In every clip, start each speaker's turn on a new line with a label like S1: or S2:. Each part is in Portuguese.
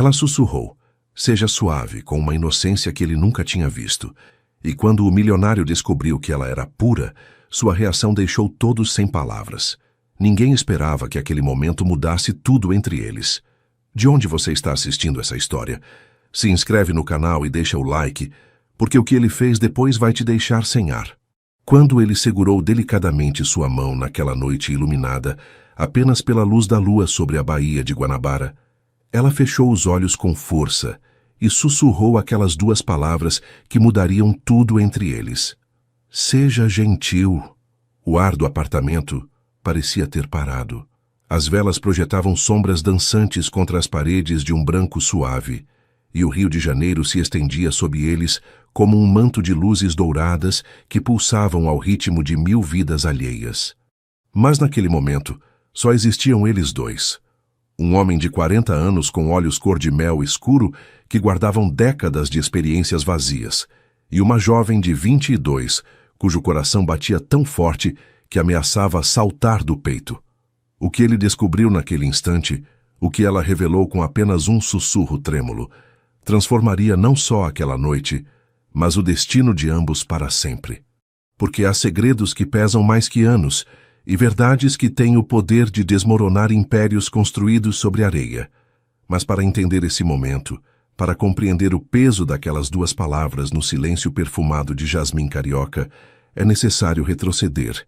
S1: Ela sussurrou, seja suave, com uma inocência que ele nunca tinha visto. E quando o milionário descobriu que ela era pura, sua reação deixou todos sem palavras. Ninguém esperava que aquele momento mudasse tudo entre eles. De onde você está assistindo essa história? Se inscreve no canal e deixa o like, porque o que ele fez depois vai te deixar sem ar. Quando ele segurou delicadamente sua mão naquela noite iluminada, apenas pela luz da lua sobre a baía de Guanabara, ela fechou os olhos com força e sussurrou aquelas duas palavras que mudariam tudo entre eles. Seja gentil. O ar do apartamento parecia ter parado. As velas projetavam sombras dançantes contra as paredes de um branco suave, e o Rio de Janeiro se estendia sob eles como um manto de luzes douradas que pulsavam ao ritmo de 1000 vidas alheias. Mas naquele momento, só existiam eles dois. Um homem de 40 anos com olhos cor-de-mel escuro que guardavam décadas de experiências vazias, e uma jovem de 22, cujo coração batia tão forte que ameaçava saltar do peito. O que ele descobriu naquele instante, o que ela revelou com apenas um sussurro trêmulo, transformaria não só aquela noite, mas o destino de ambos para sempre. Porque há segredos que pesam mais que anos, e verdades que têm o poder de desmoronar impérios construídos sobre areia. Mas para entender esse momento, para compreender o peso daquelas duas palavras no silêncio perfumado de jasmim carioca, é necessário retroceder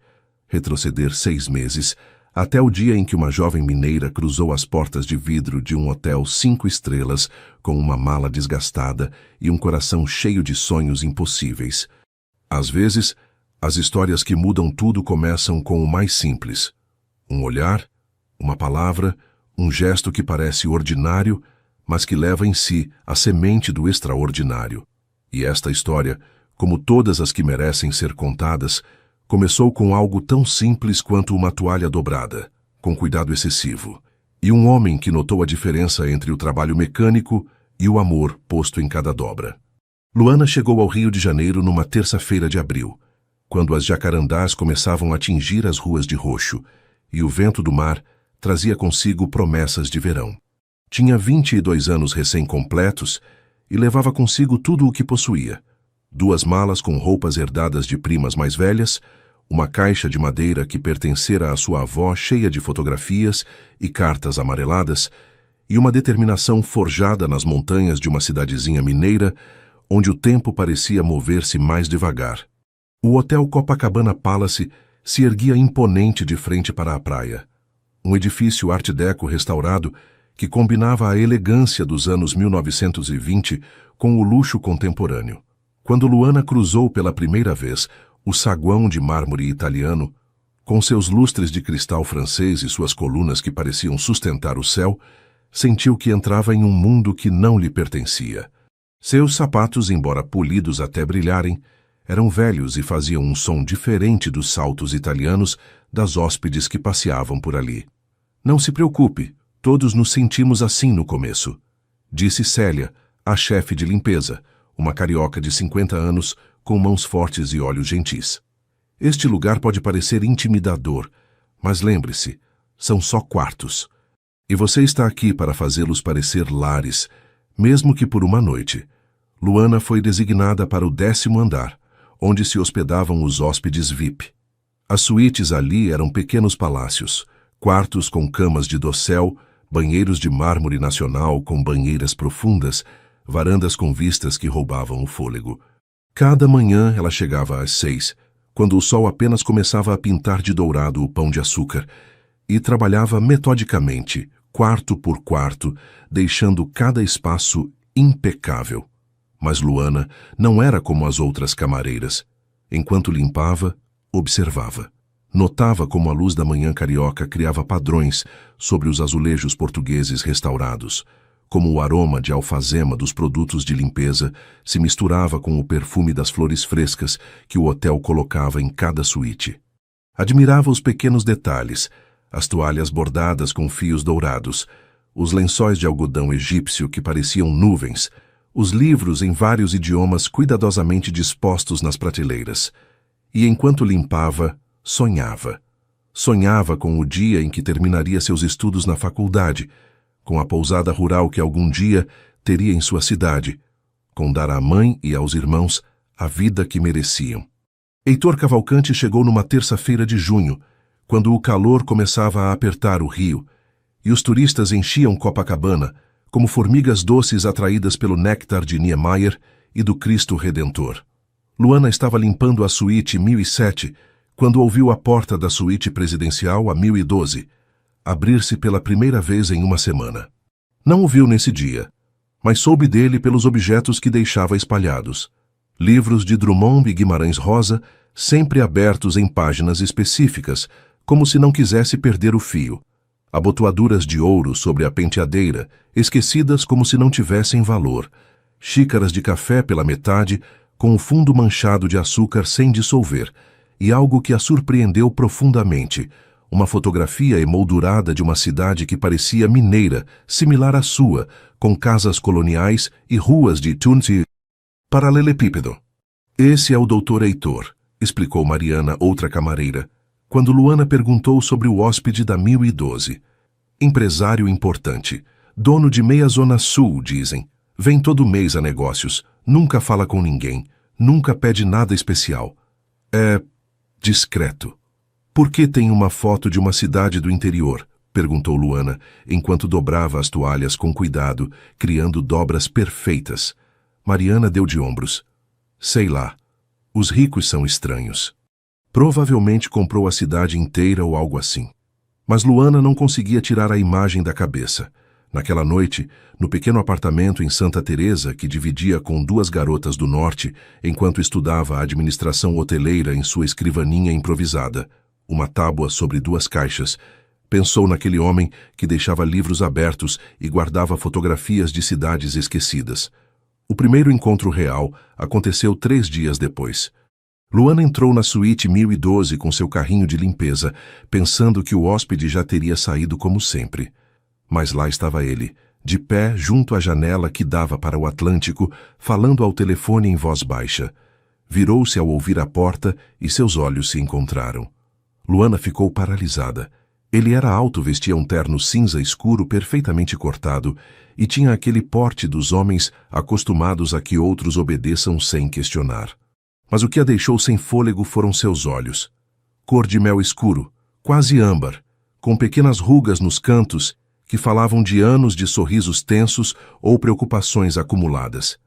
S1: 6 meses, até o dia em que uma jovem mineira cruzou as portas de vidro de um hotel 5 estrelas com uma mala desgastada e um coração cheio de sonhos impossíveis. Às vezes, as histórias que mudam tudo começam com o mais simples. Um olhar, uma palavra, um gesto que parece ordinário, mas que leva em si a semente do extraordinário. E esta história, como todas as que merecem ser contadas, começou com algo tão simples quanto uma toalha dobrada, com cuidado excessivo, e um homem que notou a diferença entre o trabalho mecânico e o amor posto em cada dobra. Luana chegou ao Rio de Janeiro numa terça-feira de abril, quando as jacarandás começavam a tingir as ruas de roxo, e o vento do mar trazia consigo promessas de verão. Tinha 22 anos recém-completos e levava consigo tudo o que possuía: 2 malas com roupas herdadas de primas mais velhas, uma caixa de madeira que pertencera à sua avó cheia de fotografias e cartas amareladas, e uma determinação forjada nas montanhas de uma cidadezinha mineira, onde o tempo parecia mover-se mais devagar. O Hotel Copacabana Palace se erguia imponente de frente para a praia. Um edifício art déco restaurado que combinava a elegância dos anos 1920 com o luxo contemporâneo. Quando Luana cruzou pela primeira vez o saguão de mármore italiano, com seus lustres de cristal francês e suas colunas que pareciam sustentar o céu, sentiu que entrava em um mundo que não lhe pertencia. Seus sapatos, embora polidos até brilharem, eram velhos e faziam um som diferente dos saltos italianos das hóspedes que passeavam por ali. Não se preocupe, todos nos sentimos assim no começo, disse Célia, a chefe de limpeza, uma carioca de 50 anos, com mãos fortes e olhos gentis. Este lugar pode parecer intimidador, mas lembre-se, são só quartos. E você está aqui para fazê-los parecer lares, mesmo que por uma noite. Luana foi designada para o 10º andar, onde se hospedavam os hóspedes VIP. As suítes ali eram pequenos palácios, quartos com camas de dossel, banheiros de mármore nacional com banheiras profundas, varandas com vistas que roubavam o fôlego. Cada manhã ela chegava às 6, quando o sol apenas começava a pintar de dourado o pão de açúcar, e trabalhava metodicamente, quarto por quarto, deixando cada espaço impecável. Mas Luana não era como as outras camareiras. Enquanto limpava, observava. Notava como a luz da manhã carioca criava padrões sobre os azulejos portugueses restaurados, como o aroma de alfazema dos produtos de limpeza se misturava com o perfume das flores frescas que o hotel colocava em cada suíte. Admirava os pequenos detalhes, as toalhas bordadas com fios dourados, os lençóis de algodão egípcio que pareciam nuvens, os livros em vários idiomas cuidadosamente dispostos nas prateleiras. E enquanto limpava, sonhava. Sonhava com o dia em que terminaria seus estudos na faculdade, com a pousada rural que algum dia teria em sua cidade, com dar à mãe e aos irmãos a vida que mereciam. Heitor Cavalcante chegou numa terça-feira de junho, quando o calor começava a apertar o rio, e os turistas enchiam Copacabana como formigas doces atraídas pelo néctar de Niemeyer e do Cristo Redentor. Luana estava limpando a suíte 1007 quando ouviu a porta da suíte presidencial a 1012 abrir-se pela primeira vez em uma semana. Não o viu nesse dia, mas soube dele pelos objetos que deixava espalhados. Livros de Drummond e Guimarães Rosa, sempre abertos em páginas específicas, como se não quisesse perder o fio. Abotoaduras de ouro sobre a penteadeira, esquecidas como se não tivessem valor. Xícaras de café pela metade, com o fundo manchado de açúcar sem dissolver, e algo que a surpreendeu profundamente, uma fotografia emoldurada de uma cidade que parecia mineira, similar à sua, com casas coloniais e ruas de tunti paralelepípedo. Esse é o Dr. Heitor, explicou Mariana, outra camareira, quando Luana perguntou sobre o hóspede da 1012. Empresário importante, dono de meia zona sul, dizem. Vem todo mês a negócios, nunca fala com ninguém, nunca pede nada especial. É discreto. Por que tem uma foto de uma cidade do interior? Perguntou Luana, enquanto dobrava as toalhas com cuidado, criando dobras perfeitas. Mariana deu de ombros. Sei lá. Os ricos são estranhos. Provavelmente comprou a cidade inteira ou algo assim. Mas Luana não conseguia tirar a imagem da cabeça. Naquela noite, no pequeno apartamento em Santa Teresa, que dividia com duas garotas do norte, enquanto estudava a administração hoteleira em sua escrivaninha improvisada, uma tábua sobre duas caixas, pensou naquele homem que deixava livros abertos e guardava fotografias de cidades esquecidas. O primeiro encontro real aconteceu 3 dias depois. Luana entrou na suíte 1012 com seu carrinho de limpeza, pensando que o hóspede já teria saído como sempre. Mas lá estava ele, de pé junto à janela que dava para o Atlântico, falando ao telefone em voz baixa. Virou-se ao ouvir a porta e seus olhos se encontraram. Luana ficou paralisada. Ele era alto, vestia um terno cinza escuro perfeitamente cortado e tinha aquele porte dos homens acostumados a que outros obedeçam sem questionar. Mas o que a deixou sem fôlego foram seus olhos. Cor de mel escuro, quase âmbar, com pequenas rugas nos cantos que falavam de anos de sorrisos tensos ou preocupações acumuladas.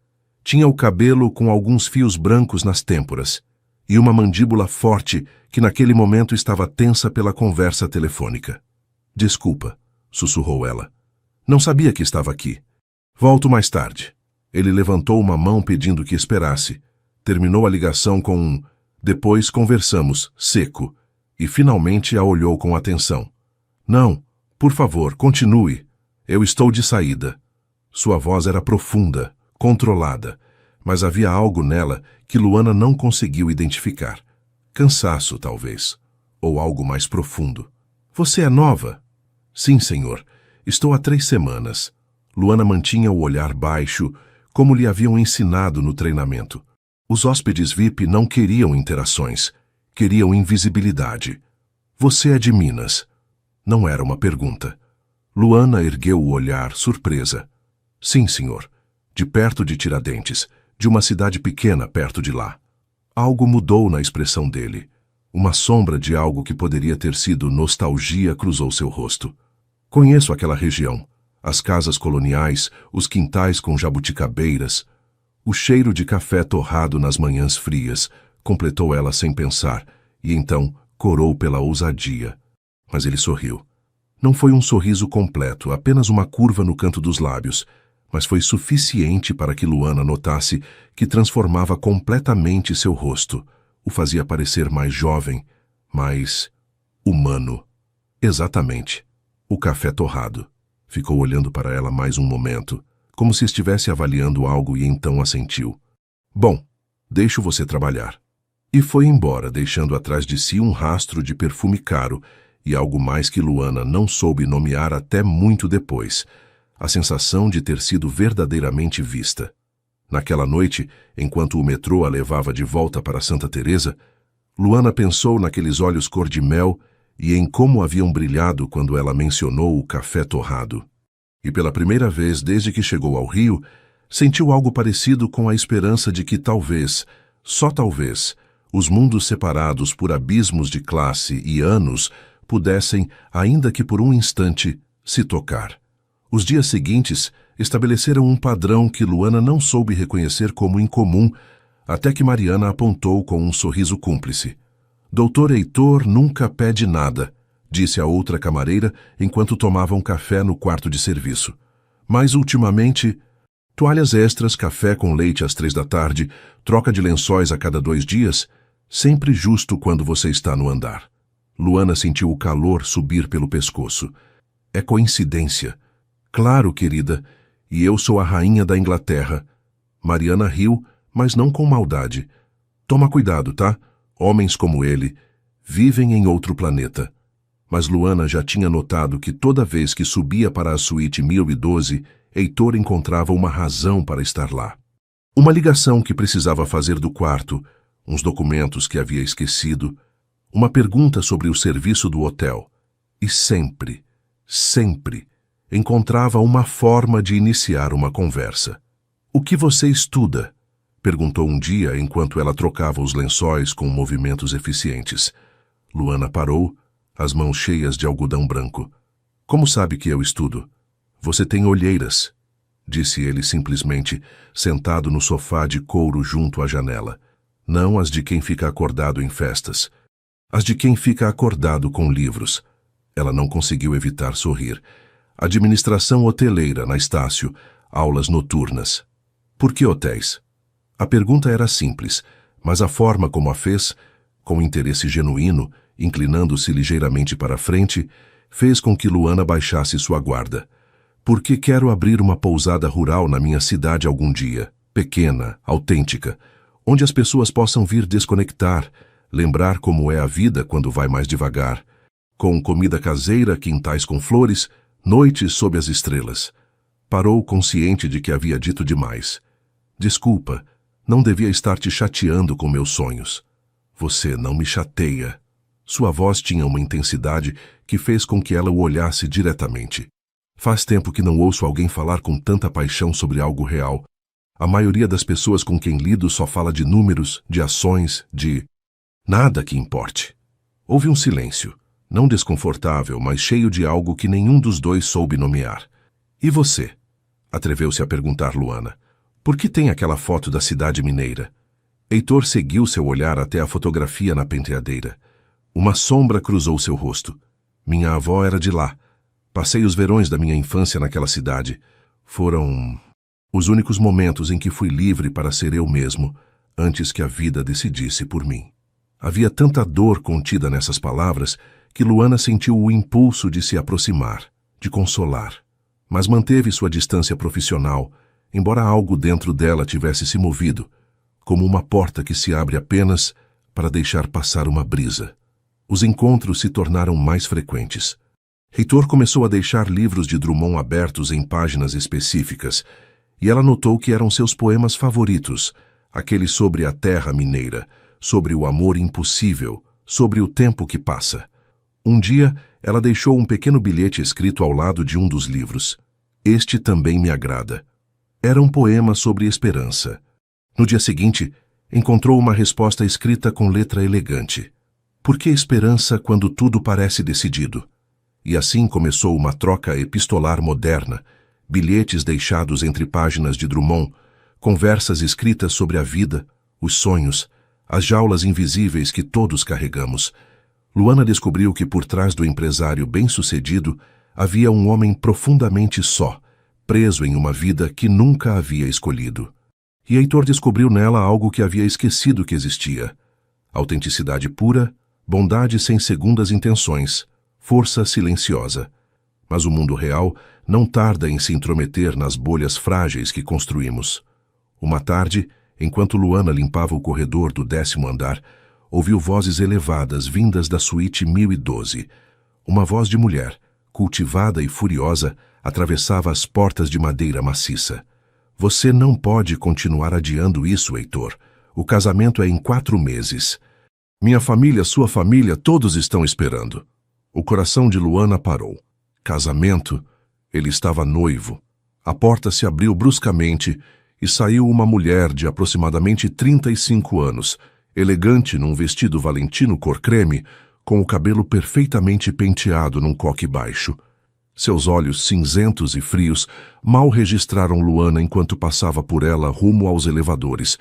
S1: Tinha o cabelo com alguns fios brancos nas têmporas e uma mandíbula forte que naquele momento estava tensa pela conversa telefônica. Desculpa, sussurrou ela. Não sabia que estava aqui. Volto mais tarde. Ele levantou uma mão pedindo que esperasse. Terminou a ligação com um "depois conversamos", seco, e finalmente a olhou com atenção. Não, por favor, continue. Eu estou de saída. Sua voz era profunda, controlada, mas havia algo nela que Luana não conseguiu identificar. Cansaço, talvez, ou algo mais profundo. Você é nova? Sim, senhor. Estou há 3 semanas. Luana mantinha o olhar baixo, como lhe haviam ensinado no treinamento. Os hóspedes VIP não queriam interações, queriam invisibilidade. Você é de Minas? Não era uma pergunta. Luana ergueu o olhar, surpresa. Sim, senhor. De perto de Tiradentes, de uma cidade pequena perto de lá. Algo mudou na expressão dele. Uma sombra de algo que poderia ter sido nostalgia cruzou seu rosto. Conheço aquela região. As casas coloniais, os quintais com jabuticabeiras. O cheiro de café torrado nas manhãs frias, completou ela sem pensar, e então corou pela ousadia. Mas ele sorriu. Não foi um sorriso completo, apenas uma curva no canto dos lábios, mas foi suficiente para que Luana notasse que transformava completamente seu rosto, o fazia parecer mais jovem, mais humano. Exatamente. O café torrado. Ficou olhando para ela mais um momento, como se estivesse avaliando algo e então assentiu. Bom, deixo você trabalhar. E foi embora, deixando atrás de si um rastro de perfume caro e algo mais que Luana não soube nomear até muito depois, a sensação de ter sido verdadeiramente vista. Naquela noite, enquanto o metrô a levava de volta para Santa Teresa, Luana pensou naqueles olhos cor de mel e em como haviam brilhado quando ela mencionou o café torrado. E pela primeira vez desde que chegou ao Rio, sentiu algo parecido com a esperança de que talvez, só talvez, os mundos separados por abismos de classe e anos pudessem, ainda que por um instante, se tocar. Os dias seguintes estabeleceram um padrão que Luana não soube reconhecer como incomum, até que Mariana apontou com um sorriso cúmplice. Doutor Heitor nunca pede nada, disse a outra camareira enquanto tomavam café no quarto de serviço. Mas ultimamente, toalhas extras, café com leite às 3 da tarde, troca de lençóis a cada 2 dias, sempre justo quando você está no andar. Luana sentiu o calor subir pelo pescoço. É coincidência. Claro, querida, e eu sou a rainha da Inglaterra. Mariana riu, mas não com maldade. Toma cuidado, tá? Homens como ele vivem em outro planeta. Mas Luana já tinha notado que toda vez que subia para a suíte 1012, Heitor encontrava uma razão para estar lá. Uma ligação que precisava fazer do quarto, uns documentos que havia esquecido, uma pergunta sobre o serviço do hotel. E sempre, encontrava uma forma de iniciar uma conversa. O que você estuda? Perguntou um dia enquanto ela trocava os lençóis com movimentos eficientes. Luana parou, as mãos cheias de algodão branco. Como sabe que eu estudo? Você tem olheiras, disse ele simplesmente, sentado no sofá de couro junto à janela. Não as de quem fica acordado em festas. As de quem fica acordado com livros. Ela não conseguiu evitar sorrir. Administração hoteleira na Estácio, aulas noturnas. Por que hotéis? A pergunta era simples, mas a forma como a fez, com interesse genuíno, inclinando-se ligeiramente para frente, fez com que Luana baixasse sua guarda. Porque quero abrir uma pousada rural na minha cidade algum dia, pequena, autêntica, onde as pessoas possam vir desconectar, lembrar como é a vida quando vai mais devagar, com comida caseira, quintais com flores, noites sob as estrelas. Parou consciente de que havia dito demais. Desculpa, não devia estar te chateando com meus sonhos. Você não me chateia. Sua voz tinha uma intensidade que fez com que ela o olhasse diretamente. Faz tempo que não ouço alguém falar com tanta paixão sobre algo real. A maioria das pessoas com quem lido só fala de números, de ações, de nada que importe. Houve um silêncio, não desconfortável, mas cheio de algo que nenhum dos dois soube nomear. E você? Atreveu-se a perguntar Luana. Por que tem aquela foto da cidade mineira? Heitor seguiu seu olhar até a fotografia na penteadeira. Uma sombra cruzou seu rosto. Minha avó era de lá. Passei os verões da minha infância naquela cidade. Foram os únicos momentos em que fui livre para ser eu mesmo, antes que a vida decidisse por mim. Havia tanta dor contida nessas palavras que Luana sentiu o impulso de se aproximar, de consolar. Mas manteve sua distância profissional, embora algo dentro dela tivesse se movido, como uma porta que se abre apenas para deixar passar uma brisa. Os encontros se tornaram mais frequentes. Heitor começou a deixar livros de Drummond abertos em páginas específicas, e ela notou que eram seus poemas favoritos, aqueles sobre a terra mineira, sobre o amor impossível, sobre o tempo que passa. Um dia, ela deixou um pequeno bilhete escrito ao lado de um dos livros. Este também me agrada. Era um poema sobre esperança. No dia seguinte, encontrou uma resposta escrita com letra elegante. Por que esperança quando tudo parece decidido? E assim começou uma troca epistolar moderna, bilhetes deixados entre páginas de Drummond, conversas escritas sobre a vida, os sonhos, as jaulas invisíveis que todos carregamos. Luana descobriu que por trás do empresário bem-sucedido havia um homem profundamente só, preso em uma vida que nunca havia escolhido. E Heitor descobriu nela algo que havia esquecido que existia. Autenticidade pura, bondade sem segundas intenções, força silenciosa. Mas o mundo real não tarda em se intrometer nas bolhas frágeis que construímos. Uma tarde, enquanto Luana limpava o corredor do 10º andar, ouviu vozes elevadas vindas da suíte 1012. Uma voz de mulher, cultivada e furiosa, atravessava as portas de madeira maciça. Você não pode continuar adiando isso, Heitor. O casamento é em 4 meses. Minha família, sua família, todos estão esperando. O coração de Luana parou. Casamento? Ele estava noivo. A porta se abriu bruscamente e saiu uma mulher de aproximadamente 35 anos, elegante num vestido valentino cor creme, com o cabelo perfeitamente penteado num coque baixo. Seus olhos cinzentos e frios mal registraram Luana enquanto passava por ela rumo aos elevadores,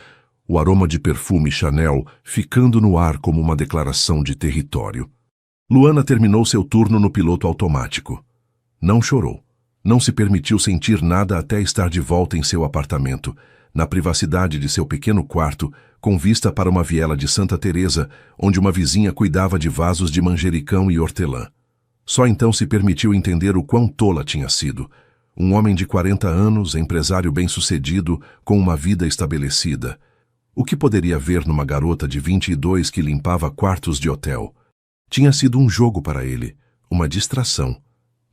S1: o aroma de perfume Chanel ficando no ar como uma declaração de território. Luana terminou seu turno no piloto automático. Não chorou. Não se permitiu sentir nada até estar de volta em seu apartamento, na privacidade de seu pequeno quarto, com vista para uma viela de Santa Teresa, onde uma vizinha cuidava de vasos de manjericão e hortelã. Só então se permitiu entender o quão tola tinha sido. Um homem de 40 anos, empresário bem-sucedido, com uma vida estabelecida. O que poderia ver numa garota de 22 que limpava quartos de hotel? Tinha sido um jogo para ele, uma distração.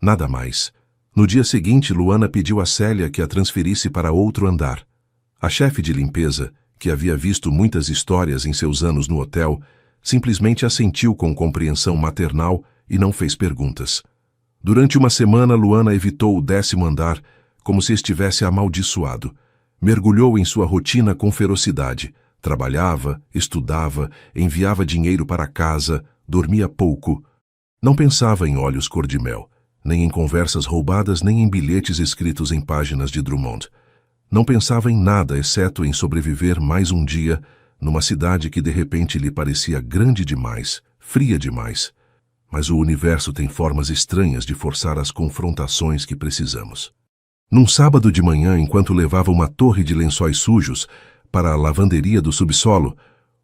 S1: Nada mais. No dia seguinte, Luana pediu a Célia que a transferisse para outro andar. A chefe de limpeza, que havia visto muitas histórias em seus anos no hotel, simplesmente assentiu com compreensão maternal e não fez perguntas. Durante uma semana, Luana evitou o 10º andar, como se estivesse amaldiçoado. Mergulhou em sua rotina com ferocidade. Trabalhava, estudava, enviava dinheiro para casa, dormia pouco. Não pensava em olhos cor-de-mel, nem em conversas roubadas, nem em bilhetes escritos em páginas de Drummond. Não pensava em nada exceto em sobreviver mais um dia numa cidade que de repente lhe parecia grande demais, fria demais. Mas o universo tem formas estranhas de forçar as confrontações que precisamos. Num sábado de manhã, enquanto levava uma torre de lençóis sujos para a lavanderia do subsolo,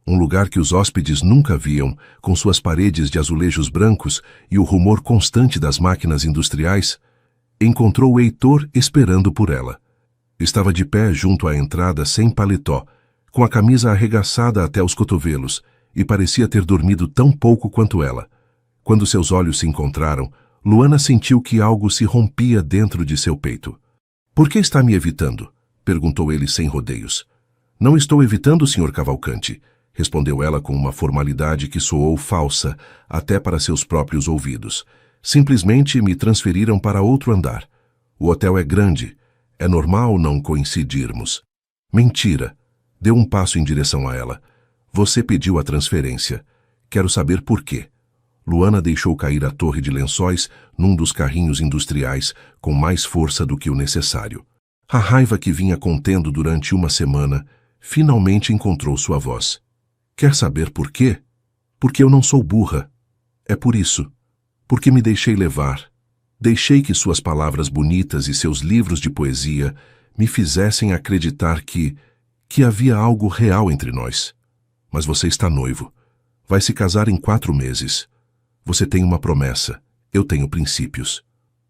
S1: um lugar que os hóspedes nunca viam, com suas paredes de azulejos brancos e o rumor constante das máquinas industriais, encontrou Heitor esperando por ela. Estava de pé junto à entrada sem paletó, com a camisa arregaçada até os cotovelos, e parecia ter dormido tão pouco quanto ela. Quando seus olhos se encontraram, Luana sentiu que algo se rompia dentro de seu peito. "Por que está me evitando?" perguntou ele sem rodeios. "Não estou evitando, Sr. Cavalcante", respondeu ela com uma formalidade que soou falsa até para seus próprios ouvidos. "Simplesmente me transferiram para outro andar. O hotel é grande. É normal não coincidirmos." "Mentira." Deu um passo em direção a ela. "Você pediu a transferência. Quero saber por quê." Luana deixou cair a torre de lençóis num dos carrinhos industriais com mais força do que o necessário. A raiva que vinha contendo durante uma semana finalmente encontrou sua voz. "Quer saber por quê? Porque eu não sou burra. É por isso. Porque me deixei levar. Deixei que suas palavras bonitas e seus livros de poesia me fizessem acreditar que havia algo real entre nós. Mas você está noivo. Vai se casar em 4 meses. Você tem uma promessa. Eu tenho princípios."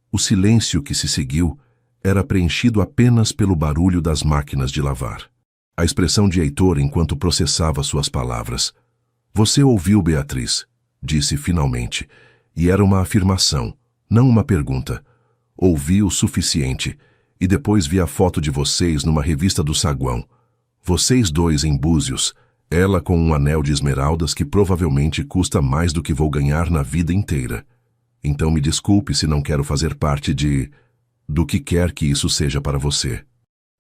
S1: O silêncio que se seguiu era preenchido apenas pelo barulho das máquinas de lavar. A expressão de Heitor enquanto processava suas palavras. "Você ouviu, Beatriz", disse finalmente, e era uma afirmação, não uma pergunta. "Ouvi o suficiente, e depois vi a foto de vocês numa revista do saguão. Vocês dois em Búzios, ela com um anel de esmeraldas que provavelmente custa mais do que vou ganhar na vida inteira. Então me desculpe se não quero fazer parte do que quer que isso seja para você.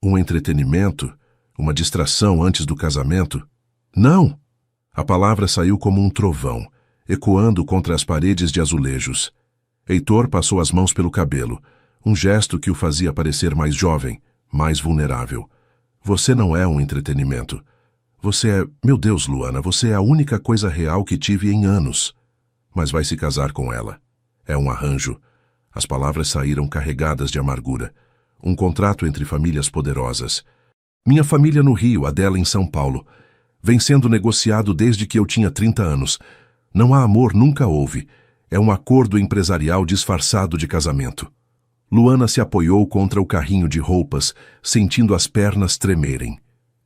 S1: Um entretenimento? Uma distração antes do casamento? Não!" A palavra saiu como um trovão, ecoando contra as paredes de azulejos. Heitor passou as mãos pelo cabelo, um gesto que o fazia parecer mais jovem, mais vulnerável. "Você não é um entretenimento. Você é... Meu Deus, Luana, você é a única coisa real que tive em anos. Mas vai se casar com ela. É um arranjo." As palavras saíram carregadas de amargura. "Um contrato entre famílias poderosas. Minha família no Rio, a dela em São Paulo. Vem sendo negociado desde que eu tinha 30 anos. Não há amor, nunca houve. É um acordo empresarial disfarçado de casamento." Luana se apoiou contra o carrinho de roupas, sentindo as pernas tremerem.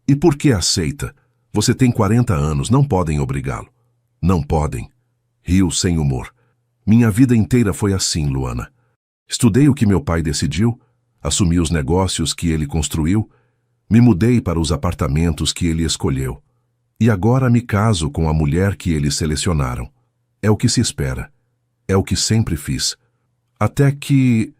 S1: "E por que aceita? Você tem 40 anos, não podem obrigá-lo." "Não podem." Riu sem humor. "Minha vida inteira foi assim, Luana. Estudei o que meu pai decidiu, assumi os negócios que ele construiu, me mudei para os apartamentos que ele escolheu. E agora me caso com a mulher que eles selecionaram. É o que se espera. É o que sempre fiz. Até que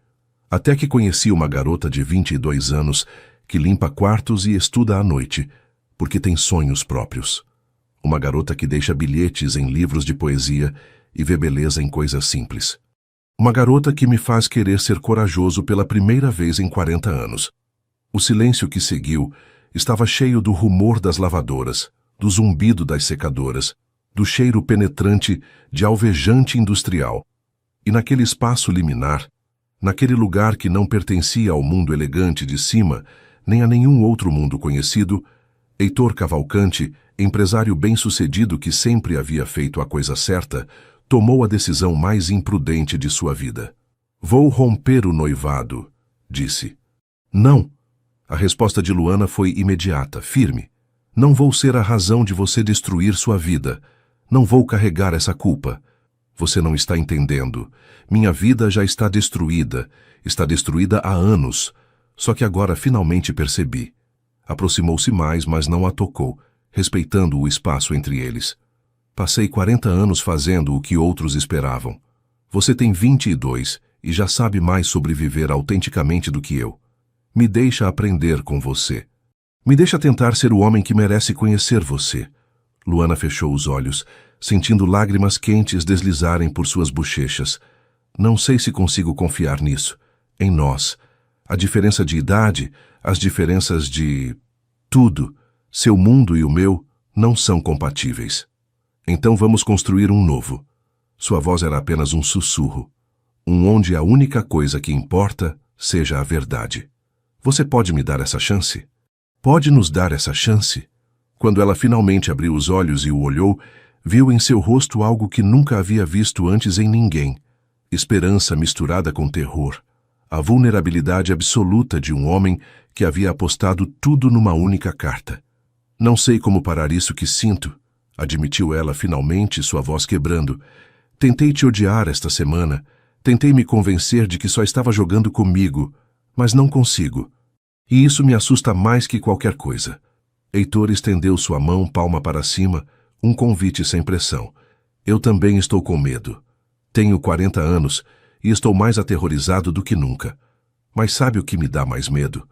S1: Até que conheci uma garota de 22 anos que limpa quartos e estuda à noite, porque tem sonhos próprios. Uma garota que deixa bilhetes em livros de poesia e vê beleza em coisas simples. Uma garota que me faz querer ser corajoso pela primeira vez em 40 anos. O silêncio que seguiu estava cheio do rumor das lavadoras, do zumbido das secadoras, do cheiro penetrante de alvejante industrial. E naquele espaço liminar, naquele lugar que não pertencia ao mundo elegante de cima, nem a nenhum outro mundo conhecido, Heitor Cavalcante, empresário bem-sucedido que sempre havia feito a coisa certa, tomou a decisão mais imprudente de sua vida. Vou romper o noivado, disse. Não. A resposta de Luana foi imediata, firme. Não vou ser a razão de você destruir sua vida. Não vou carregar essa culpa. Você não está entendendo. Minha vida já está destruída há anos. Só que agora finalmente percebi. Aproximou-se mais, mas não a tocou, respeitando o espaço entre eles. Passei 40 anos fazendo o que outros esperavam. Você tem 22 e já sabe mais sobre viver autenticamente do que eu. Me deixa aprender com você. Me deixa tentar ser o homem que merece conhecer você. Luana fechou os olhos, sentindo lágrimas quentes deslizarem por suas bochechas. Não sei se consigo confiar nisso. Em nós. A diferença de idade, as diferenças de... tudo, seu mundo e o meu, não são compatíveis. Então vamos construir um novo. Sua voz era apenas um sussurro. Onde a única coisa que importa seja a verdade. Você pode me dar essa chance? Pode nos dar essa chance? Quando ela finalmente abriu os olhos e o olhou, viu em seu rosto algo que nunca havia visto antes em ninguém. Esperança misturada com terror. A vulnerabilidade absoluta de um homem que havia apostado tudo numa única carta. Não sei como parar isso que sinto, admitiu ela finalmente, sua voz quebrando. Tentei te odiar esta semana. Tentei me convencer de que só estava jogando comigo, mas não consigo. E isso me assusta mais que qualquer coisa. Heitor estendeu sua mão, palma para cima, um convite sem pressão. Eu também estou com medo. Tenho 40 anos e estou mais aterrorizado do que nunca. Mas sabe o que me dá mais medo?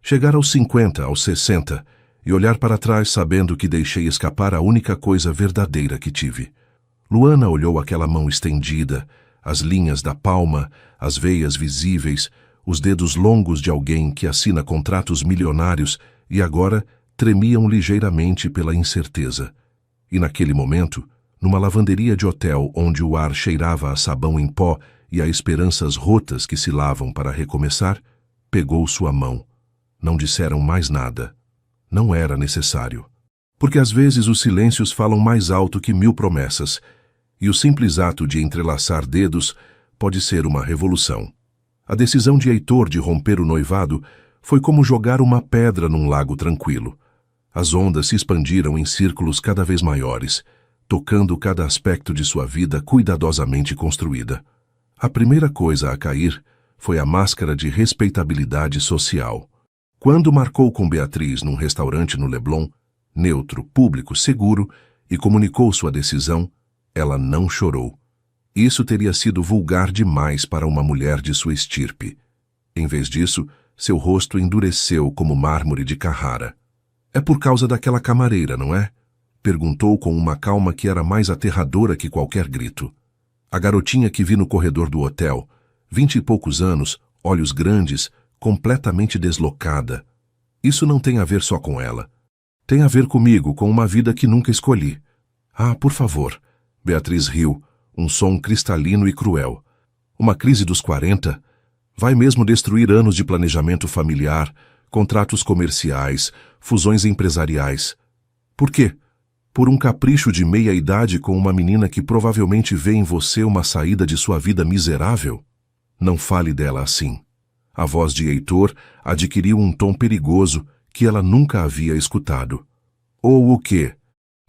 S1: Chegar aos 50, aos 60 e olhar para trás sabendo que deixei escapar a única coisa verdadeira que tive. Luana olhou aquela mão estendida, as linhas da palma, as veias visíveis, os dedos longos de alguém que assina contratos milionários e agora tremiam ligeiramente pela incerteza. E naquele momento, numa lavanderia de hotel onde o ar cheirava a sabão em pó e a esperanças rotas que se lavam para recomeçar, pegou sua mão. Não disseram mais nada. Não era necessário. Porque às vezes os silêncios falam mais alto que 1000 promessas, e o simples ato de entrelaçar dedos pode ser uma revolução. A decisão de Heitor de romper o noivado foi como jogar uma pedra num lago tranquilo. As ondas se expandiram em círculos cada vez maiores, tocando cada aspecto de sua vida cuidadosamente construída. A primeira coisa a cair foi a máscara de respeitabilidade social. Quando marcou com Beatriz num restaurante no Leblon, neutro, público, seguro, e comunicou sua decisão, ela não chorou. Isso teria sido vulgar demais para uma mulher de sua estirpe. Em vez disso, seu rosto endureceu como mármore de Carrara. É por causa daquela camareira, não é? Perguntou com uma calma que era mais aterradora que qualquer grito. A garotinha que vi no corredor do hotel, 20 e poucos anos, olhos grandes, completamente deslocada. Isso não tem a ver só com ela. Tem a ver comigo, com uma vida que nunca escolhi. Ah, por favor. Beatriz riu, um som cristalino e cruel. Uma crise dos 40 vai mesmo destruir anos de planejamento familiar, contratos comerciais, fusões empresariais. Por quê? Por um capricho de meia-idade com uma menina que provavelmente vê em você uma saída de sua vida miserável? Não fale dela assim. A voz de Heitor adquiriu um tom perigoso que ela nunca havia escutado. Ou o quê?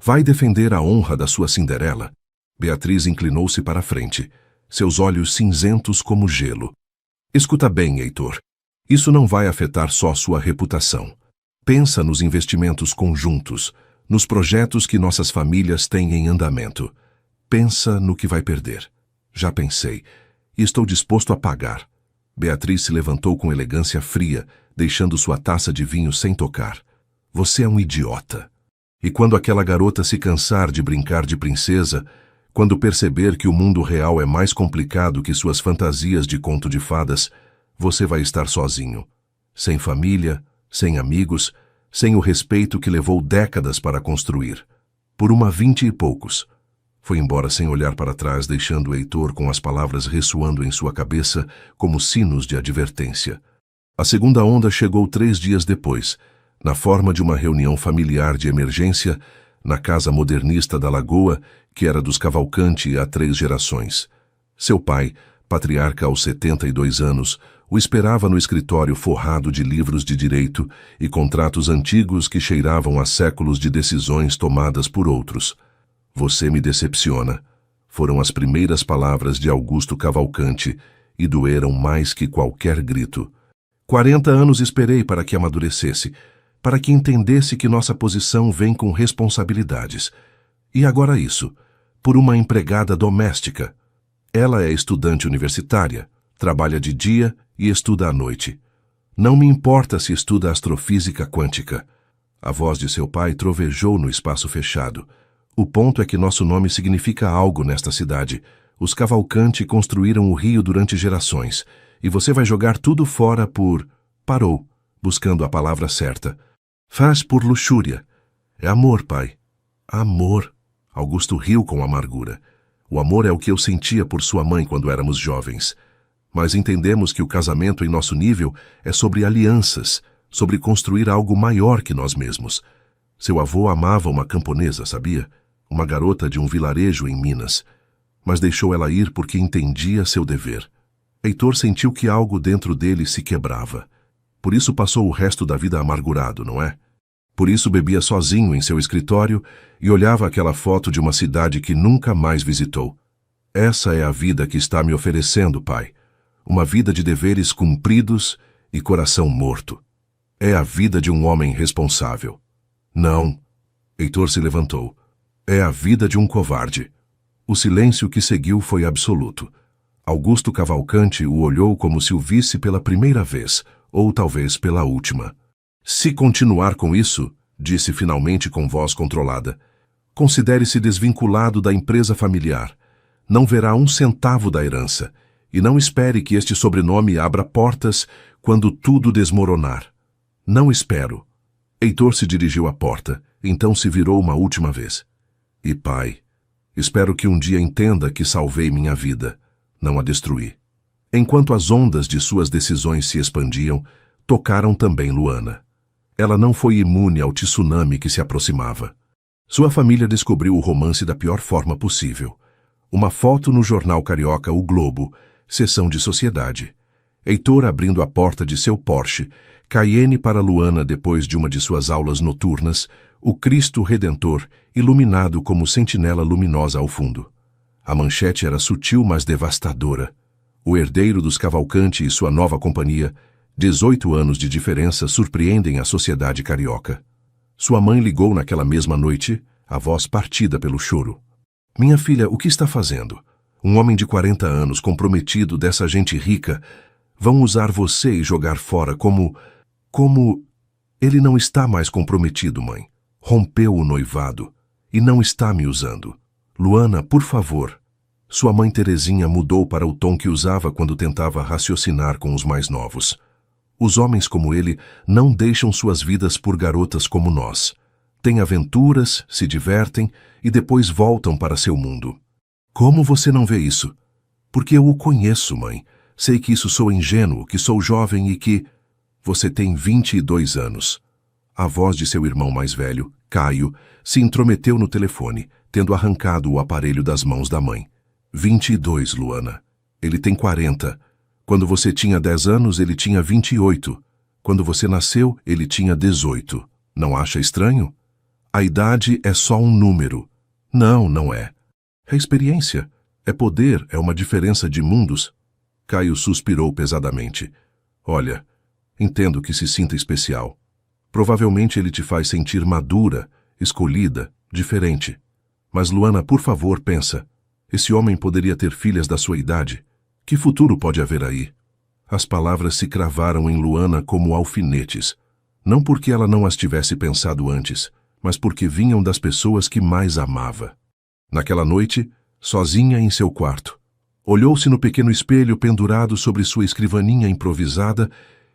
S1: Vai defender a honra da sua Cinderela? Beatriz inclinou-se para a frente, seus olhos cinzentos como gelo. Escuta bem, Heitor. Isso não vai afetar só sua reputação. Pensa nos investimentos conjuntos, nos projetos que nossas famílias têm em andamento. Pensa no que vai perder. Já pensei, e estou disposto a pagar. Beatriz se levantou com elegância fria, deixando sua taça de vinho sem tocar. Você é um idiota. E quando aquela garota se cansar de brincar de princesa, quando perceber que o mundo real é mais complicado que suas fantasias de conto de fadas, você vai estar sozinho. Sem família, sem amigos, sem o respeito que levou décadas para construir. Por uma 20 e poucos. Foi embora sem olhar para trás, deixando o Heitor com as palavras ressoando em sua cabeça como sinos de advertência. A segunda onda chegou 3 dias depois, na forma de uma reunião familiar de emergência na casa modernista da Lagoa, que era dos Cavalcanti há 3 gerações. Seu pai, patriarca aos 72 anos, o esperava no escritório forrado de livros de direito e contratos antigos que cheiravam a séculos de decisões tomadas por outros. Você me decepciona, foram as primeiras palavras de Augusto Cavalcanti e doeram mais que qualquer grito. 40 anos esperei para que amadurecesse, para que entendesse que nossa posição vem com responsabilidades. E agora isso, por uma empregada doméstica. Ela é estudante universitária, trabalha de dia e estuda à noite. Não me importa se estuda astrofísica quântica. A voz de seu pai trovejou no espaço fechado. O ponto é que nosso nome significa algo nesta cidade. Os Cavalcanti construíram o rio durante gerações, e você vai jogar tudo fora por... Parou, buscando a palavra certa. Faz por luxúria. É amor, pai. Amor. Augusto riu com amargura. O amor é o que eu sentia por sua mãe quando éramos jovens. Mas entendemos que o casamento em nosso nível é sobre alianças, sobre construir algo maior que nós mesmos. Seu avô amava uma camponesa, sabia? Uma garota de um vilarejo em Minas. Mas deixou ela ir porque entendia seu dever. Heitor sentiu que algo dentro dele se quebrava. Por isso passou o resto da vida amargurado, não é? Por isso bebia sozinho em seu escritório e olhava aquela foto de uma cidade que nunca mais visitou. Essa é a vida que está me oferecendo, pai. Uma vida de deveres cumpridos e coração morto. É a vida de um homem responsável. Não. Heitor se levantou. É a vida de um covarde. O silêncio que seguiu foi absoluto. Augusto Cavalcanti o olhou como se o visse pela primeira vez, ou talvez pela última. Se continuar com isso, disse finalmente com voz controlada, considere-se desvinculado da empresa familiar. Não verá 1 centavo da herança, e não espere que este sobrenome abra portas quando tudo desmoronar. Não espero. Heitor se dirigiu à porta, então se virou uma última vez. E pai, espero que um dia entenda que salvei minha vida, não a destruí. Enquanto as ondas de suas decisões se expandiam, tocaram também Luana. Ela não foi imune ao tsunami que se aproximava. Sua família descobriu o romance da pior forma possível. Uma foto no jornal carioca O Globo, seção de sociedade. Heitor abrindo a porta de seu Porsche, Cayenne para Luana depois de uma de suas aulas noturnas, o Cristo Redentor iluminado como sentinela luminosa ao fundo. A manchete era sutil, mas devastadora. O herdeiro dos Cavalcanti e sua nova companhia, 18 anos de diferença, surpreendem a sociedade carioca. Sua mãe ligou naquela mesma noite, a voz partida pelo choro. Minha filha, o que está fazendo? Um homem de 40 anos, comprometido dessa gente rica, vão usar você e jogar fora como... Ele não está mais comprometido, mãe. Rompeu o noivado e não está me usando. Luana, por favor. Sua mãe Terezinha mudou para o tom que usava quando tentava raciocinar com os mais novos. Os homens como ele não deixam suas vidas por garotas como nós. Têm aventuras, se divertem e depois voltam para seu mundo. Como você não vê isso? Porque eu o conheço, mãe. Sei que isso sou ingênuo, que sou jovem e que... Você tem 22 anos. A voz de seu irmão mais velho, Caio, se intrometeu no telefone, tendo arrancado o aparelho das mãos da mãe. 22, Luana. Ele tem 40. Quando você tinha 10 anos, ele tinha 28. Quando você nasceu, ele tinha 18. Não acha estranho? A idade é só um número. Não, não é. É experiência. É poder, é uma diferença de mundos. Caio suspirou pesadamente. Olha, entendo que se sinta especial. Provavelmente ele te faz sentir madura, escolhida, diferente. Mas Luana, por favor, pensa. Esse homem poderia ter filhas da sua idade. Que futuro pode haver aí? As palavras se cravaram em Luana como alfinetes, não porque ela não as tivesse pensado antes, mas porque vinham das pessoas que mais amava. Naquela noite, sozinha em seu quarto, olhou-se no pequeno espelho pendurado sobre sua escrivaninha improvisada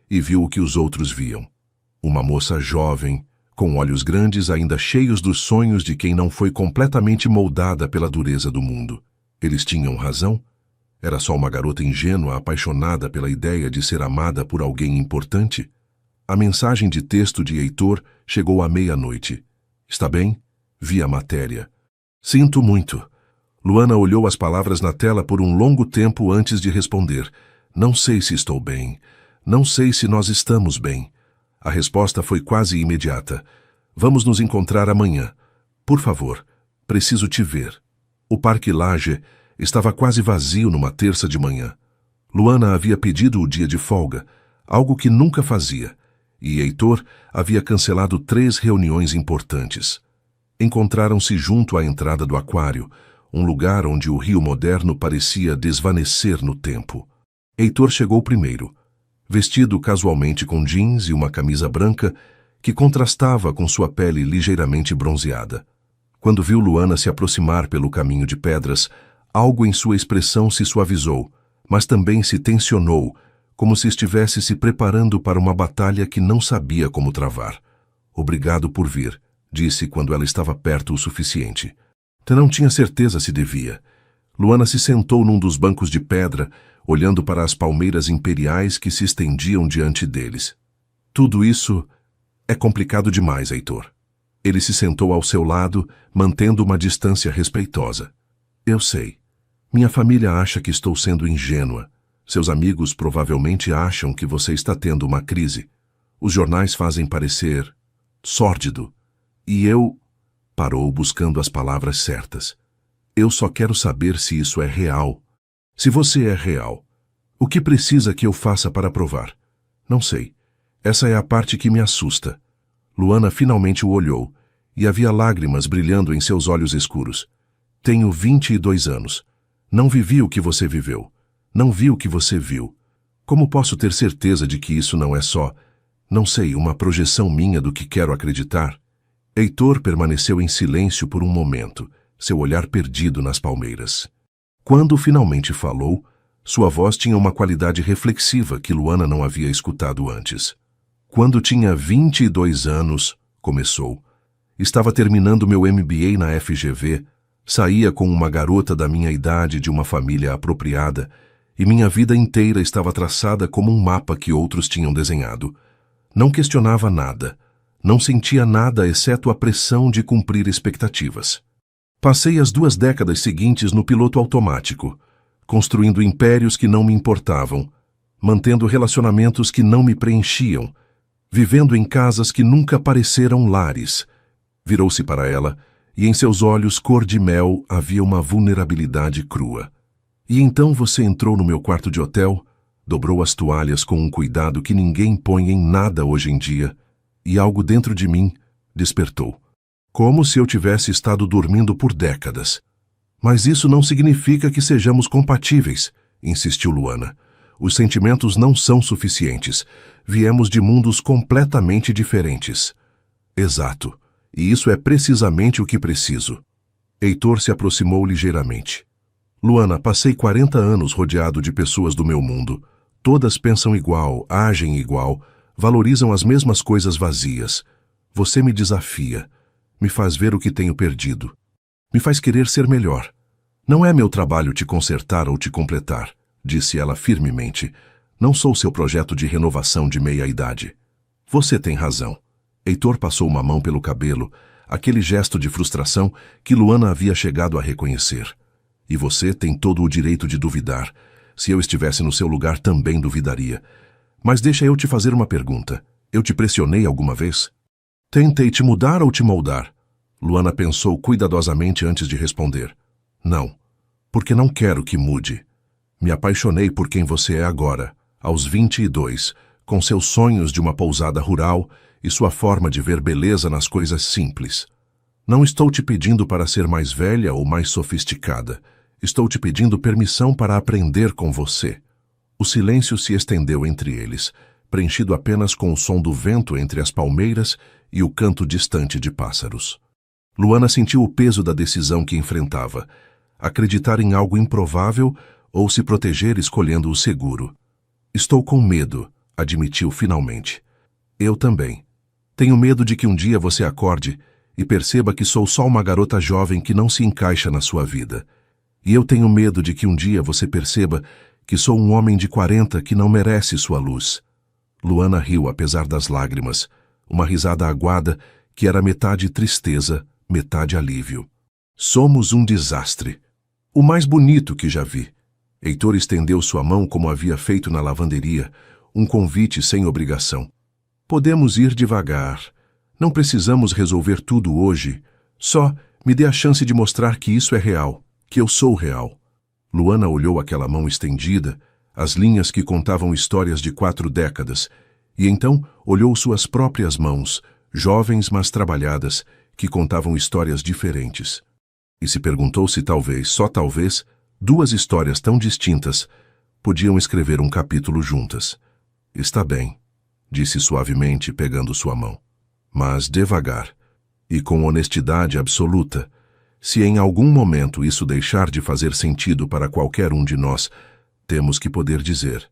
S1: e viu o que os outros viam. Uma moça jovem, com olhos grandes ainda cheios dos sonhos de quem não foi completamente moldada pela dureza do mundo. Eles tinham razão? Era só uma garota ingênua apaixonada pela ideia de ser amada por alguém importante? A mensagem de texto de Heitor chegou à meia-noite. Está bem? Vi a matéria. Sinto muito. Luana olhou as palavras na tela por um longo tempo antes de responder. Não sei se estou bem. Não sei se nós estamos bem. A resposta foi quase imediata. Vamos nos encontrar amanhã. Por favor, preciso te ver. O Parque Lage estava quase vazio numa terça de manhã. Luana havia pedido o dia de folga, algo que nunca fazia, e Heitor havia cancelado 3 reuniões importantes. Encontraram-se junto à entrada do aquário, um lugar onde o Rio Moderno parecia desvanecer no tempo. Heitor chegou primeiro, vestido casualmente com jeans e uma camisa branca que contrastava com sua pele ligeiramente bronzeada. Quando viu Luana se aproximar pelo caminho de pedras, algo em sua expressão se suavizou, mas também se tensionou, como se estivesse se preparando para uma batalha que não sabia como travar. Obrigado por vir, disse quando ela estava perto o suficiente. Não tinha certeza se devia. Luana se sentou num dos bancos de pedra, olhando para as palmeiras imperiais que se estendiam diante deles. Tudo isso é complicado demais, Heitor. Ele se sentou ao seu lado, mantendo uma distância respeitosa. Eu sei. Minha família acha que estou sendo ingênua. Seus amigos provavelmente acham que você está tendo uma crise. Os jornais fazem parecer sórdido. E eu... Parou buscando as palavras certas. Eu só quero saber se isso é real. Se você é real, o que precisa que eu faça para provar? Não sei. Essa é a parte que me assusta. Luana finalmente o olhou, e havia lágrimas brilhando em seus olhos escuros. Tenho 22 anos. Não vivi o que você viveu. Não vi o que você viu. Como posso ter certeza de que isso não é só, não sei, uma projeção minha do que quero acreditar? Heitor permaneceu em silêncio por um momento, seu olhar perdido nas palmeiras. Quando finalmente falou, sua voz tinha uma qualidade reflexiva que Luana não havia escutado antes. Quando tinha 22 anos, começou. Estava terminando meu MBA na FGV, saía com uma garota da minha idade de uma família apropriada, e minha vida inteira estava traçada como um mapa que outros tinham desenhado. Não questionava nada, não sentia nada exceto a pressão de cumprir expectativas. Passei as 2 décadas seguintes no piloto automático, construindo impérios que não me importavam, mantendo relacionamentos que não me preenchiam, vivendo em casas que nunca pareceram lares. Virou-se para ela, e em seus olhos cor de mel havia uma vulnerabilidade crua. E então você entrou no meu quarto de hotel, dobrou as toalhas com um cuidado que ninguém põe em nada hoje em dia, e algo dentro de mim despertou. Como se eu tivesse estado dormindo por décadas. Mas isso não significa que sejamos compatíveis, insistiu Luana. Os sentimentos não são suficientes. Viemos de mundos completamente diferentes. Exato. E isso é precisamente o que preciso. Heitor se aproximou ligeiramente. Luana, passei 40 anos rodeado de pessoas do meu mundo. Todas pensam igual, agem igual, valorizam as mesmas coisas vazias. Você me desafia, me faz ver o que tenho perdido. Me faz querer ser melhor. Não é meu trabalho te consertar ou te completar, disse ela firmemente. Não sou seu projeto de renovação de meia-idade. Você tem razão. Heitor passou uma mão pelo cabelo, aquele gesto de frustração que Luana havia chegado a reconhecer. E você tem todo o direito de duvidar. Se eu estivesse no seu lugar, também duvidaria. Mas deixa eu te fazer uma pergunta. Eu te pressionei alguma vez? Tentei te mudar ou te moldar? Luana pensou cuidadosamente antes de responder. Não, porque não quero que mude. Me apaixonei por quem você é agora, aos 22, com seus sonhos de uma pousada rural e sua forma de ver beleza nas coisas simples. Não estou te pedindo para ser mais velha ou mais sofisticada. Estou te pedindo permissão para aprender com você. O silêncio se estendeu entre eles, preenchido apenas com o som do vento entre as palmeiras e o canto distante de pássaros. Luana sentiu o peso da decisão que enfrentava: acreditar em algo improvável ou se proteger escolhendo o seguro. Estou com medo, admitiu finalmente. Eu também. Tenho medo de que um dia você acorde e perceba que sou só uma garota jovem que não se encaixa na sua vida. E eu tenho medo de que um dia você perceba que sou um homem de 40 que não merece sua luz. Luana riu apesar das lágrimas, uma risada aguada que era metade tristeza, metade alívio. Somos um desastre. O mais bonito que já vi. Heitor estendeu sua mão como havia feito na lavanderia, um convite sem obrigação. Podemos ir devagar. Não precisamos resolver tudo hoje. Só me dê a chance de mostrar que isso é real, que eu sou real. Luana olhou aquela mão estendida, as linhas que contavam histórias de 4 décadas, e então olhou suas próprias mãos, jovens mas trabalhadas, que contavam histórias diferentes. E se perguntou se talvez, só talvez, 2 histórias tão distintas podiam escrever um capítulo juntas. Está bem, disse suavemente, pegando sua mão. Mas devagar, e com honestidade absoluta. Se em algum momento isso deixar de fazer sentido para qualquer um de nós, temos que poder dizer: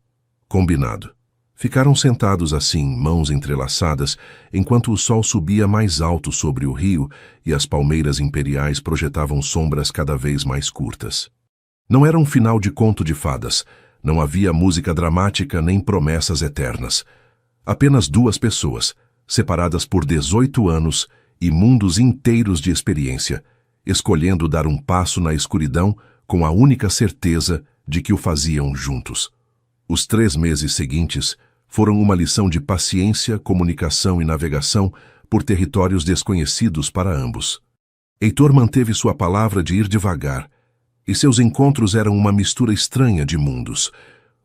S1: combinado. Ficaram sentados assim, mãos entrelaçadas, enquanto o sol subia mais alto sobre o rio e as palmeiras imperiais projetavam sombras cada vez mais curtas. Não era um final de conto de fadas, não havia música dramática nem promessas eternas. Apenas 2 pessoas, separadas por 18 anos e mundos inteiros de experiência, escolhendo dar um passo na escuridão com a única certeza de que o faziam juntos. Os 3 meses seguintes foram uma lição de paciência, comunicação e navegação por territórios desconhecidos para ambos. Heitor manteve sua palavra de ir devagar, e seus encontros eram uma mistura estranha de mundos.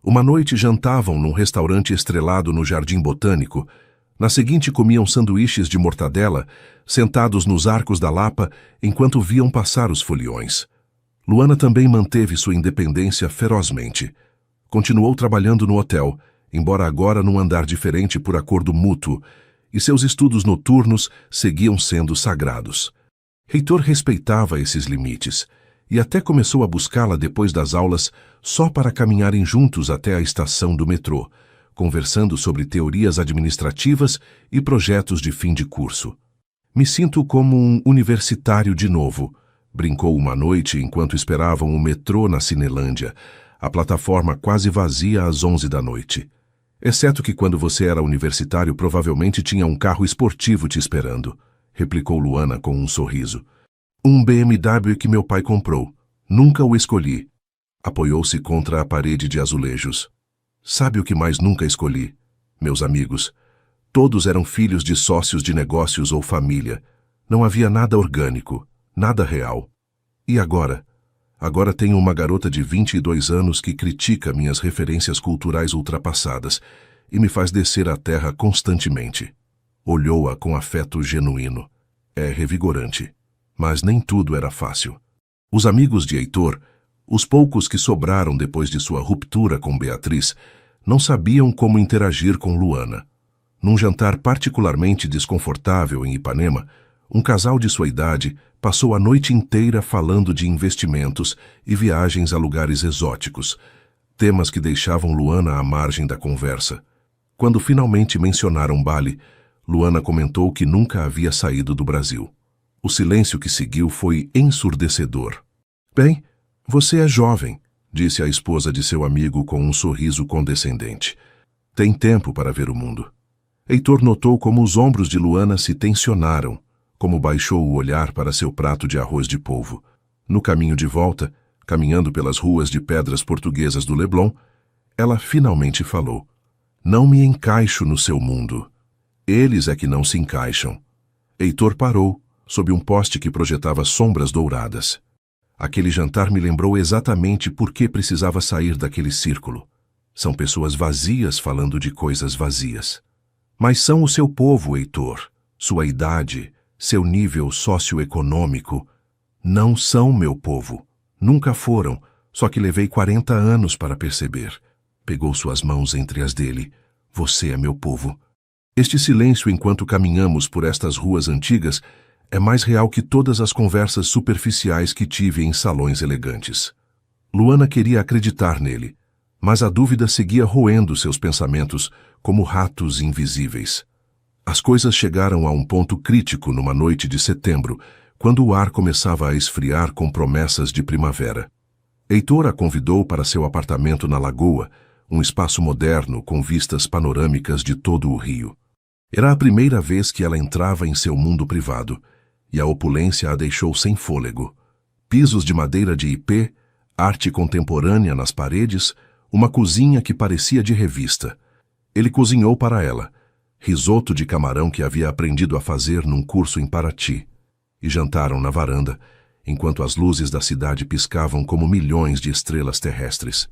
S1: Uma noite jantavam num restaurante estrelado no Jardim Botânico. Na seguinte comiam sanduíches de mortadela, sentados nos arcos da Lapa, enquanto viam passar os foliões. Luana também manteve sua independência ferozmente. Continuou trabalhando no hotel, embora agora num andar diferente por acordo mútuo, e seus estudos noturnos seguiam sendo sagrados. Heitor respeitava esses limites, e até começou a buscá-la depois das aulas só para caminharem juntos até a estação do metrô, conversando sobre teorias administrativas e projetos de fim de curso. Me sinto como um universitário de novo, brincou uma noite enquanto esperavam o metrô na Cinelândia, a plataforma quase vazia às 11 da noite. Exceto que quando você era universitário provavelmente tinha um carro esportivo te esperando, replicou Luana com um sorriso. Um BMW que meu pai comprou. Nunca o escolhi. Apoiou-se contra a parede de azulejos. Sabe o que mais nunca escolhi? Meus amigos. Todos eram filhos de sócios de negócios ou família. Não havia nada orgânico, nada real. E agora? Agora tenho uma garota de 22 anos que critica minhas referências culturais ultrapassadas e me faz descer a terra constantemente. Olhou-a com afeto genuíno. É revigorante. Mas nem tudo era fácil. Os amigos de Heitor, os poucos que sobraram depois de sua ruptura com Beatriz, não sabiam como interagir com Luana. Num jantar particularmente desconfortável em Ipanema, um casal de sua idade passou a noite inteira falando de investimentos e viagens a lugares exóticos, temas que deixavam Luana à margem da conversa. Quando finalmente mencionaram Bali, Luana comentou que nunca havia saído do Brasil. O silêncio que seguiu foi ensurdecedor. Bem, você é jovem, disse a esposa de seu amigo com um sorriso condescendente. Tem tempo para ver o mundo. Heitor notou como os ombros de Luana se tensionaram, como baixou o olhar para seu prato de arroz de polvo. No caminho de volta, caminhando pelas ruas de pedras portuguesas do Leblon, ela finalmente falou: Não me encaixo no seu mundo. Eles é que não se encaixam. Heitor parou, sob um poste que projetava sombras douradas. Aquele jantar me lembrou exatamente por que precisava sair daquele círculo. São pessoas vazias falando de coisas vazias. Mas são o seu povo, Heitor, sua idade, seu nível socioeconômico. Não são meu povo. Nunca foram, só que levei 40 anos para perceber. Pegou suas mãos entre as dele. Você é meu povo. Este silêncio enquanto caminhamos por estas ruas antigas é mais real que todas as conversas superficiais que tive em salões elegantes. Luana queria acreditar nele, mas a dúvida seguia roendo seus pensamentos como ratos invisíveis. As coisas chegaram a um ponto crítico numa noite de setembro, quando o ar começava a esfriar com promessas de primavera. Heitor a convidou para seu apartamento na Lagoa, um espaço moderno com vistas panorâmicas de todo o Rio. Era a primeira vez que ela entrava em seu mundo privado, e a opulência a deixou sem fôlego. Pisos de madeira de ipê, arte contemporânea nas paredes, uma cozinha que parecia de revista. Ele cozinhou para ela, risoto de camarão que havia aprendido a fazer num curso em Paraty, e jantaram na varanda, enquanto as luzes da cidade piscavam como milhões de estrelas terrestres.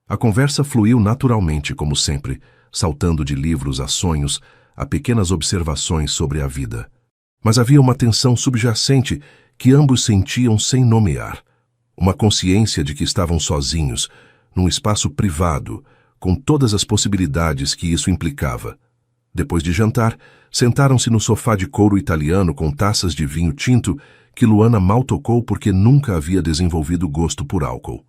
S1: A conversa fluiu naturalmente, como sempre, saltando de livros a sonhos, a pequenas observações sobre a vida. Mas havia uma tensão subjacente que ambos sentiam sem nomear. Uma consciência de que estavam sozinhos, num espaço privado, com todas as possibilidades que isso implicava. Depois de jantar, sentaram-se no sofá de couro italiano com taças de vinho tinto que Luana mal tocou porque nunca havia desenvolvido gosto por álcool.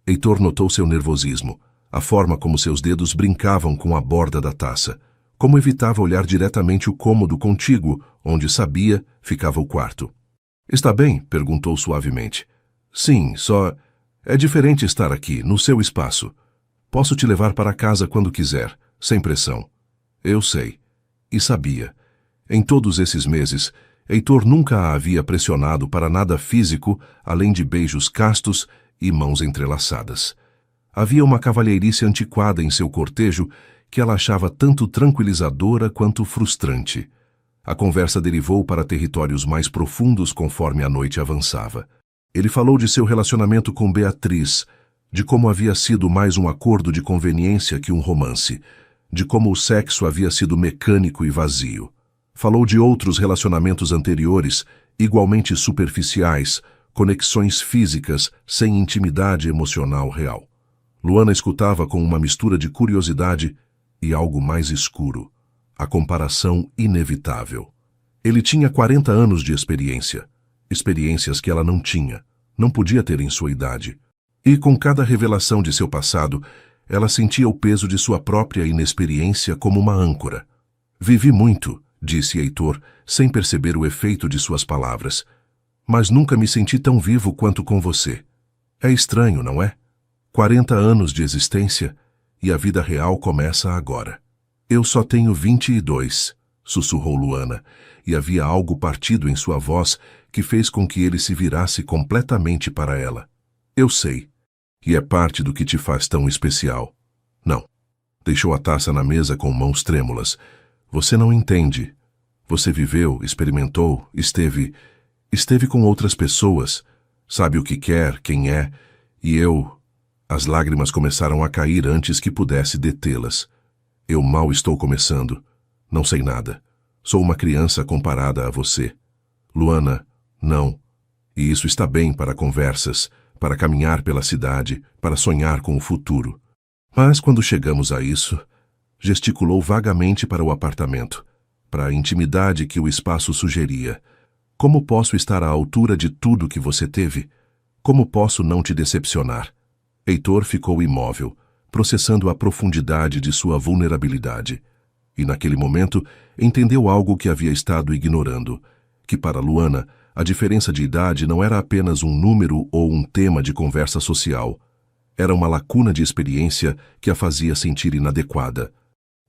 S1: Heitor notou seu nervosismo, a forma como seus dedos brincavam com a borda da taça, como evitava olhar diretamente o cômodo contíguo, onde sabia ficava o quarto. "Está bem?" perguntou suavemente. "Sim, só... é diferente estar aqui, no seu espaço. Posso te levar para casa quando quiser, sem pressão." Eu sei. E sabia. Em todos esses meses, Heitor nunca a havia pressionado para nada físico, além de beijos castos e mãos entrelaçadas. Havia uma cavalheirice antiquada em seu cortejo que ela achava tanto tranquilizadora quanto frustrante. A conversa derivou para territórios mais profundos conforme a noite avançava. Ele falou de seu relacionamento com Beatriz, de como havia sido mais um acordo de conveniência que um romance, de como o sexo havia sido mecânico e vazio. Falou de outros relacionamentos anteriores, igualmente superficiais, conexões físicas sem intimidade emocional real. Luana escutava com uma mistura de curiosidade e algo mais escuro, a comparação inevitável. Ele tinha 40 anos de experiência, experiências que ela não tinha, não podia ter em sua idade. E com cada revelação de seu passado, ela sentia o peso de sua própria inexperiência como uma âncora. "Vivi muito", disse Heitor, sem perceber o efeito de suas palavras. "Mas nunca me senti tão vivo quanto com você. É estranho, não é? 40 anos de existência e a vida real começa agora." "Eu só tenho 22", sussurrou Luana, e havia algo partido em sua voz que fez com que ele se virasse completamente para ela. "Eu sei. E é parte do que te faz tão especial." "Não." Deixou a taça na mesa com mãos trêmulas. "Você não entende. Você viveu, experimentou, esteve com outras pessoas, sabe o que quer, quem é, e eu..." As lágrimas começaram a cair antes que pudesse detê-las. "Eu mal estou começando. Não sei nada. Sou uma criança comparada a você." "Luana, não. E isso está bem para conversas, para caminhar pela cidade, para sonhar com o futuro. Mas quando chegamos a isso..." Gesticulou vagamente para o apartamento, para a intimidade que o espaço sugeria. "Como posso estar à altura de tudo que você teve? Como posso não te decepcionar?" Heitor ficou imóvel, processando a profundidade de sua vulnerabilidade. E naquele momento entendeu algo que havia estado ignorando, que para Luana a diferença de idade não era apenas um número ou um tema de conversa social. Era uma lacuna de experiência que a fazia sentir inadequada.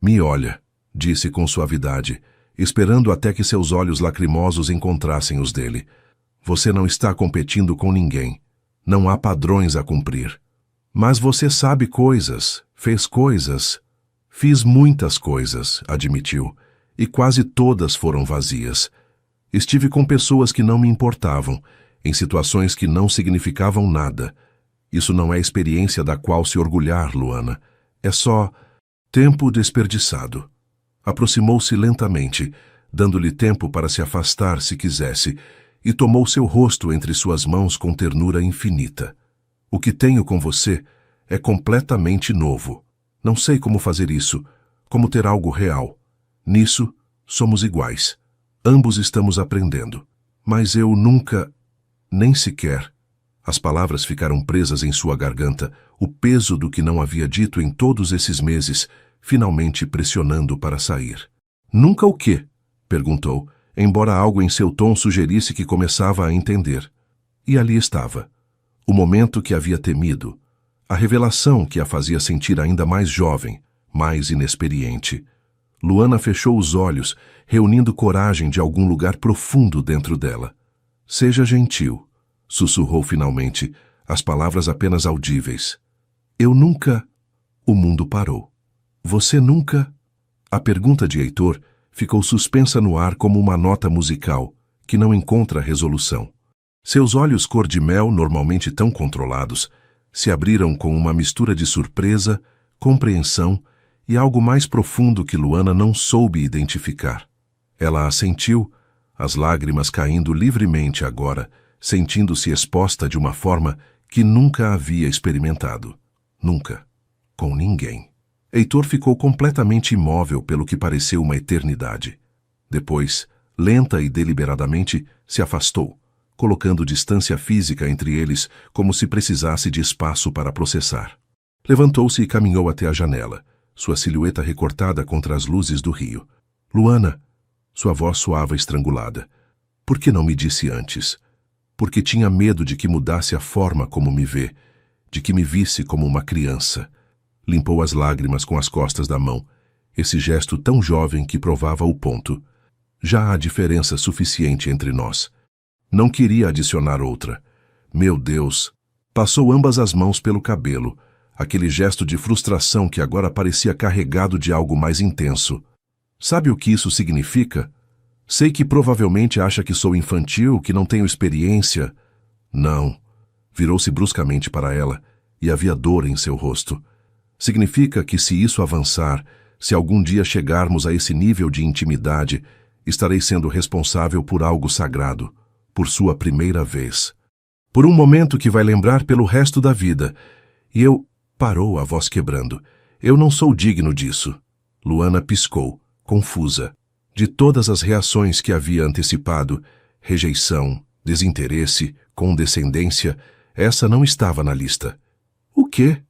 S1: "Me olha", disse com suavidade, esperando até que seus olhos lacrimosos encontrassem os dele. "Você não está competindo com ninguém. Não há padrões a cumprir. Mas você sabe coisas, fez coisas." "Fiz muitas coisas", admitiu, "e quase todas foram vazias. Estive com pessoas que não me importavam, em situações que não significavam nada. Isso não é experiência da qual se orgulhar, Luana. É só tempo desperdiçado." Aproximou-se lentamente, dando-lhe tempo para se afastar se quisesse, e tomou seu rosto entre suas mãos com ternura infinita. "O que tenho com você é completamente novo." Não sei como fazer isso, como ter algo real. Nisso, somos iguais. Ambos estamos aprendendo. Mas eu nunca, nem sequer... As palavras ficaram presas em sua garganta, o peso do que não havia dito em todos esses meses, finalmente pressionando para sair. Nunca o quê? Perguntou, embora algo em seu tom sugerisse que começava a entender. E ali estava. O momento que havia temido. A revelação que a fazia sentir ainda mais jovem, mais inexperiente. Luana fechou os olhos, reunindo coragem de algum lugar profundo dentro dela. Seja gentil, sussurrou finalmente, as palavras apenas audíveis. Eu nunca... O mundo parou. Você nunca... A pergunta de Heitor ficou suspensa no ar como uma nota musical, que não encontra resolução. Seus olhos cor-de-mel, normalmente tão controlados, se abriram com uma mistura de surpresa, compreensão e algo mais profundo que Luana não soube identificar. Ela assentiu, as lágrimas caindo livremente agora, sentindo-se exposta de uma forma que nunca havia experimentado. Nunca. Com ninguém. Heitor ficou completamente imóvel pelo que pareceu uma eternidade. Depois, lenta e deliberadamente, se afastou, colocando distância física entre eles como se precisasse de espaço para processar. Levantou-se e caminhou até a janela, sua silhueta recortada contra as luzes do rio. Luana, sua voz soava estrangulada. Por que não me disse antes? Porque tinha medo de que mudasse a forma como me vê, de que me visse como uma criança. Limpou as lágrimas com as costas da mão, esse gesto tão jovem que provava o ponto. Já há diferença suficiente entre nós. Não queria adicionar outra. Meu Deus! Passou ambas as mãos pelo cabelo, aquele gesto de frustração que agora parecia carregado de algo mais intenso. Sabe o que isso significa? Sei que provavelmente acha que sou infantil, que não tenho experiência. Não. Virou-se bruscamente para ela, e havia dor em seu rosto. Significa que se isso avançar, se algum dia chegarmos a esse nível de intimidade, estarei sendo responsável por algo sagrado, por sua primeira vez. Por um momento que vai lembrar pelo resto da vida. E eu... Parou, a voz quebrando. Eu não sou digno disso. Luana piscou, confusa. De todas as reações que havia antecipado, rejeição, desinteresse, condescendência, essa não estava na lista. O quê?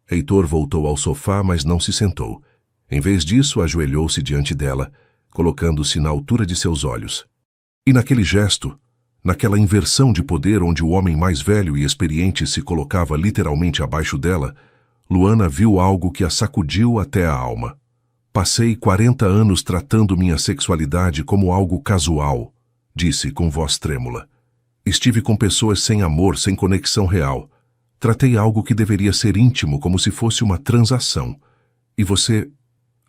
S1: Heitor voltou ao sofá, mas não se sentou. Em vez disso, ajoelhou-se diante dela, colocando-se na altura de seus olhos. E naquele gesto, naquela inversão de poder onde o homem mais velho e experiente se colocava literalmente abaixo dela, Luana viu algo que a sacudiu até a alma. Passei 40 anos tratando minha sexualidade como algo casual, disse com voz trêmula. Estive com pessoas sem amor, sem conexão real. Tratei algo que deveria ser íntimo como se fosse uma transação. E você...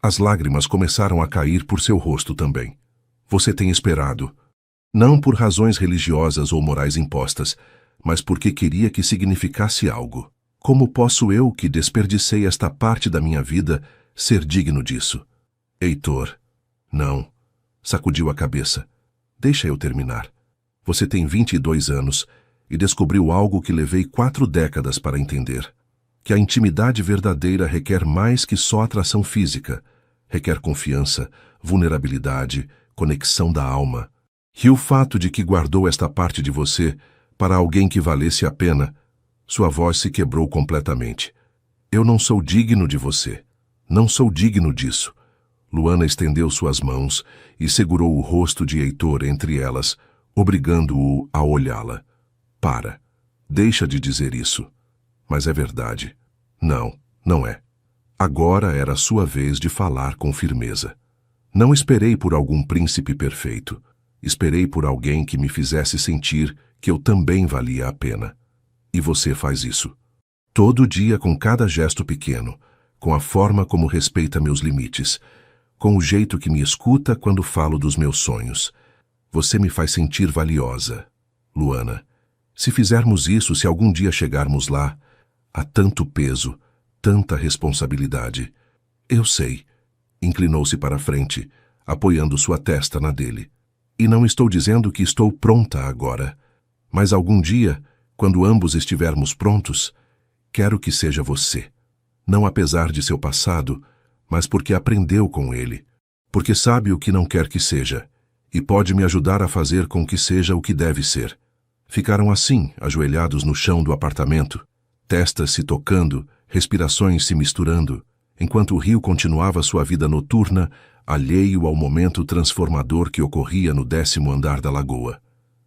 S1: As lágrimas começaram a cair por seu rosto também. Você tem esperado. Não por razões religiosas ou morais impostas, mas porque queria que significasse algo. Como posso eu, que desperdicei esta parte da minha vida, ser digno disso? Heitor. Não. Sacudiu a cabeça. Deixa eu terminar. Você tem 22 anos e descobriu algo que levei 4 décadas para entender. Que a intimidade verdadeira requer mais que só atração física. Requer confiança, vulnerabilidade, conexão da alma. E o fato de que guardou esta parte de você para alguém que valesse a pena... Sua voz se quebrou completamente. Eu não sou digno de você. Não sou digno disso. Luana estendeu suas mãos e segurou o rosto de Heitor entre elas, obrigando-o a olhá-la. Para. Deixa de dizer isso. Mas é verdade. Não, não é. Agora era sua vez de falar com firmeza. Não esperei por algum príncipe perfeito. Esperei por alguém que me fizesse sentir que eu também valia a pena. E você faz isso. Todo dia com cada gesto pequeno, com a forma como respeita meus limites, com o jeito que me escuta quando falo dos meus sonhos. Você me faz sentir valiosa, Luana. Se fizermos isso, se algum dia chegarmos lá, há tanto peso, tanta responsabilidade. Eu sei. Inclinou-se para a frente, apoiando sua testa na dele. E não estou dizendo que estou pronta agora, mas algum dia, quando ambos estivermos prontos, quero que seja você. não apesar de seu passado, mas porque aprendeu com ele, porque sabe o que não quer que seja, e pode me ajudar a fazer com que seja o que deve ser. Ficaram assim, ajoelhados no chão do apartamento, testas se tocando, respirações se misturando, enquanto o rio continuava sua vida noturna, alheio ao momento transformador que ocorria no 10º andar da lagoa.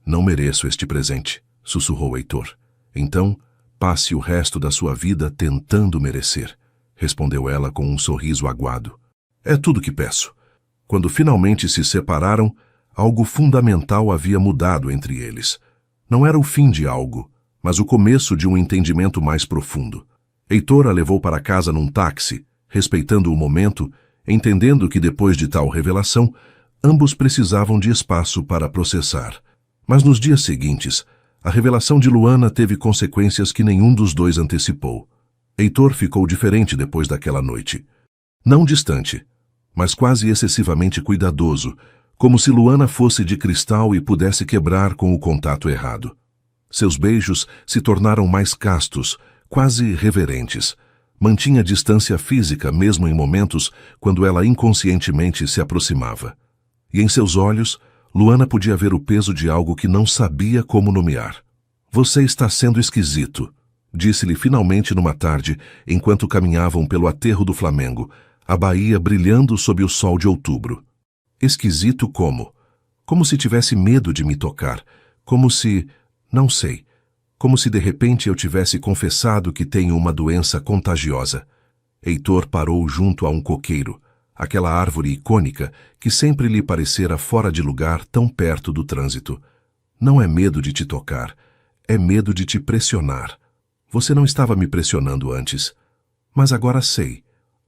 S1: Não mereço este presente, sussurrou Heitor. Então, passe o resto da sua vida tentando merecer, respondeu ela com um sorriso aguado. É tudo que peço. Quando finalmente se separaram, algo fundamental havia mudado entre eles. Não era o fim de algo, mas o começo de um entendimento mais profundo. Heitor a levou para casa num táxi, respeitando o momento, entendendo que depois de tal revelação, ambos precisavam de espaço para processar. Mas nos dias seguintes, a revelação de Luana teve consequências que nenhum dos dois antecipou. Heitor ficou diferente depois daquela noite. Não distante, mas quase excessivamente cuidadoso, como se Luana fosse de cristal e pudesse quebrar com o contato errado. Seus beijos se tornaram mais castos, quase reverentes. Mantinha distância física mesmo em momentos quando ela inconscientemente se aproximava. E em seus olhos, Luana podia ver o peso de algo que não sabia como nomear. Você está sendo esquisito, disse-lhe finalmente numa tarde, enquanto caminhavam pelo aterro do Flamengo, a baía brilhando sob o sol de outubro. Esquisito como? Como se tivesse medo de me tocar, como se... não sei. Como se de repente eu tivesse confessado que tenho uma doença contagiosa. Heitor parou junto a um coqueiro, aquela árvore icônica que sempre lhe parecera fora de lugar tão perto do trânsito. Não é medo de te tocar, é medo de te pressionar. Você não estava me pressionando antes, mas agora sei.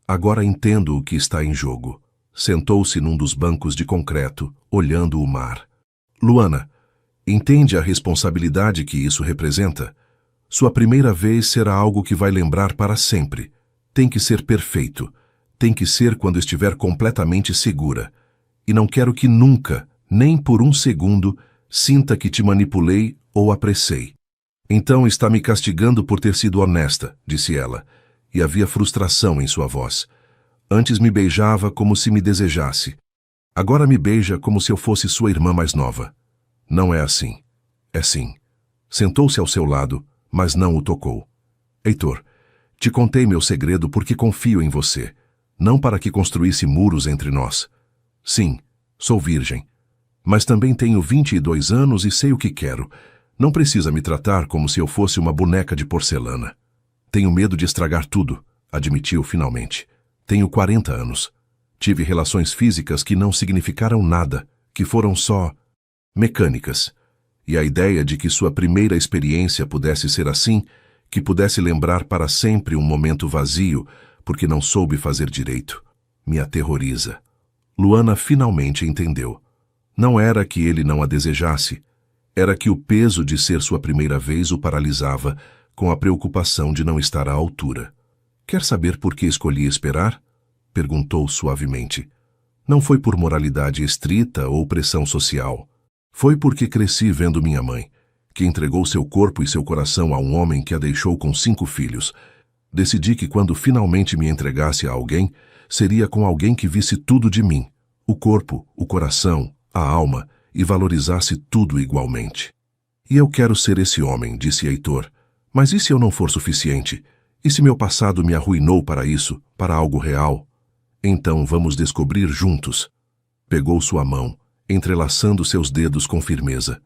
S1: Agora entendo o que está em jogo. Sentou-se num dos bancos de concreto, olhando o mar. Luana, entende a responsabilidade que isso representa? Sua primeira vez será algo que vai lembrar para sempre. Tem que ser perfeito. Tem que ser quando estiver completamente segura. E não quero que nunca, nem por um segundo, sinta que te manipulei ou apressei. Então está me castigando por ter sido honesta, disse ela, e havia frustração em sua voz. Antes me beijava como se me desejasse. Agora me beija como se eu fosse sua irmã mais nova. Não é assim. É sim. Sentou-se ao seu lado, mas não o tocou. Heitor, te contei meu segredo porque confio em você, não para que construísse muros entre nós. Sim, sou virgem, mas também tenho 22 anos e sei o que quero. Não precisa me tratar como se eu fosse uma boneca de porcelana. Tenho medo de estragar tudo, admitiu finalmente. Tenho 40 anos. Tive relações físicas que não significaram nada, que foram só mecânicas. E a ideia de que sua primeira experiência pudesse ser assim, que pudesse lembrar para sempre um momento vazio, porque não soube fazer direito, me aterroriza. Luana finalmente entendeu. Não era que ele não a desejasse, era que o peso de ser sua primeira vez o paralisava, com a preocupação de não estar à altura. Quer saber por que escolhi esperar? Perguntou suavemente. Não foi por moralidade estrita ou pressão social. Foi porque cresci vendo minha mãe, que entregou seu corpo e seu coração a um homem que a deixou com 5 filhos. Decidi que quando finalmente me entregasse a alguém, seria com alguém que visse tudo de mim, o corpo, o coração, a alma, e valorizasse tudo igualmente. E eu quero ser esse homem, disse Heitor. Mas e se eu não for suficiente? E se meu passado me arruinou para isso, para algo real? Então vamos descobrir juntos. Pegou sua mão, entrelaçando seus dedos com firmeza.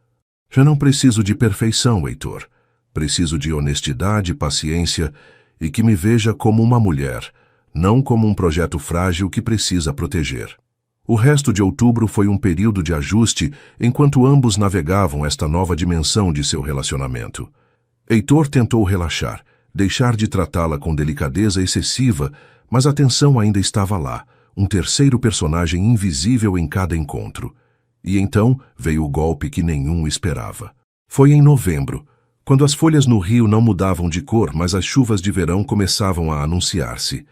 S1: Já não preciso de perfeição, Heitor. Preciso de honestidade, paciência e que me veja como uma mulher, não como um projeto frágil que precisa proteger. O resto de outubro foi um período de ajuste enquanto ambos navegavam esta nova dimensão de seu relacionamento. Heitor tentou relaxar, deixar de tratá-la com delicadeza excessiva, mas a tensão ainda estava lá, um terceiro personagem invisível em cada encontro. E então veio o golpe que nenhum esperava. Foi em novembro, quando as folhas no rio não mudavam de cor, mas as chuvas de verão começavam a anunciar-se,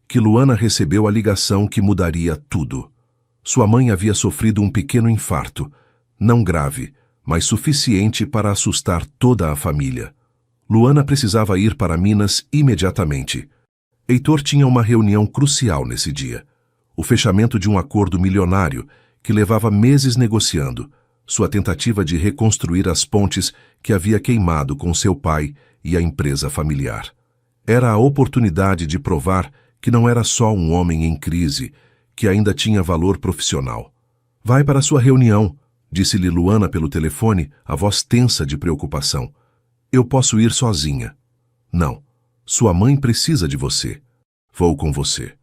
S1: que Luana recebeu a ligação que mudaria tudo. Sua mãe havia sofrido um pequeno infarto, não grave, mas suficiente para assustar toda a família. Luana precisava ir para Minas imediatamente. Heitor tinha uma reunião crucial nesse dia. O fechamento de um acordo milionário que levava meses negociando, sua tentativa de reconstruir as pontes que havia queimado com seu pai e a empresa familiar. Era a oportunidade de provar que não era só um homem em crise, que ainda tinha valor profissional. Vai para sua reunião, disse-lhe Luana pelo telefone, a voz tensa de preocupação. Eu posso ir sozinha. Não. Sua mãe precisa de você. Vou com você.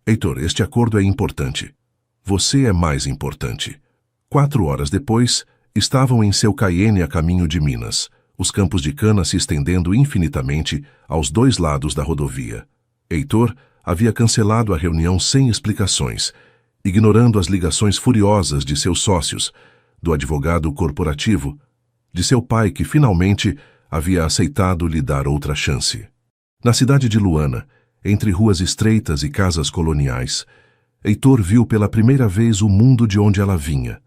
S1: Heitor, este acordo é importante. Você é mais importante. 4 horas depois, estavam em seu Cayenne a caminho de Minas, os campos de cana se estendendo infinitamente aos 2 lados da rodovia. Heitor havia cancelado a reunião sem explicações, ignorando as ligações furiosas de seus sócios, do advogado corporativo, de seu pai que finalmente havia aceitado lhe dar outra chance. Na cidade de Luana, entre ruas estreitas e casas coloniais, Heitor viu pela primeira vez o mundo de onde ela vinha.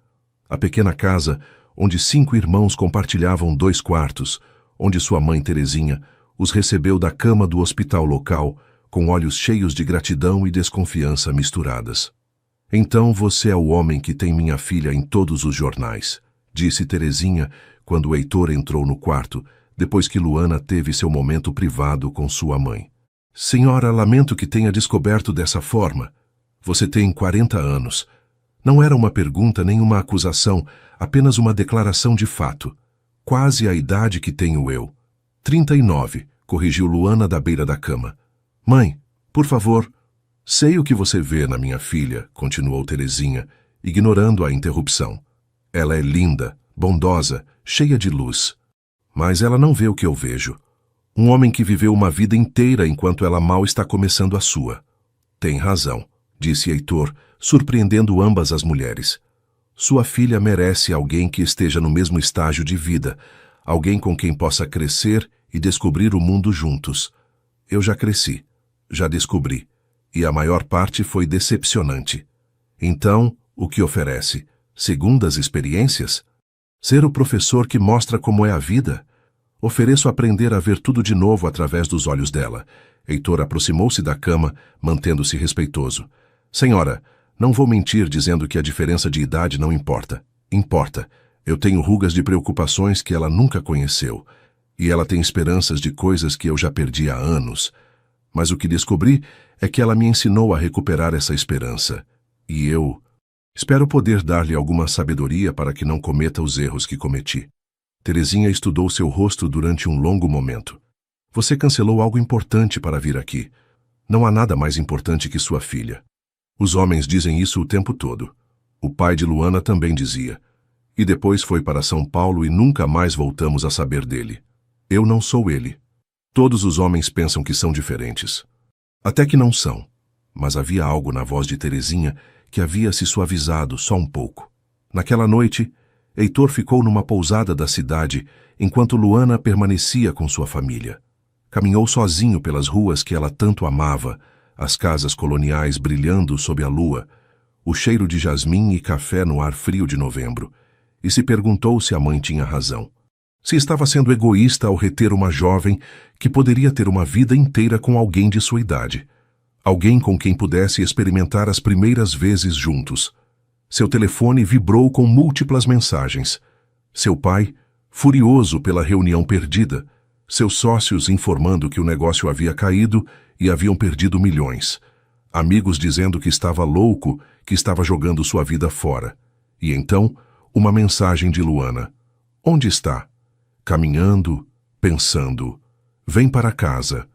S1: A pequena casa, onde 5 irmãos compartilhavam 2 quartos, onde sua mãe Terezinha os recebeu da cama do hospital local, com olhos cheios de gratidão e desconfiança misturadas. Então você é o homem que tem minha filha em todos os jornais, disse Terezinha quando Heitor entrou no quarto, depois que Luana teve seu momento privado com sua mãe. Senhora, lamento que tenha descoberto dessa forma. Você tem 40 anos. Não era uma pergunta nem uma acusação, apenas uma declaração de fato. Quase a idade que tenho eu. 39, corrigiu Luana da beira da cama. Mãe, por favor. Sei o que você vê na minha filha, continuou Terezinha, ignorando a interrupção. Ela é linda, bondosa, cheia de luz. Mas ela não vê o que eu vejo. Um homem que viveu uma vida inteira enquanto ela mal está começando a sua. Tem razão, disse Heitor, surpreendendo ambas as mulheres. Sua filha merece alguém que esteja no mesmo estágio de vida, alguém com quem possa crescer e descobrir o mundo juntos. Eu já cresci, já descobri, e a maior parte foi decepcionante. Então, o que oferece? Segundas experiências? Ser o professor que mostra como é a vida? Ofereço aprender a ver tudo de novo através dos olhos dela. Heitor aproximou-se da cama, mantendo-se respeitoso. Senhora, não vou mentir dizendo que a diferença de idade não importa. Importa. Eu tenho rugas de preocupações que ela nunca conheceu. E ela tem esperanças de coisas que eu já perdi há anos. Mas o que descobri é que ela me ensinou a recuperar essa esperança. E eu espero poder dar-lhe alguma sabedoria para que não cometa os erros que cometi. Terezinha estudou seu rosto durante um longo momento. Você cancelou algo importante para vir aqui. Não há nada mais importante que sua filha. Os homens dizem isso o tempo todo. O pai de Luana também dizia. E depois foi para São Paulo e nunca mais voltamos a saber dele. Eu não sou ele. Todos os homens pensam que são diferentes. Até que não são. Mas havia algo na voz de Terezinha que havia se suavizado só um pouco. Naquela noite, Heitor ficou numa pousada da cidade enquanto Luana permanecia com sua família. Caminhou sozinho pelas ruas que ela tanto amava, as casas coloniais brilhando sob a lua, o cheiro de jasmim e café no ar frio de novembro, e se perguntou se a mãe tinha razão. Se estava sendo egoísta ao reter uma jovem que poderia ter uma vida inteira com alguém de sua idade. Alguém com quem pudesse experimentar as primeiras vezes juntos. Seu telefone vibrou com múltiplas mensagens. Seu pai, furioso pela reunião perdida, seus sócios informando que o negócio havia caído e haviam perdido milhões. Amigos dizendo que estava louco, que estava jogando sua vida fora. E então, uma mensagem de Luana. Onde está? Caminhando, pensando. Vem para casa.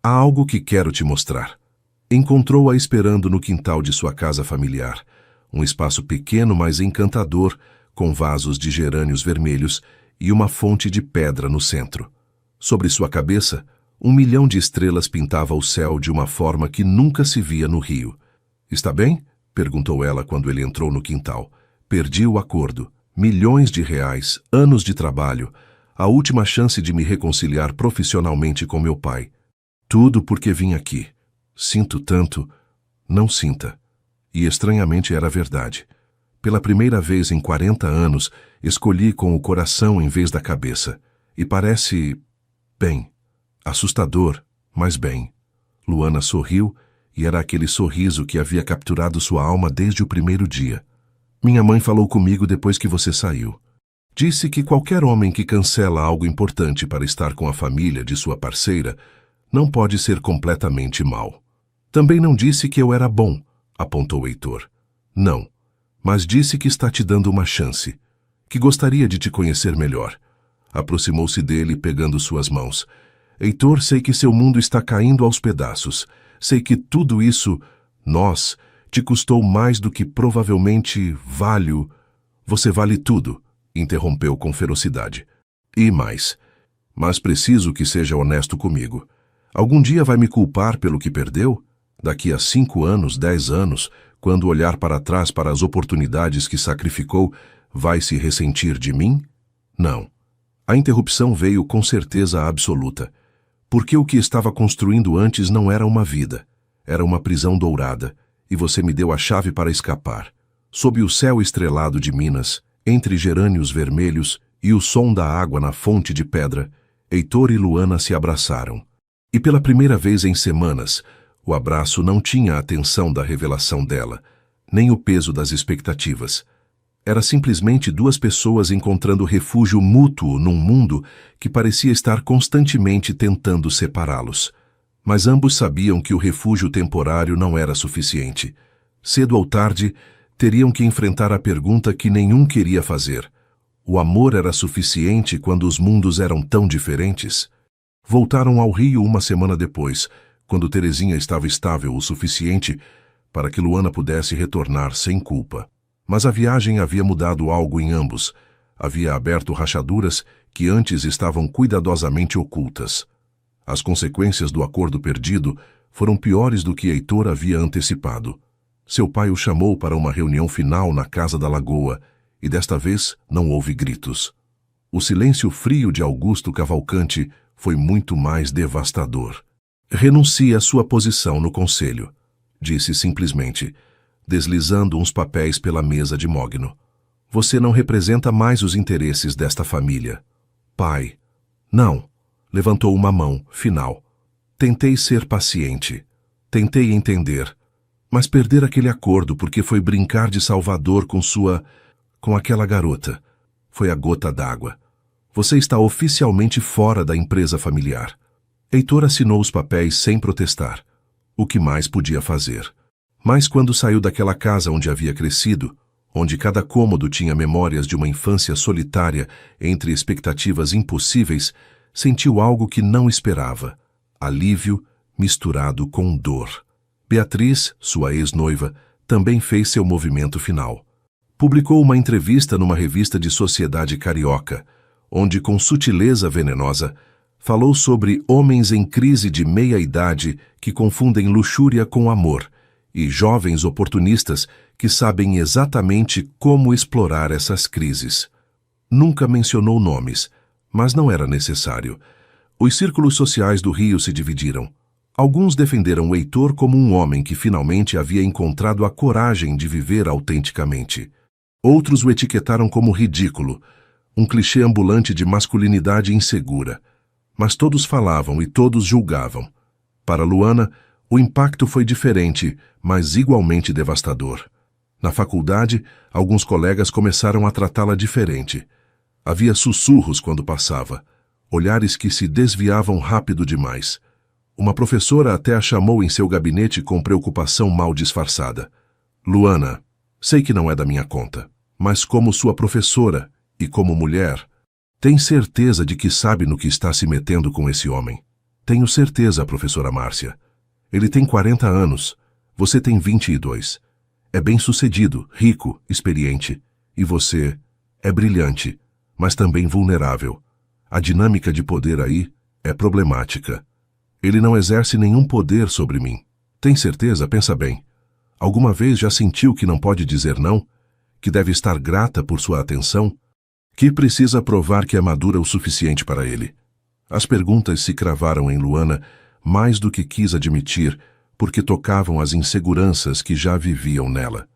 S1: Há algo que quero te mostrar. Encontrou-a esperando no quintal de sua casa familiar. Um espaço pequeno, mas encantador, com vasos de gerânios vermelhos e uma fonte de pedra no centro. Sobre sua cabeça, 1 milhão de estrelas pintava o céu de uma forma que nunca se via no Rio. Está bem? Perguntou ela quando ele entrou no quintal. Perdi o acordo. Milhões de reais, anos de trabalho, a última chance de me reconciliar profissionalmente com meu pai. Tudo porque vim aqui. Sinto tanto. Não sinta. E estranhamente era verdade. Pela primeira vez em 40 anos, escolhi com o coração em vez da cabeça. E parece... bem. Assustador, mas bem. Luana sorriu, e era aquele sorriso que havia capturado sua alma desde o primeiro dia. Minha mãe falou comigo depois que você saiu. Disse que qualquer homem que cancela algo importante para estar com a família de sua parceira não pode ser completamente mau. Também não disse que eu era bom, apontou Heitor. Não, mas disse que está te dando uma chance, que gostaria de te conhecer melhor. Aproximou-se dele, pegando suas mãos. Heitor, sei que seu mundo está caindo aos pedaços. Sei que tudo isso, te custou mais do que provavelmente valho. Você vale tudo, interrompeu com ferocidade. E mais. Mas preciso que seja honesto comigo. Algum dia vai me culpar pelo que perdeu? Daqui a 5 anos, 10 anos, quando olhar para trás para as oportunidades que sacrificou, vai se ressentir de mim? Não. A interrupção veio com certeza absoluta. Porque o que estava construindo antes não era uma vida. Era uma prisão dourada, e você me deu a chave para escapar. Sob o céu estrelado de Minas, entre gerânios vermelhos e o som da água na fonte de pedra, Heitor e Luana se abraçaram. E pela primeira vez em semanas, o abraço não tinha a tensão da revelação dela, nem o peso das expectativas. Era simplesmente duas pessoas encontrando refúgio mútuo num mundo que parecia estar constantemente tentando separá-los. Mas ambos sabiam que o refúgio temporário não era suficiente. Cedo ou tarde, teriam que enfrentar a pergunta que nenhum queria fazer. O amor era suficiente quando os mundos eram tão diferentes? Voltaram ao Rio uma semana depois, quando Terezinha estava estável o suficiente para que Luana pudesse retornar sem culpa. Mas a viagem havia mudado algo em ambos. Havia aberto rachaduras que antes estavam cuidadosamente ocultas. As consequências do acordo perdido foram piores do que Heitor havia antecipado. Seu pai o chamou para uma reunião final na Casa da Lagoa, e desta vez não houve gritos. O silêncio frio de Augusto Cavalcante foi muito mais devastador. Renuncie à sua posição no conselho, disse simplesmente, deslizando uns papéis pela mesa de mogno. Você não representa mais os interesses desta família. Pai. Não. Levantou uma mão, final. Tentei ser paciente. Tentei entender. Mas perder aquele acordo porque foi brincar de Salvador com aquela garota. Foi a gota d'água. Você está oficialmente fora da empresa familiar. Heitor assinou os papéis sem protestar. O que mais podia fazer? Mas quando saiu daquela casa onde havia crescido, onde cada cômodo tinha memórias de uma infância solitária entre expectativas impossíveis, sentiu algo que não esperava, alívio misturado com dor. Beatriz, sua ex-noiva, também fez seu movimento final. Publicou uma entrevista numa revista de sociedade carioca, onde, com sutileza venenosa, falou sobre homens em crise de meia-idade que confundem luxúria com amor, e jovens oportunistas que sabem exatamente como explorar essas crises. Nunca mencionou nomes, mas não era necessário. Os círculos sociais do Rio se dividiram. Alguns defenderam Heitor como um homem que finalmente havia encontrado a coragem de viver autenticamente. Outros o etiquetaram como ridículo, um clichê ambulante de masculinidade insegura. Mas todos falavam e todos julgavam. Para Luana, o impacto foi diferente, mas igualmente devastador. Na faculdade, alguns colegas começaram a tratá-la diferente. Havia sussurros quando passava, olhares que se desviavam rápido demais. Uma professora até a chamou em seu gabinete com preocupação mal disfarçada. Luana, sei que não é da minha conta, mas como sua professora e como mulher, tem certeza de que sabe no que está se metendo com esse homem? Tenho certeza, professora Márcia. Ele tem 40 anos, você tem 22. É bem-sucedido, rico, experiente. E você é brilhante, mas também vulnerável. A dinâmica de poder aí é problemática. Ele não exerce nenhum poder sobre mim. Tem certeza? Pensa bem. Alguma vez já sentiu que não pode dizer não? Que deve estar grata por sua atenção? Que precisa provar que é madura o suficiente para ele? As perguntas se cravaram em Luana mais do que quis admitir, porque tocavam as inseguranças que já viviam nela.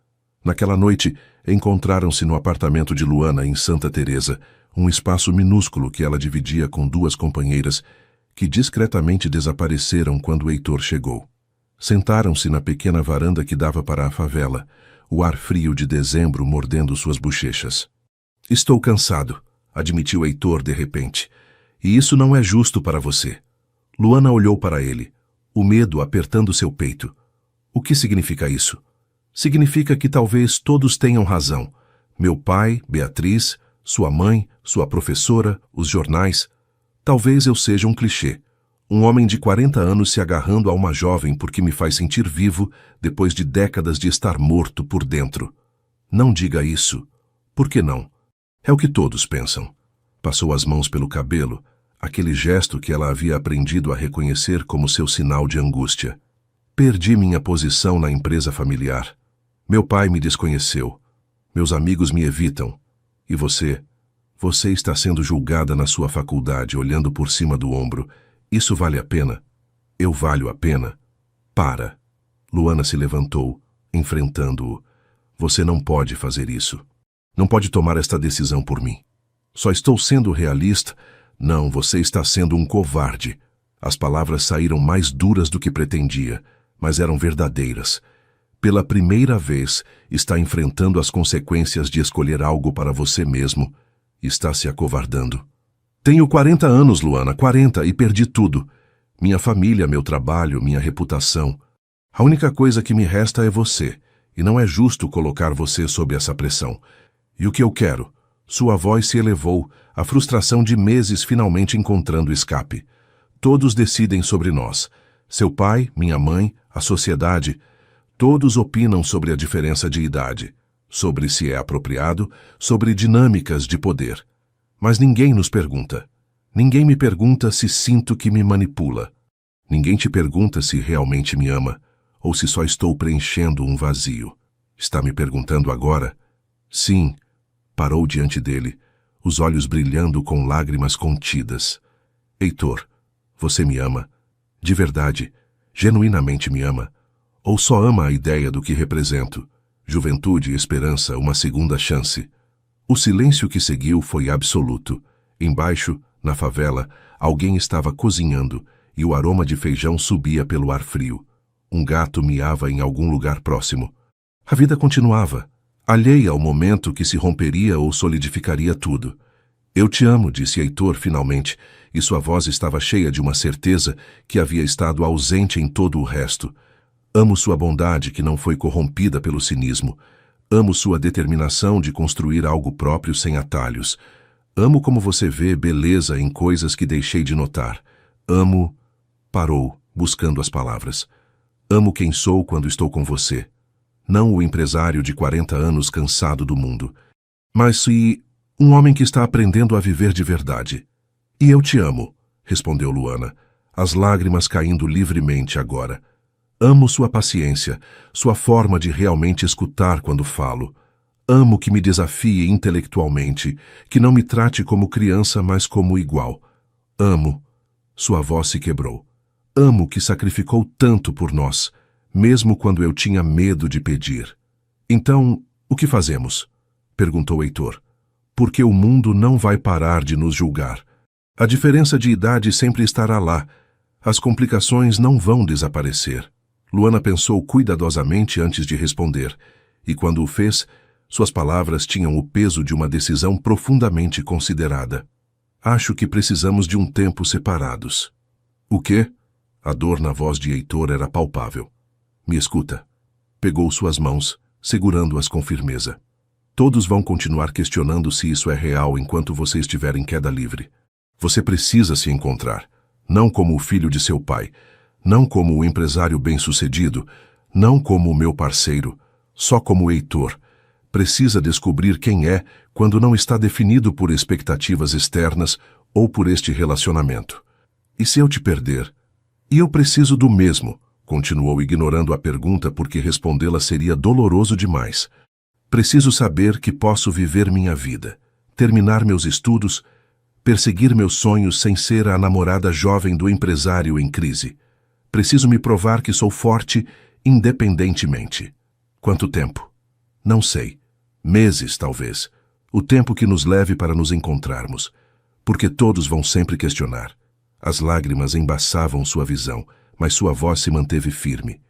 S1: Naquela noite, encontraram-se no apartamento de Luana, em Santa Teresa, um espaço minúsculo que ela dividia com duas companheiras que discretamente desapareceram quando Heitor chegou. Sentaram-se na pequena varanda que dava para a favela, o ar frio de dezembro mordendo suas bochechas. Estou cansado, admitiu Heitor de repente. E isso não é justo para você. Luana olhou para ele, o medo apertando seu peito. O que significa isso? Significa que talvez todos tenham razão. Meu pai, Beatriz, sua mãe, sua professora, os jornais. Talvez eu seja um clichê. Um homem de 40 anos se agarrando a uma jovem porque me faz sentir vivo depois de décadas de estar morto por dentro. Não diga isso. Por que não? É o que todos pensam. Passou as mãos pelo cabelo, aquele gesto que ela havia aprendido a reconhecer como seu sinal de angústia. Perdi minha posição na empresa familiar. Meu pai me desconheceu. Meus amigos me evitam. E você? Você está sendo julgada na sua faculdade, olhando por cima do ombro. Isso vale a pena? Eu valho a pena? Para. Luana se levantou, enfrentando-o. Você não pode fazer isso. Não pode tomar esta decisão por mim. Só estou sendo realista. Não, você está sendo um covarde. As palavras saíram mais duras do que pretendia, mas eram verdadeiras. Pela primeira vez, está enfrentando as consequências de escolher algo para você mesmo. Está se acovardando. Tenho 40 anos, Luana, 40, e perdi tudo. Minha família, meu trabalho, minha reputação. A única coisa que me resta é você, e não é justo colocar você sob essa pressão. E o que eu quero? Sua voz se elevou, a frustração de meses finalmente encontrando escape. Todos decidem sobre nós. Seu pai, minha mãe, a sociedade. Todos opinam sobre a diferença de idade, sobre se é apropriado, sobre dinâmicas de poder. Mas ninguém nos pergunta. Ninguém me pergunta se sinto que me manipula. Ninguém te pergunta se realmente me ama, ou se só estou preenchendo um vazio. Está me perguntando agora? Sim. Parou diante dele, os olhos brilhando com lágrimas contidas. Heitor, você me ama? De verdade, genuinamente me ama? Ou só ama a ideia do que represento? Juventude, esperança, uma segunda chance. O silêncio que seguiu foi absoluto. Embaixo, na favela, alguém estava cozinhando e o aroma de feijão subia pelo ar frio. Um gato miava em algum lugar próximo. A vida continuava, alheia ao momento que se romperia ou solidificaria tudo. Eu te amo, disse Heitor finalmente, e sua voz estava cheia de uma certeza que havia estado ausente em todo o resto. Amo sua bondade que não foi corrompida pelo cinismo. Amo sua determinação de construir algo próprio sem atalhos. Amo como você vê beleza em coisas que deixei de notar. Amo... Parou, buscando as palavras. Amo quem sou quando estou com você. Não o empresário de 40 anos cansado do mundo. Mas se... um homem que está aprendendo a viver de verdade. E eu te amo, respondeu Luana, as lágrimas caindo livremente agora. Amo sua paciência, sua forma de realmente escutar quando falo. Amo que me desafie intelectualmente, que não me trate como criança, mas como igual. Amo. Sua voz se quebrou. Amo que sacrificou tanto por nós, mesmo quando eu tinha medo de pedir. Então, o que fazemos? Perguntou Heitor. Porque o mundo não vai parar de nos julgar. A diferença de idade sempre estará lá. As complicações não vão desaparecer. Luana pensou cuidadosamente antes de responder, e quando o fez, suas palavras tinham o peso de uma decisão profundamente considerada. Acho que precisamos de um tempo separados. O quê? A dor na voz de Heitor era palpável. Me escuta. Pegou suas mãos, segurando-as com firmeza. Todos vão continuar questionando se isso é real enquanto você estiver em queda livre. Você precisa se encontrar, não como o filho de seu pai, não como o empresário bem-sucedido, não como o meu parceiro, só como Heitor. Precisa descobrir quem é quando não está definido por expectativas externas ou por este relacionamento. E se eu te perder? E eu preciso do mesmo, continuou ignorando a pergunta porque respondê-la seria doloroso demais. Preciso saber que posso viver minha vida, terminar meus estudos, perseguir meus sonhos sem ser a namorada jovem do empresário em crise. Preciso me provar que sou forte independentemente. Quanto tempo? Não sei. Meses, talvez. O tempo que nos leve para nos encontrarmos. Porque todos vão sempre questionar. As lágrimas embaçavam sua visão, mas sua voz se manteve firme.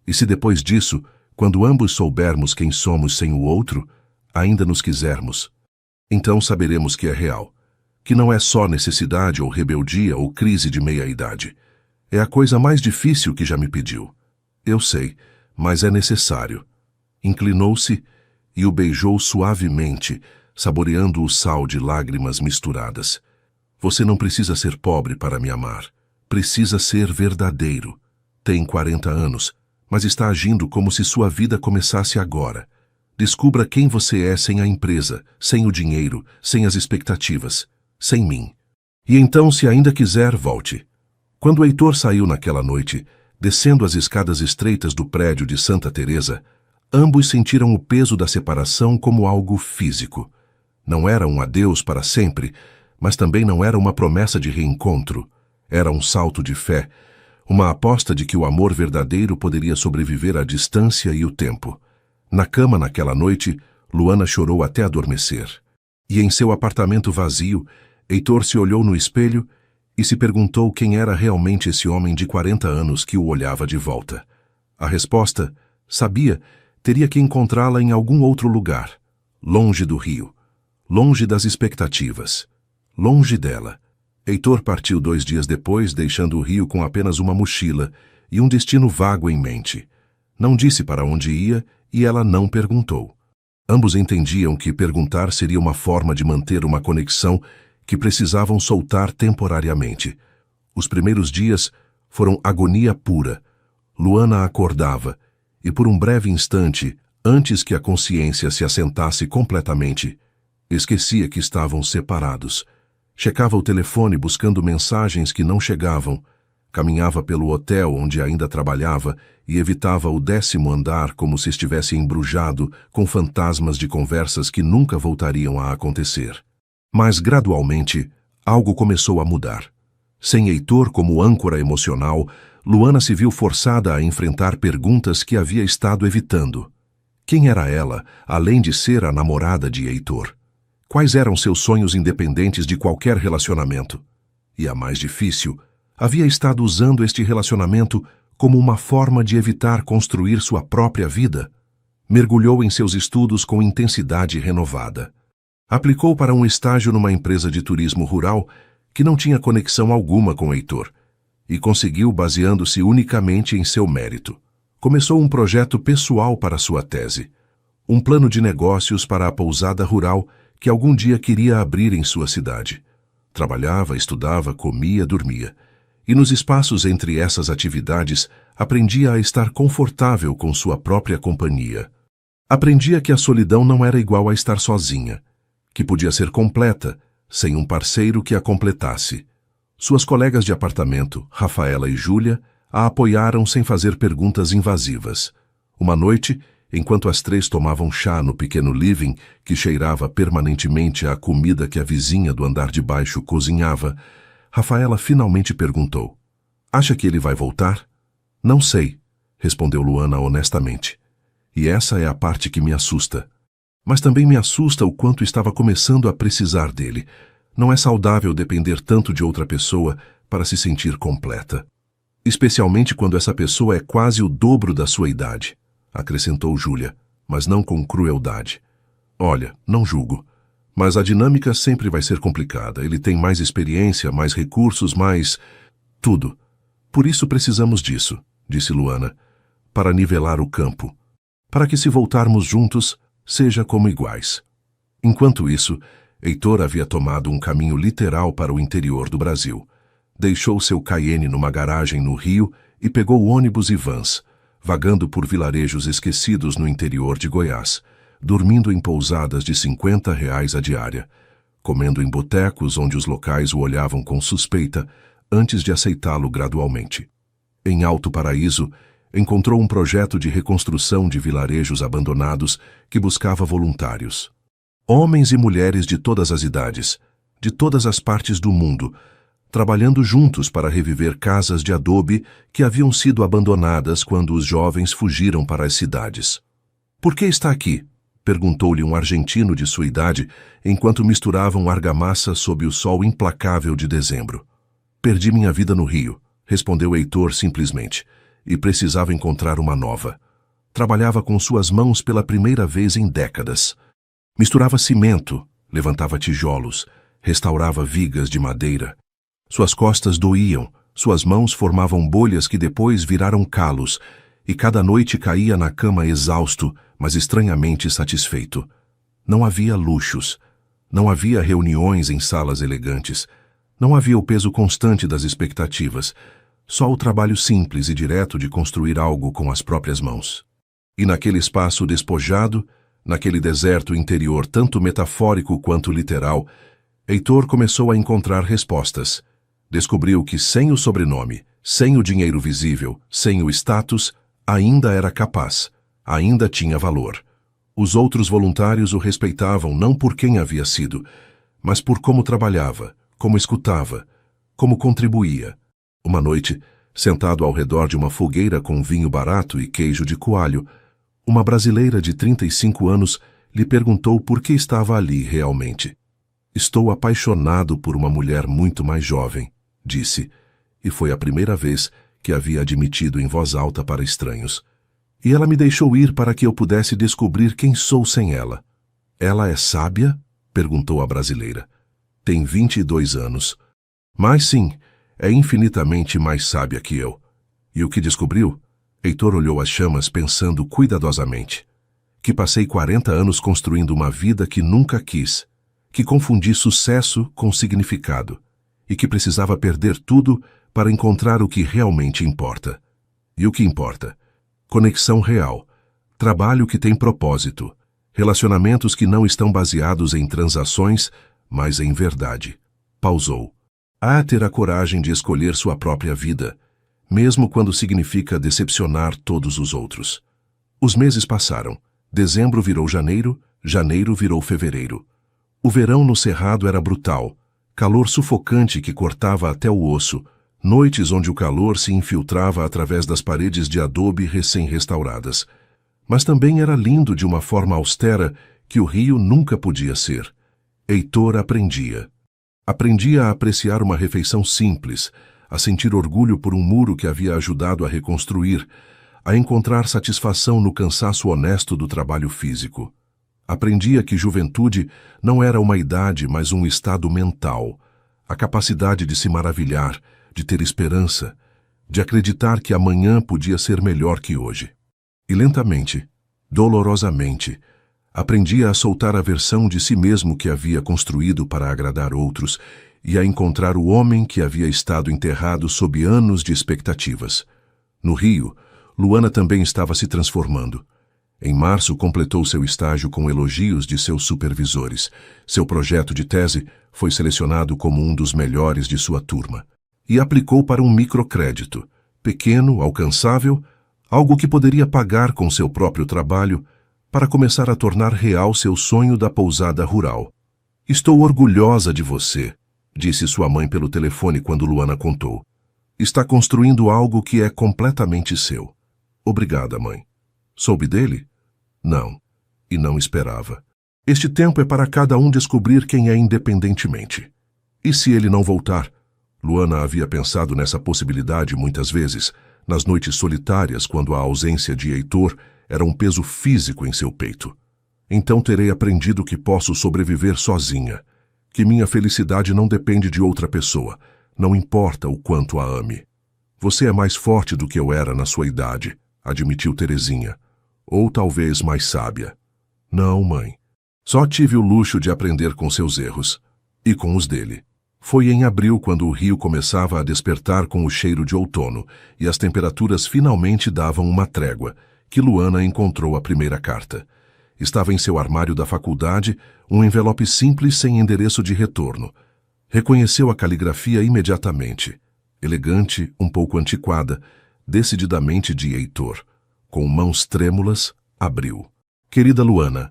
S1: E se depois disso, quando ambos soubermos quem somos sem o outro, ainda nos quisermos, então saberemos que é real, que não é só necessidade ou rebeldia ou crise de meia-idade. É a coisa mais difícil que já me pediu. Eu sei, mas é necessário. Inclinou-se e o beijou suavemente, saboreando o sal de lágrimas misturadas. Você não precisa ser pobre para me amar. Precisa ser verdadeiro. Tem 40 anos, mas está agindo como se sua vida começasse agora. Descubra quem você é sem a empresa, sem o dinheiro, sem as expectativas, sem mim. E então, se ainda quiser, volte. Quando Heitor saiu naquela noite, descendo as escadas estreitas do prédio de Santa Teresa, ambos sentiram o peso da separação como algo físico. Não era um adeus para sempre, mas também não era uma promessa de reencontro. Era um salto de fé, uma aposta de que o amor verdadeiro poderia sobreviver à distância e o tempo. Na cama naquela noite, Luana chorou até adormecer. E em seu apartamento vazio, Heitor se olhou no espelho e se perguntou quem era realmente esse homem de 40 anos que o olhava de volta. A resposta, sabia, teria que encontrá-la em algum outro lugar, longe do Rio, longe das expectativas, longe dela. Heitor partiu 2 dias depois, deixando o Rio com apenas uma mochila e um destino vago em mente. Não disse para onde ia e ela não perguntou. Ambos entendiam que perguntar seria uma forma de manter uma conexão que precisavam soltar temporariamente. Os primeiros dias foram agonia pura. Luana acordava e, por um breve instante, antes que a consciência se assentasse completamente, esquecia que estavam separados. Checava o telefone buscando mensagens que não chegavam, caminhava pelo hotel onde ainda trabalhava e evitava o 10º andar como se estivesse embrujado com fantasmas de conversas que nunca voltariam a acontecer. Mas, gradualmente, algo começou a mudar. Sem Heitor como âncora emocional, Luana se viu forçada a enfrentar perguntas que havia estado evitando. Quem era ela, além de ser a namorada de Heitor? Quais eram seus sonhos independentes de qualquer relacionamento? E a mais difícil, havia estado usando este relacionamento como uma forma de evitar construir sua própria vida. Mergulhou em seus estudos com intensidade renovada. Aplicou para um estágio numa empresa de turismo rural que não tinha conexão alguma com Heitor e conseguiu baseando-se unicamente em seu mérito. Começou um projeto pessoal para sua tese, um plano de negócios para a pousada rural que algum dia queria abrir em sua cidade. Trabalhava, estudava, comia, dormia. E nos espaços entre essas atividades, aprendia a estar confortável com sua própria companhia. Aprendia que a solidão não era igual a estar sozinha, que podia ser completa, sem um parceiro que a completasse. Suas colegas de apartamento, Rafaela e Júlia, a apoiaram sem fazer perguntas invasivas. Uma noite, enquanto as 3 tomavam chá no pequeno living, que cheirava permanentemente à comida que a vizinha do andar de baixo cozinhava, Rafaela finalmente perguntou: "Acha que ele vai voltar?" "Não sei", respondeu Luana honestamente. "E essa é a parte que me assusta. Mas também me assusta o quanto estava começando a precisar dele. Não é saudável depender tanto de outra pessoa para se sentir completa. Especialmente quando essa pessoa é quase o dobro da sua idade", acrescentou Júlia, mas não com crueldade. "Olha, não julgo. Mas a dinâmica sempre vai ser complicada. Ele tem mais experiência, mais recursos, mais... tudo. Por isso precisamos disso", disse Luana, "para nivelar o campo. Para que, se voltarmos juntos, seja como iguais." Enquanto isso, Heitor havia tomado um caminho literal para o interior do Brasil. Deixou seu Cayenne numa garagem no Rio e pegou ônibus e vans, vagando por vilarejos esquecidos no interior de Goiás, dormindo em pousadas de R$ 50 a diária, comendo em botecos onde os locais o olhavam com suspeita antes de aceitá-lo gradualmente. Em Alto Paraíso, encontrou um projeto de reconstrução de vilarejos abandonados que buscava voluntários. Homens e mulheres de todas as idades, de todas as partes do mundo, trabalhando juntos para reviver casas de adobe que haviam sido abandonadas quando os jovens fugiram para as cidades. "Por que está aqui?" perguntou-lhe um argentino de sua idade, enquanto misturavam argamassa sob o sol implacável de dezembro. Perdi minha vida no Rio, respondeu Heitor simplesmente, e precisava encontrar uma nova. Trabalhava com suas mãos pela primeira vez em décadas. Misturava cimento, levantava tijolos, restaurava vigas de madeira. Suas costas doíam, suas mãos formavam bolhas que depois viraram calos, e cada noite caía na cama exausto, mas estranhamente satisfeito. Não havia luxos, não havia reuniões em salas elegantes, não havia o peso constante das expectativas, só o trabalho simples e direto de construir algo com as próprias mãos. E naquele espaço despojado, naquele deserto interior tanto metafórico quanto literal, Heitor começou a encontrar respostas. Descobriu que sem o sobrenome, sem o dinheiro visível, sem o status, ainda era capaz, ainda tinha valor. Os outros voluntários o respeitavam não por quem havia sido, mas por como trabalhava, como escutava, como contribuía. Uma noite, sentado ao redor de uma fogueira com vinho barato e queijo de coalho, uma brasileira de 35 anos lhe perguntou por que estava ali realmente. Estou apaixonado por uma mulher muito mais jovem, disse, e foi a primeira vez que havia admitido em voz alta para estranhos. E ela me deixou ir para que eu pudesse descobrir quem sou sem ela. Ela é sábia? Perguntou a brasileira. Tem 22 anos. Mas sim, é infinitamente mais sábia que eu. E o que descobriu? Heitor olhou as chamas pensando cuidadosamente. Que passei 40 anos construindo uma vida que nunca quis, que confundi sucesso com significado, e que precisava perder tudo para encontrar o que realmente importa. E o que importa? Conexão real, trabalho que tem propósito, relacionamentos que não estão baseados em transações, mas em verdade. Pausou. Há ter a coragem de escolher sua própria vida, mesmo quando significa decepcionar todos os outros. Os meses passaram. Dezembro virou janeiro, janeiro virou fevereiro. O verão no Cerrado era brutal, calor sufocante que cortava até o osso, noites onde o calor se infiltrava através das paredes de adobe recém-restauradas. Mas também era lindo de uma forma austera que o Rio nunca podia ser. Heitor aprendia. Aprendia a apreciar uma refeição simples, a sentir orgulho por um muro que havia ajudado a reconstruir, a encontrar satisfação no cansaço honesto do trabalho físico. Aprendia que juventude não era uma idade, mas um estado mental, a capacidade de se maravilhar, de ter esperança, de acreditar que amanhã podia ser melhor que hoje. E lentamente, dolorosamente, aprendia a soltar a versão de si mesmo que havia construído para agradar outros e a encontrar o homem que havia estado enterrado sob anos de expectativas. No Rio, Luana também estava se transformando. Em março, completou seu estágio com elogios de seus supervisores. Seu projeto de tese foi selecionado como um dos melhores de sua turma. E aplicou para um microcrédito, pequeno, alcançável, algo que poderia pagar com seu próprio trabalho, para começar a tornar real seu sonho da pousada rural. Estou orgulhosa de você, disse sua mãe pelo telefone quando Luana contou. Está construindo algo que é completamente seu. Obrigada, mãe. Soube dele? Não. E não esperava. Este tempo é para cada um descobrir quem é independentemente. E se ele não voltar? Luana havia pensado nessa possibilidade muitas vezes, nas noites solitárias, quando a ausência de Heitor era um peso físico em seu peito. Então terei aprendido que posso sobreviver sozinha, que minha felicidade não depende de outra pessoa, não importa o quanto a ame. Você é mais forte do que eu era na sua idade, admitiu Terezinha. Ou talvez mais sábia. Não, mãe. Só tive o luxo de aprender com seus erros. E com os dele. Foi em abril quando o Rio começava a despertar com o cheiro de outono e as temperaturas finalmente davam uma trégua, que Luana encontrou a primeira carta. Estava em seu armário da faculdade, um envelope simples sem endereço de retorno. Reconheceu a caligrafia imediatamente. Elegante, um pouco antiquada, decididamente de Heitor. Com mãos trêmulas, abriu. Querida Luana,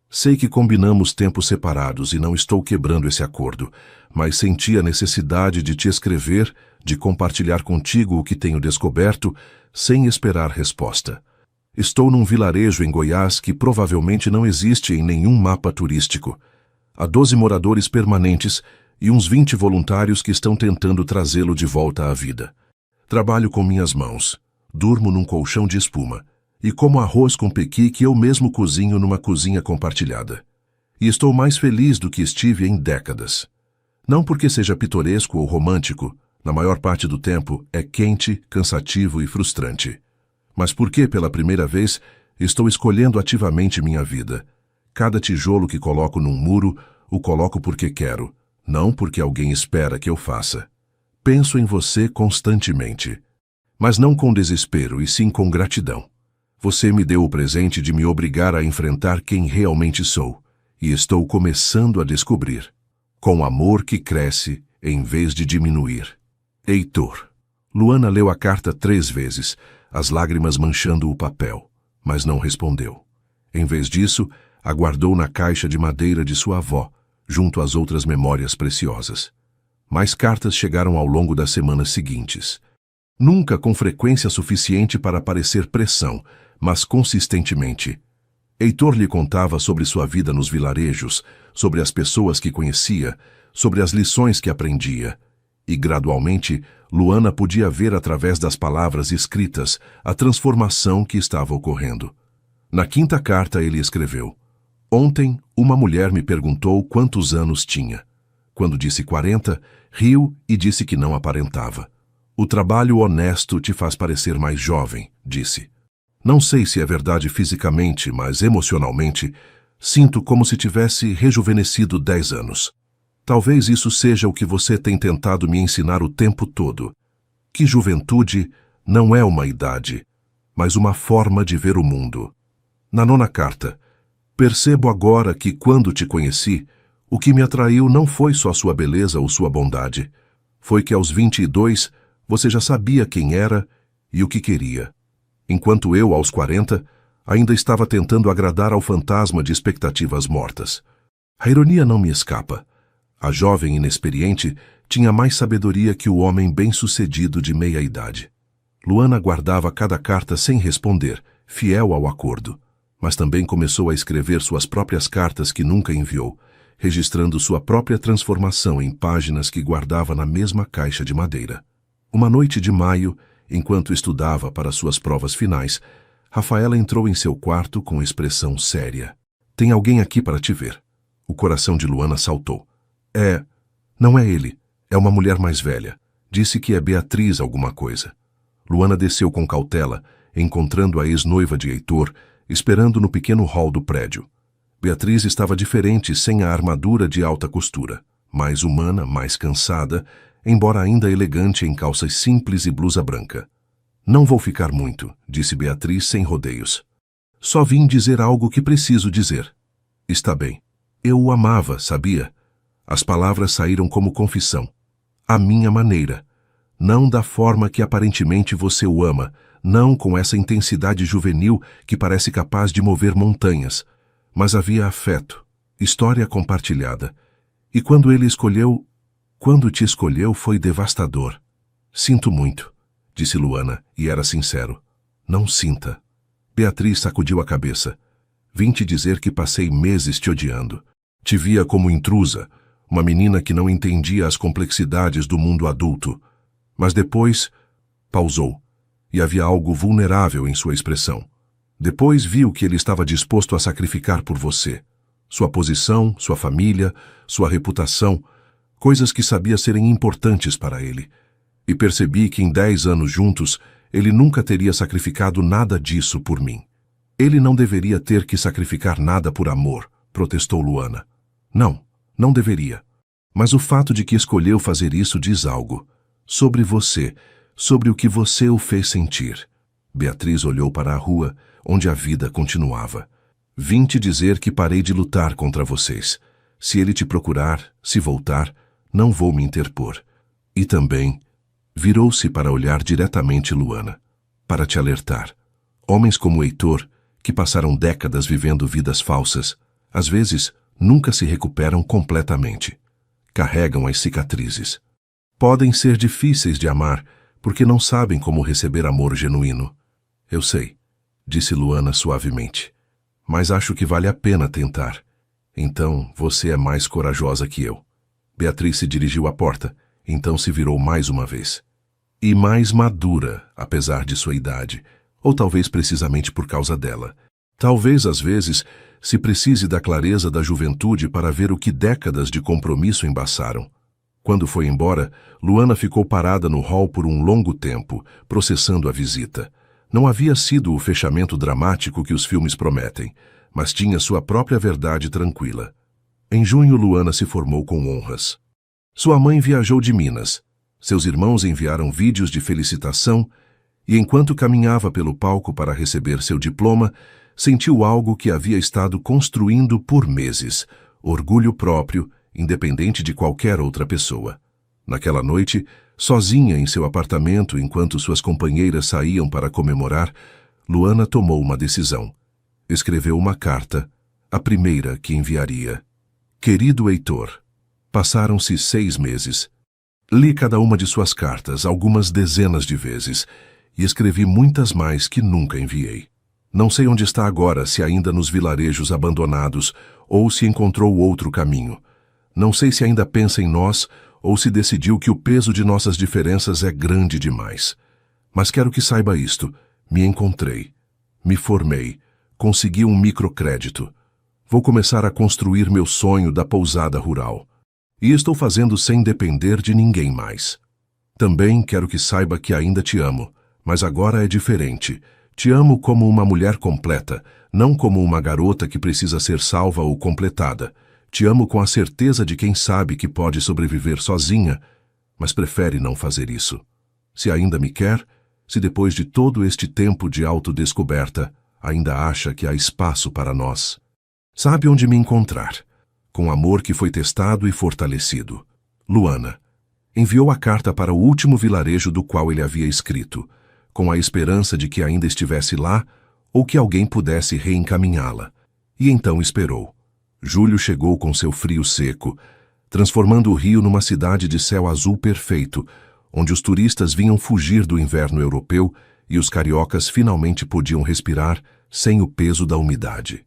S1: sei que combinamos tempos separados e não estou quebrando esse acordo, mas senti a necessidade de te escrever, de compartilhar contigo o que tenho descoberto, sem esperar resposta. Estou num vilarejo em Goiás que provavelmente não existe em nenhum mapa turístico. Há 12 moradores permanentes e uns 20 voluntários que estão tentando trazê-lo de volta à vida. Trabalho com minhas mãos, durmo num colchão de espuma e como arroz com pequi que eu mesmo cozinho numa cozinha compartilhada. E estou mais feliz do que estive em décadas. Não porque seja pitoresco ou romântico, na maior parte do tempo é quente, cansativo e frustrante. Mas porque, pela primeira vez, estou escolhendo ativamente minha vida. Cada tijolo que coloco num muro, o coloco porque quero, não porque alguém espera que eu faça. Penso em você constantemente. Mas não com desespero, e sim com gratidão. Você me deu o presente de me obrigar a enfrentar quem realmente sou, e estou começando a descobrir. Com amor que cresce, em vez de diminuir. Heitor. Luana leu a carta 3 vezes, as lágrimas manchando o papel, mas não respondeu. Em vez disso, aguardou na caixa de madeira de sua avó, junto às outras memórias preciosas. Mais cartas chegaram ao longo das semanas seguintes. Nunca com frequência suficiente para parecer pressão, mas consistentemente. Heitor lhe contava sobre sua vida nos vilarejos, sobre as pessoas que conhecia, sobre as lições que aprendia. E, gradualmente, Luana podia ver através das palavras escritas a transformação que estava ocorrendo. Na 5ª carta ele escreveu: Ontem, uma mulher me perguntou quantos anos tinha. Quando disse 40, riu e disse que não aparentava. O trabalho honesto te faz parecer mais jovem, disse. Não sei se é verdade fisicamente, mas emocionalmente, sinto como se tivesse rejuvenescido 10 anos. Talvez isso seja o que você tem tentado me ensinar o tempo todo. Que juventude não é uma idade, mas uma forma de ver o mundo. Na 9ª carta, percebo agora que, quando te conheci, o que me atraiu não foi só sua beleza ou sua bondade. Foi que aos 22 você já sabia quem era e o que queria. Enquanto eu, aos 40, ainda estava tentando agradar ao fantasma de expectativas mortas. A ironia não me escapa. A jovem inexperiente tinha mais sabedoria que o homem bem-sucedido de meia-idade. Luana guardava cada carta sem responder, fiel ao acordo, mas também começou a escrever suas próprias cartas que nunca enviou, registrando sua própria transformação em páginas que guardava na mesma caixa de madeira. Uma noite de maio, enquanto estudava para suas provas finais, Rafaela entrou em seu quarto com expressão séria. Tem alguém aqui para te ver. O coração de Luana saltou. Não é ele. É uma mulher mais velha. Disse que é Beatriz alguma coisa. Luana desceu com cautela, encontrando a ex-noiva de Heitor, esperando no pequeno hall do prédio. Beatriz estava diferente sem a armadura de alta costura, mais humana, mais cansada, embora ainda elegante em calças simples e blusa branca. Não vou ficar muito, disse Beatriz sem rodeios. Só vim dizer algo que preciso dizer. Está bem. Eu o amava, sabia? As palavras saíram como confissão. À minha maneira. Não da forma que aparentemente você o ama, não com essa intensidade juvenil que parece capaz de mover montanhas. Mas havia afeto, história compartilhada. E quando te escolheu foi devastador. Sinto muito, disse Luana, e era sincero. Não sinta. Beatriz sacudiu a cabeça. Vim te dizer que passei meses te odiando. Te via como intrusa, uma menina que não entendia as complexidades do mundo adulto. Mas depois, pausou, e havia algo vulnerável em sua expressão. Depois viu que ele estava disposto a sacrificar por você. Sua posição, sua família, sua reputação, coisas que sabia serem importantes para ele. E percebi que em 10 anos juntos, ele nunca teria sacrificado nada disso por mim. Ele não deveria ter que sacrificar nada por amor, protestou Luana. Não deveria. Mas o fato de que escolheu fazer isso diz algo. Sobre você, sobre o que você o fez sentir. Beatriz olhou para a rua, onde a vida continuava. Vim te dizer que parei de lutar contra vocês. Se ele te procurar, se voltar, não vou me interpor. E também, virou-se para olhar diretamente Luana, para te alertar. Homens como Heitor, que passaram décadas vivendo vidas falsas, às vezes nunca se recuperam completamente. Carregam as cicatrizes. Podem ser difíceis de amar, porque não sabem como receber amor genuíno. Eu sei, disse Luana suavemente, mas acho que vale a pena tentar. Então você é mais corajosa que eu. Beatriz se dirigiu à porta, então se virou mais uma vez. E mais madura, apesar de sua idade, ou talvez precisamente por causa dela. Talvez, às vezes, se precise da clareza da juventude para ver o que décadas de compromisso embaçaram. Quando foi embora, Luana ficou parada no hall por um longo tempo, processando a visita. Não havia sido o fechamento dramático que os filmes prometem, mas tinha sua própria verdade tranquila. Em junho, Luana se formou com honras. Sua mãe viajou de Minas. Seus irmãos enviaram vídeos de felicitação e, enquanto caminhava pelo palco para receber seu diploma, sentiu algo que havia estado construindo por meses: orgulho próprio, independente de qualquer outra pessoa. Naquela noite, sozinha em seu apartamento enquanto suas companheiras saíam para comemorar, Luana tomou uma decisão. Escreveu uma carta, a primeira que enviaria. Querido Heitor, passaram-se 6 meses. Li cada uma de suas cartas, algumas dezenas de vezes, e escrevi muitas mais que nunca enviei. Não sei onde está agora, se ainda nos vilarejos abandonados, ou se encontrou outro caminho. Não sei se ainda pensa em nós, ou se decidiu que o peso de nossas diferenças é grande demais. Mas quero que saiba isto: me encontrei, me formei, consegui um microcrédito. Vou começar a construir meu sonho da pousada rural. E estou fazendo sem depender de ninguém mais. Também quero que saiba que ainda te amo, mas agora é diferente. Te amo como uma mulher completa, não como uma garota que precisa ser salva ou completada. Te amo com a certeza de quem sabe que pode sobreviver sozinha, mas prefere não fazer isso. Se ainda me quer, se depois de todo este tempo de autodescoberta, ainda acha que há espaço para nós, sabe onde me encontrar, com amor que foi testado e fortalecido. Luana. Enviou a carta para o último vilarejo do qual ele havia escrito, com a esperança de que ainda estivesse lá ou que alguém pudesse reencaminhá-la. E então esperou. Julho chegou com seu frio seco, transformando o Rio numa cidade de céu azul perfeito, onde os turistas vinham fugir do inverno europeu e os cariocas finalmente podiam respirar sem o peso da umidade.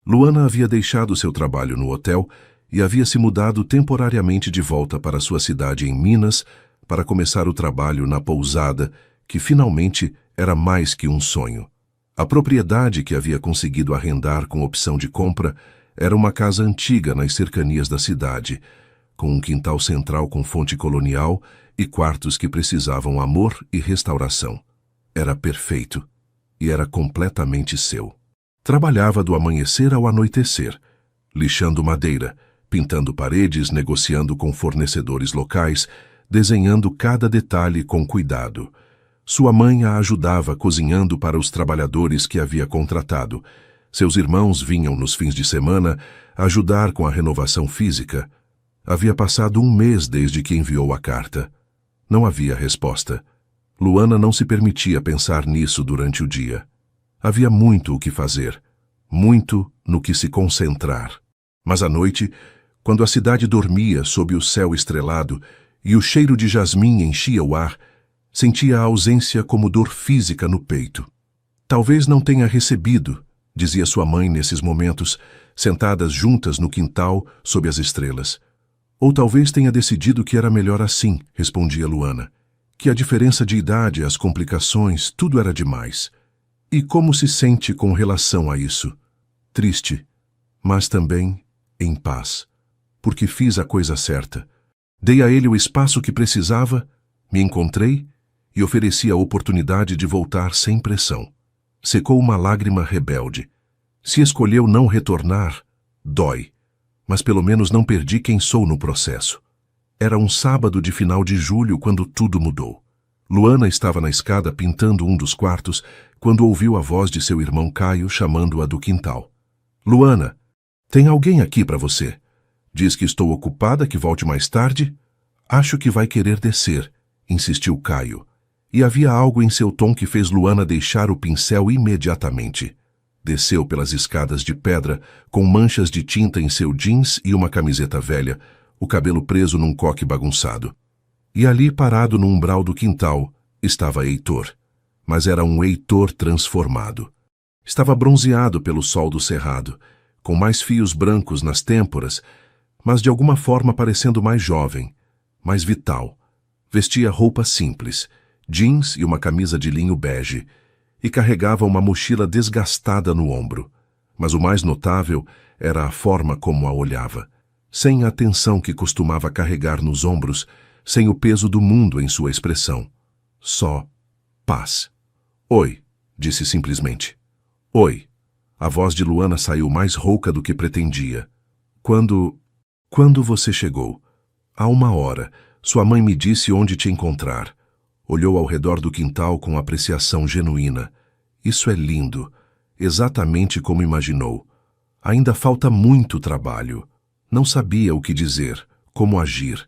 S1: Luana havia deixado seu trabalho no hotel e havia se mudado temporariamente de volta para sua cidade em Minas para começar o trabalho na pousada, que finalmente era mais que um sonho. A propriedade que havia conseguido arrendar com opção de compra era uma casa antiga nas cercanias da cidade, com um quintal central com fonte colonial e quartos que precisavam amor e restauração. Era perfeito e era completamente seu. Trabalhava do amanhecer ao anoitecer, lixando madeira, pintando paredes, negociando com fornecedores locais, desenhando cada detalhe com cuidado. Sua mãe a ajudava cozinhando para os trabalhadores que havia contratado. Seus irmãos vinham nos fins de semana ajudar com a renovação física. Havia passado 1 mês desde que enviou a carta. Não havia resposta. Luana não se permitia pensar nisso durante o dia. Havia muito o que fazer, muito no que se concentrar. Mas à noite, quando a cidade dormia sob o céu estrelado e o cheiro de jasmim enchia o ar, sentia a ausência como dor física no peito. Talvez não tenha recebido, dizia sua mãe nesses momentos, sentadas juntas no quintal sob as estrelas. Ou talvez tenha decidido que era melhor assim, respondia Luana, que a diferença de idade, as complicações, tudo era demais. E como se sente com relação a isso? Triste, mas também em paz, porque fiz a coisa certa. Dei a ele o espaço que precisava, me encontrei e ofereci a oportunidade de voltar sem pressão. Secou uma lágrima rebelde. Se escolheu não retornar, dói, mas pelo menos não perdi quem sou no processo. Era um sábado de final de julho quando tudo mudou. Luana estava na escada pintando um dos quartos quando ouviu a voz de seu irmão Caio chamando-a do quintal. Luana, tem alguém aqui para você. Diz que estou ocupada, que volte mais tarde? Acho que vai querer descer, insistiu Caio. E havia algo em seu tom que fez Luana deixar o pincel imediatamente. Desceu pelas escadas de pedra, com manchas de tinta em seu jeans e uma camiseta velha, o cabelo preso num coque bagunçado. E ali, parado no umbral do quintal, estava Heitor. Mas era um Heitor transformado. Estava bronzeado pelo sol do cerrado, com mais fios brancos nas têmporas, mas de alguma forma parecendo mais jovem, mais vital. Vestia roupa simples, jeans e uma camisa de linho bege, e carregava uma mochila desgastada no ombro. Mas o mais notável era a forma como a olhava, sem a atenção que costumava carregar nos ombros, sem o peso do mundo em sua expressão. Só paz. Oi, disse simplesmente. Oi. A voz de Luana saiu mais rouca do que pretendia. Quando você chegou? Há 1 hora. Sua mãe me disse onde te encontrar. Olhou ao redor do quintal com apreciação genuína. Isso é lindo. Exatamente como imaginou. Ainda falta muito trabalho. Não sabia o que dizer, como agir.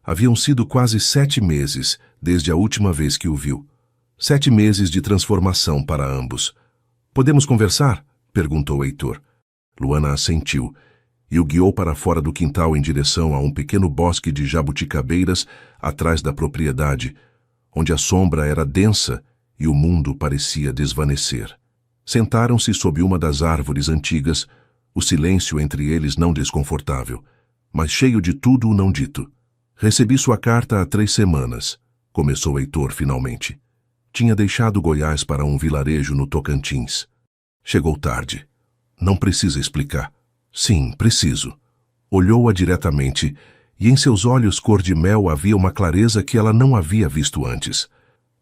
S1: Haviam sido quase 7 meses desde a última vez que o viu. 7 meses de transformação para ambos. Podemos conversar? Perguntou Heitor. Luana assentiu e o guiou para fora do quintal em direção a um pequeno bosque de jabuticabeiras atrás da propriedade, onde a sombra era densa e o mundo parecia desvanecer. Sentaram-se sob uma das árvores antigas, o silêncio entre eles não desconfortável, mas cheio de tudo o não dito. Recebi sua carta há 3 semanas, começou Heitor finalmente. Tinha deixado Goiás para um vilarejo no Tocantins. Chegou tarde. Não precisa explicar. Sim, preciso. Olhou-a diretamente, e em seus olhos cor de mel havia uma clareza que ela não havia visto antes.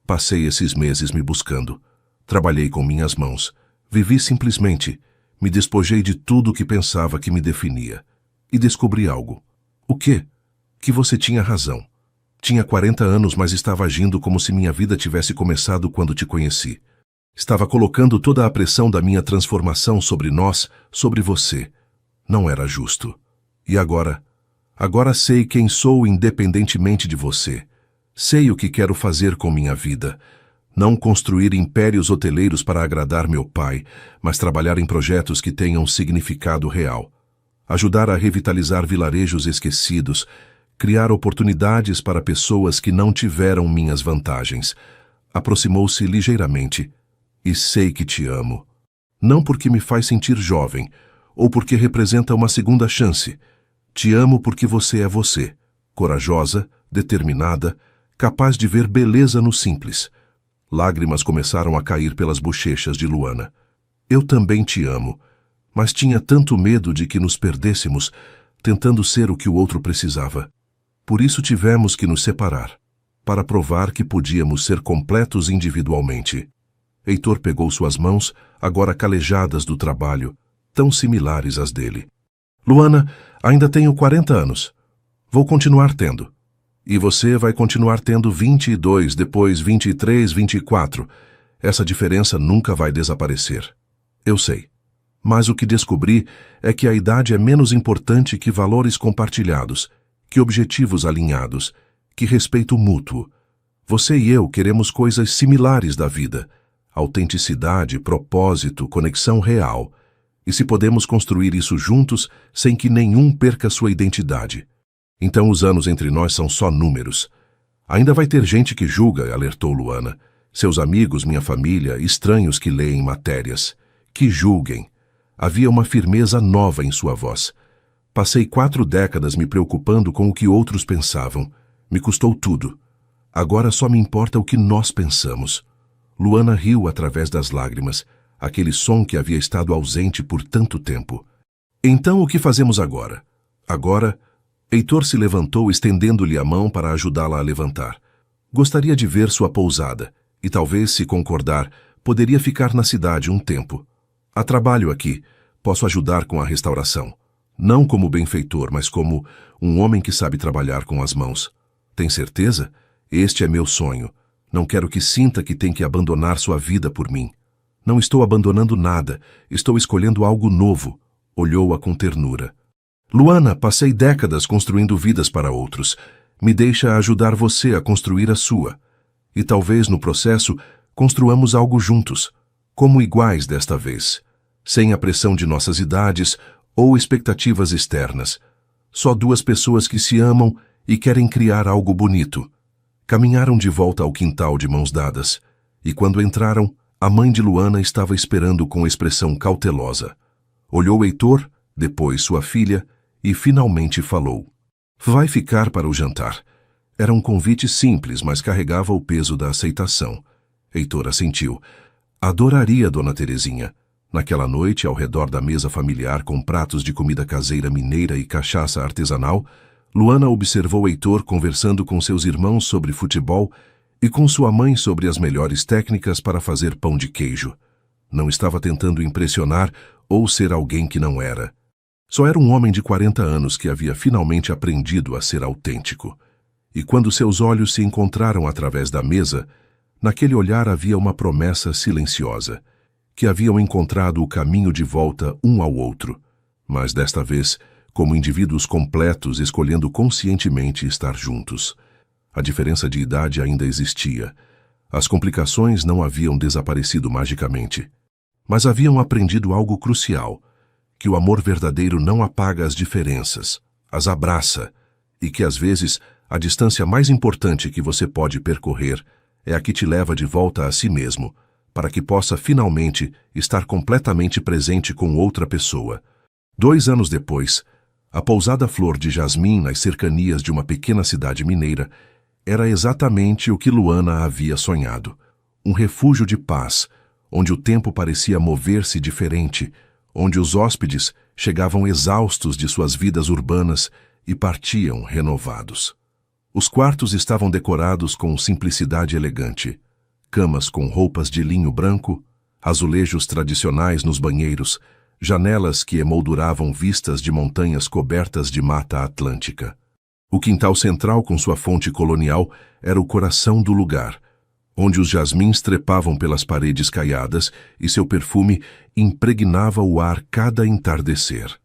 S1: Passei esses meses me buscando. Trabalhei com minhas mãos. Vivi simplesmente. Me despojei de tudo o que pensava que me definia. E descobri algo. O quê? Que você tinha razão. Tinha 40 anos, mas estava agindo como se minha vida tivesse começado quando te conheci. Estava colocando toda a pressão da minha transformação sobre nós, sobre você. Não era justo. E agora? Agora sei quem sou independentemente de você. Sei o que quero fazer com minha vida. Não construir impérios hoteleiros para agradar meu pai, mas trabalhar em projetos que tenham significado real. Ajudar a revitalizar vilarejos esquecidos, criar oportunidades para pessoas que não tiveram minhas vantagens. Aproximou-se ligeiramente. E sei que te amo. Não porque me faz sentir jovem, ou porque representa uma segunda chance. Te amo porque você é você, corajosa, determinada, capaz de ver beleza no simples. Lágrimas começaram a cair pelas bochechas de Luana. Eu também te amo, mas tinha tanto medo de que nos perdêssemos, tentando ser o que o outro precisava. Por isso tivemos que nos separar, para provar que podíamos ser completos individualmente. Heitor pegou suas mãos, agora calejadas do trabalho, tão similares às dele. Luana, ainda tenho 40 anos. Vou continuar tendo. E você vai continuar tendo 22, depois 23, 24. Essa diferença nunca vai desaparecer. Eu sei. Mas o que descobri é que a idade é menos importante que valores compartilhados, que objetivos alinhados, que respeito mútuo. Você e eu queremos coisas similares da vida. Autenticidade, propósito, conexão real. E se podemos construir isso juntos sem que nenhum perca sua identidade. Então os anos entre nós são só números. Ainda vai ter gente que julga, alertou Luana. Seus amigos, minha família, estranhos que leem matérias. Que julguem. Havia uma firmeza nova em sua voz. Passei 4 décadas me preocupando com o que outros pensavam. Me custou tudo. Agora só me importa o que nós pensamos. Luana riu através das lágrimas, aquele som que havia estado ausente por tanto tempo. Então o que fazemos agora? Agora, Heitor se levantou estendendo-lhe a mão para ajudá-la a levantar. Gostaria de ver sua pousada, e talvez, se concordar, poderia ficar na cidade um tempo. Há trabalho aqui, posso ajudar com a restauração. Não como benfeitor, mas como um homem que sabe trabalhar com as mãos. Tem certeza? Este é meu sonho. Não quero que sinta que tem que abandonar sua vida por mim. Não estou abandonando nada, estou escolhendo algo novo. Olhou-a com ternura. Luana, passei décadas construindo vidas para outros. Me deixa ajudar você a construir a sua. E talvez, no processo, construamos algo juntos, como iguais desta vez, sem a pressão de nossas idades ou expectativas externas. Só 2 pessoas que se amam e querem criar algo bonito. Caminharam de volta ao quintal de mãos dadas, e quando entraram, a mãe de Luana estava esperando com expressão cautelosa. Olhou Heitor, depois sua filha, e finalmente falou. Vai ficar para o jantar. Era um convite simples, mas carregava o peso da aceitação. Heitor assentiu. Adoraria, Dona Terezinha. Naquela noite, ao redor da mesa familiar com pratos de comida caseira mineira e cachaça artesanal, Luana observou Heitor conversando com seus irmãos sobre futebol e com sua mãe sobre as melhores técnicas para fazer pão de queijo. Não estava tentando impressionar ou ser alguém que não era. Só era um homem de 40 anos que havia finalmente aprendido a ser autêntico. E quando seus olhos se encontraram através da mesa, naquele olhar havia uma promessa silenciosa, que haviam encontrado o caminho de volta um ao outro, mas desta vez como indivíduos completos escolhendo conscientemente estar juntos. A diferença de idade ainda existia. As complicações não haviam desaparecido magicamente, mas haviam aprendido algo crucial, que o amor verdadeiro não apaga as diferenças, as abraça, e que às vezes a distância mais importante que você pode percorrer é a que te leva de volta a si mesmo, para que possa finalmente estar completamente presente com outra pessoa. 2 anos depois, a pousada Flor de Jasmim nas cercanias de uma pequena cidade mineira era exatamente o que Luana havia sonhado. Um refúgio de paz, onde o tempo parecia mover-se diferente, onde os hóspedes chegavam exaustos de suas vidas urbanas e partiam renovados. Os quartos estavam decorados com simplicidade elegante. Camas com roupas de linho branco, azulejos tradicionais nos banheiros, janelas que emolduravam vistas de montanhas cobertas de mata atlântica. O quintal central com sua fonte colonial era o coração do lugar, onde os jasmins trepavam pelas paredes caiadas e seu perfume impregnava o ar cada entardecer.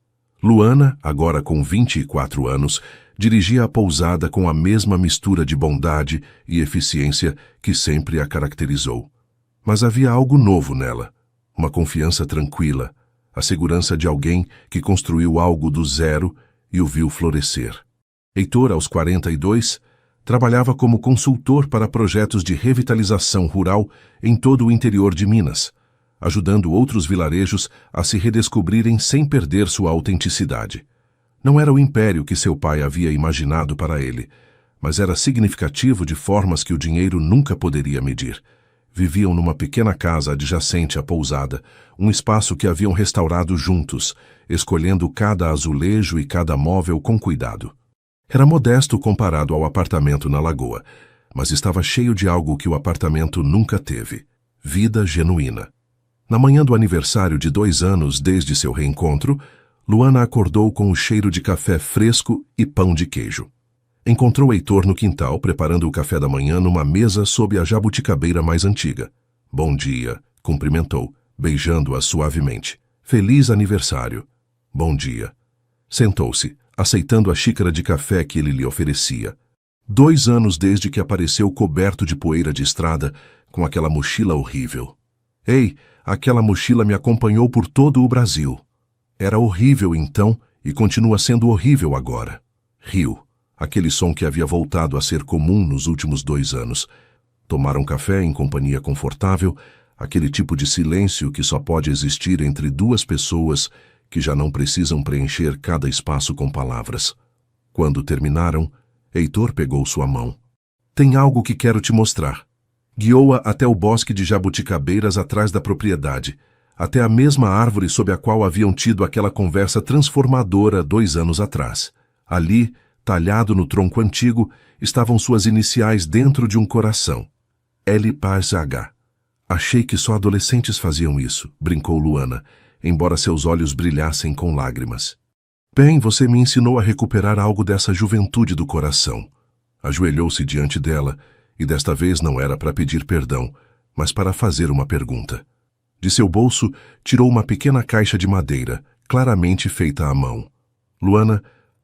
S1: Luana, agora com 24 anos, dirigia a pousada com a mesma mistura de bondade e eficiência que sempre a caracterizou. Mas havia algo novo nela, uma confiança tranquila, a segurança de alguém que construiu algo do zero e o viu florescer. Heitor, aos 42, trabalhava como consultor para projetos de revitalização rural em todo o interior de Minas, ajudando outros vilarejos a se redescobrirem sem perder sua autenticidade. Não era o império que seu pai havia imaginado para ele, mas era significativo de formas que o dinheiro nunca poderia medir. Viviam numa pequena casa adjacente à pousada, um espaço que haviam restaurado juntos, escolhendo cada azulejo e cada móvel com cuidado. Era modesto comparado ao apartamento na lagoa, mas estava cheio de algo que o apartamento nunca teve: vida genuína. Na manhã do aniversário de 2 anos desde seu reencontro, Luana acordou com o cheiro de café fresco e pão de queijo. Encontrou Heitor no quintal preparando o café da manhã numa mesa sob a jabuticabeira mais antiga. Bom dia, cumprimentou, beijando-a suavemente. Feliz aniversário. Bom dia. Sentou-se, aceitando a xícara de café que ele lhe oferecia. 2 anos desde que apareceu coberto de poeira de estrada, com aquela mochila horrível. Ei, aquela mochila me acompanhou por todo o Brasil. Era horrível então e continua sendo horrível agora. Riu. Aquele som que havia voltado a ser comum nos últimos 2 anos. Tomaram café em companhia confortável, aquele tipo de silêncio que só pode existir entre 2 pessoas que já não precisam preencher cada espaço com palavras. Quando terminaram, Heitor pegou sua mão. Tem algo que quero te mostrar. Guiou-a até o bosque de jabuticabeiras atrás da propriedade, até a mesma árvore sob a qual haviam tido aquela conversa transformadora 2 anos atrás. Ali, talhado no tronco antigo, estavam suas iniciais dentro de um coração. LPH. Achei que só adolescentes faziam isso, brincou Luana, embora seus olhos brilhassem com lágrimas. Bem, você me ensinou a recuperar algo dessa juventude do coração. Ajoelhou-se diante dela, e desta vez não era para pedir perdão, mas para fazer uma pergunta. De seu bolso, tirou uma pequena caixa de madeira, claramente feita à mão. Luana,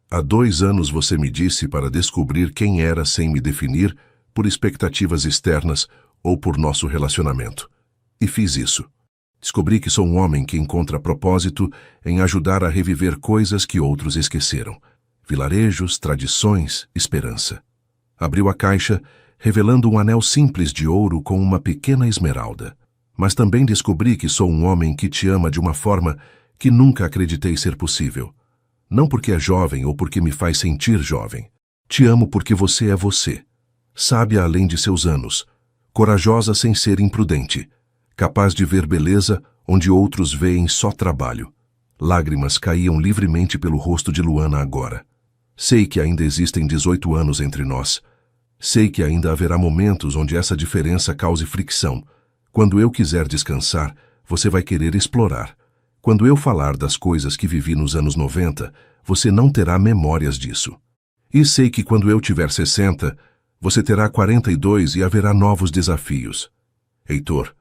S1: há 2 anos você me disse para descobrir quem era sem me definir por expectativas externas ou por nosso relacionamento. E fiz isso. Descobri que sou um homem que encontra propósito em ajudar a reviver coisas que outros esqueceram. Vilarejos, tradições, esperança. Abriu a caixa, revelando um anel simples de ouro com uma pequena esmeralda. Mas também descobri que sou um homem que te ama de uma forma que nunca acreditei ser possível. Não porque é jovem ou porque me faz sentir jovem. Te amo porque você é você. Sábia além de seus anos. Corajosa sem ser imprudente. Capaz de ver beleza onde outros veem só trabalho. Lágrimas caíam livremente pelo rosto de Luana agora. Sei que ainda existem 18 anos entre nós. Sei que ainda haverá momentos onde essa diferença cause fricção. Quando eu quiser descansar, você vai querer explorar. Quando eu falar das coisas que vivi nos anos 90, você não terá memórias disso. E sei que quando eu tiver 60, você terá 42 e haverá novos desafios. Heitor,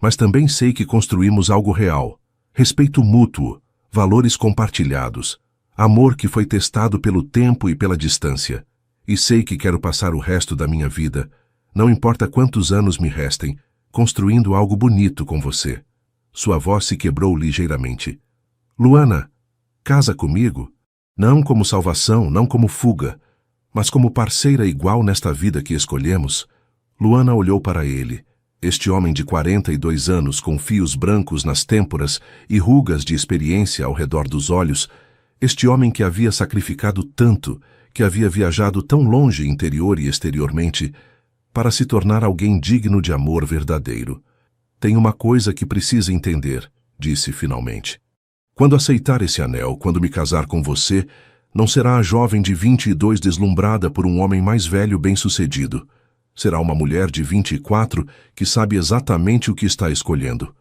S1: mas também sei que construímos algo real. Respeito mútuo, valores compartilhados, amor que foi testado pelo tempo e pela distância. E sei que quero passar o resto da minha vida, não importa quantos anos me restem, construindo algo bonito com você. Sua voz se quebrou ligeiramente. Luana, casa comigo? Não como salvação, não como fuga, mas como parceira igual nesta vida que escolhemos. Luana olhou para ele, este homem de 42 anos com fios brancos nas têmporas e rugas de experiência ao redor dos olhos, este homem que havia sacrificado tanto, que havia viajado tão longe interior e exteriormente, para se tornar alguém digno de amor verdadeiro. Tem uma coisa que precisa entender, disse finalmente. Quando aceitar esse anel, quando me casar com você, não será a jovem de 22 deslumbrada por um homem mais velho bem-sucedido. Será uma mulher de 24 que sabe exatamente o que está escolhendo.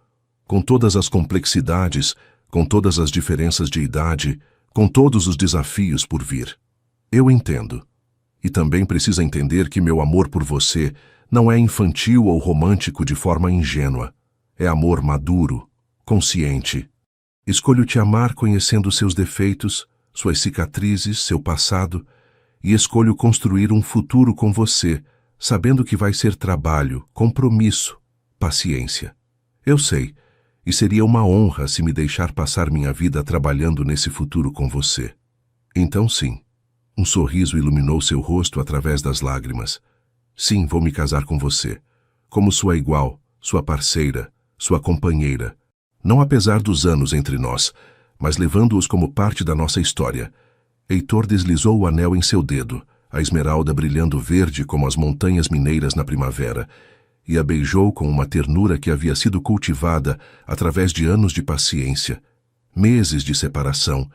S1: Com todas as complexidades, com todas as diferenças de idade, com todos os desafios por vir. Eu entendo. E também precisa entender que meu amor por você não é infantil ou romântico de forma ingênua. É amor maduro, consciente. Escolho te amar conhecendo seus defeitos, suas cicatrizes, seu passado, e escolho construir um futuro com você, sabendo que vai ser trabalho, compromisso, paciência. Eu sei, e seria uma honra se me deixar passar minha vida trabalhando nesse futuro com você. Então sim. Um sorriso iluminou seu rosto através das lágrimas. Sim, vou me casar com você. Como sua igual, sua parceira, sua companheira. Não apesar dos anos entre nós, mas levando-os como parte da nossa história. Heitor deslizou o anel em seu dedo, a esmeralda brilhando verde como as montanhas mineiras na primavera, e a beijou com uma ternura que havia sido cultivada através de anos de paciência, meses de separação,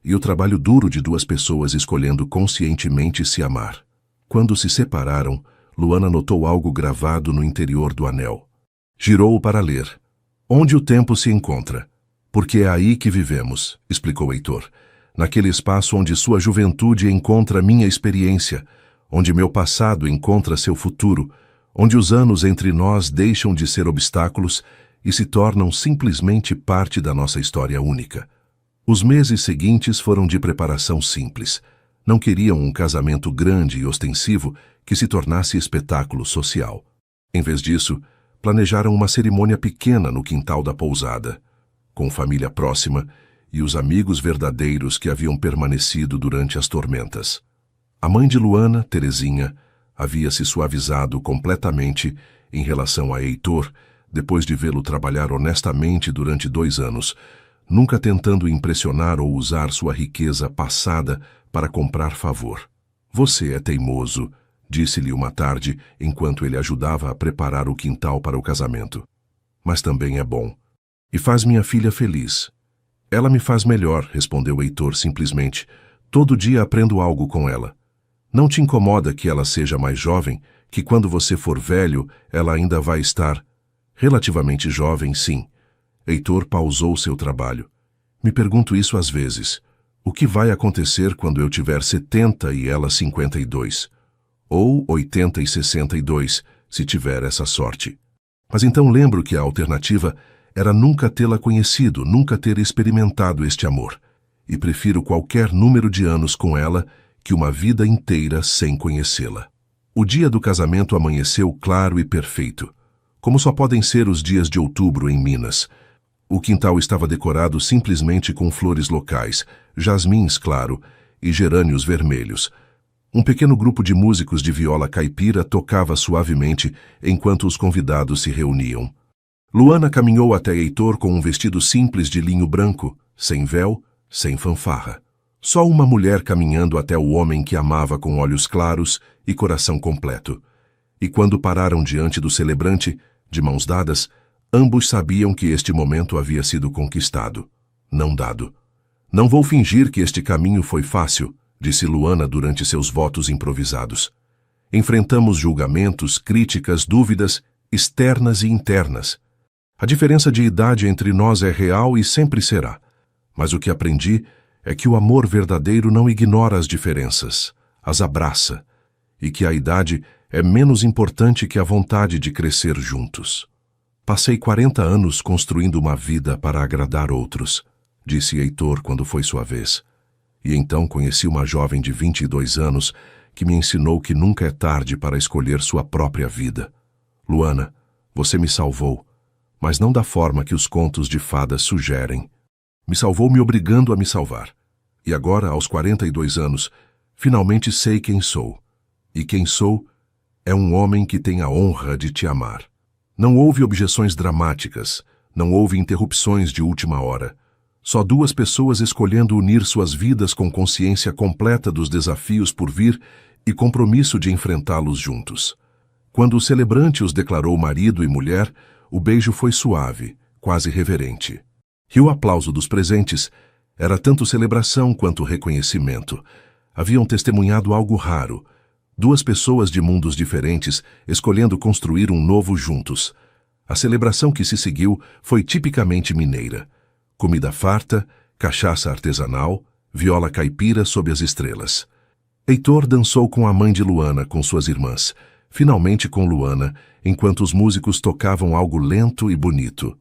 S1: e o trabalho duro de duas pessoas escolhendo conscientemente se amar. Quando se separaram, Luana notou algo gravado no interior do anel. Girou-o para ler. Onde o tempo se encontra. Porque é aí que vivemos, explicou Heitor. Naquele espaço onde sua juventude encontra minha experiência, onde meu passado encontra seu futuro, onde os anos entre nós deixam de ser obstáculos e se tornam simplesmente parte da nossa história única. Os meses seguintes foram de preparação simples. Não queriam um casamento grande e ostensivo que se tornasse espetáculo social. Em vez disso, planejaram uma cerimônia pequena no quintal da pousada, com família próxima e os amigos verdadeiros que haviam permanecido durante as tormentas. A mãe de Luana, Terezinha, havia se suavizado completamente em relação a Heitor, depois de vê-lo trabalhar honestamente durante 2 anos, nunca tentando impressionar ou usar sua riqueza passada para comprar favor. Você é teimoso, disse-lhe uma tarde, enquanto ele ajudava a preparar o quintal para o casamento. Mas também é bom. E faz minha filha feliz. Ela me faz melhor, respondeu Heitor simplesmente. Todo dia aprendo algo com ela. Não te incomoda que ela seja mais jovem, que quando você for velho, ela ainda vai estar relativamente jovem, sim. Heitor pausou seu trabalho. Me pergunto isso às vezes. O que vai acontecer quando eu tiver 70 e ela 52? Ou 80 e 62, se tiver essa sorte. Mas então lembro que a alternativa era nunca tê-la conhecido, nunca ter experimentado este amor. E prefiro qualquer número de anos com ela que uma vida inteira sem conhecê-la. O dia do casamento amanheceu claro e perfeito, como só podem ser os dias de outubro em Minas. O quintal estava decorado simplesmente com flores locais, jasmins, claro, e gerânios vermelhos. Um pequeno grupo de músicos de viola caipira tocava suavemente enquanto os convidados se reuniam. Luana caminhou até Heitor com um vestido simples de linho branco, sem véu, sem fanfarra. Só uma mulher caminhando até o homem que amava com olhos claros e coração completo. E quando pararam diante do celebrante, de mãos dadas, ambos sabiam que este momento havia sido conquistado, não dado. Não vou fingir que este caminho foi fácil, disse Luana durante seus votos improvisados. Enfrentamos julgamentos, críticas, dúvidas, externas e internas. A diferença de idade entre nós é real e sempre será. Mas o que aprendi é que o amor verdadeiro não ignora as diferenças, as abraça, e que a idade é menos importante que a vontade de crescer juntos. Passei 40 anos construindo uma vida para agradar outros, disse Heitor quando foi sua vez. E então conheci uma jovem de 22 anos que me ensinou que nunca é tarde para escolher sua própria vida. Luana, você me salvou, mas não da forma que os contos de fadas sugerem. Me salvou me obrigando a me salvar. E agora, aos 42 anos, finalmente sei quem sou. E quem sou é um homem que tem a honra de te amar. Não houve objeções dramáticas, não houve interrupções de última hora. Só duas pessoas escolhendo unir suas vidas com consciência completa dos desafios por vir e compromisso de enfrentá-los juntos. Quando o celebrante os declarou marido e mulher, o beijo foi suave, quase reverente. E o aplauso dos presentes era tanto celebração quanto reconhecimento. Haviam testemunhado algo raro. Duas pessoas de mundos diferentes escolhendo construir um novo juntos. A celebração que se seguiu foi tipicamente mineira. Comida farta, cachaça artesanal, viola caipira sob as estrelas. Heitor dançou com a mãe de Luana, com suas irmãs, finalmente com Luana, enquanto os músicos tocavam algo lento e bonito.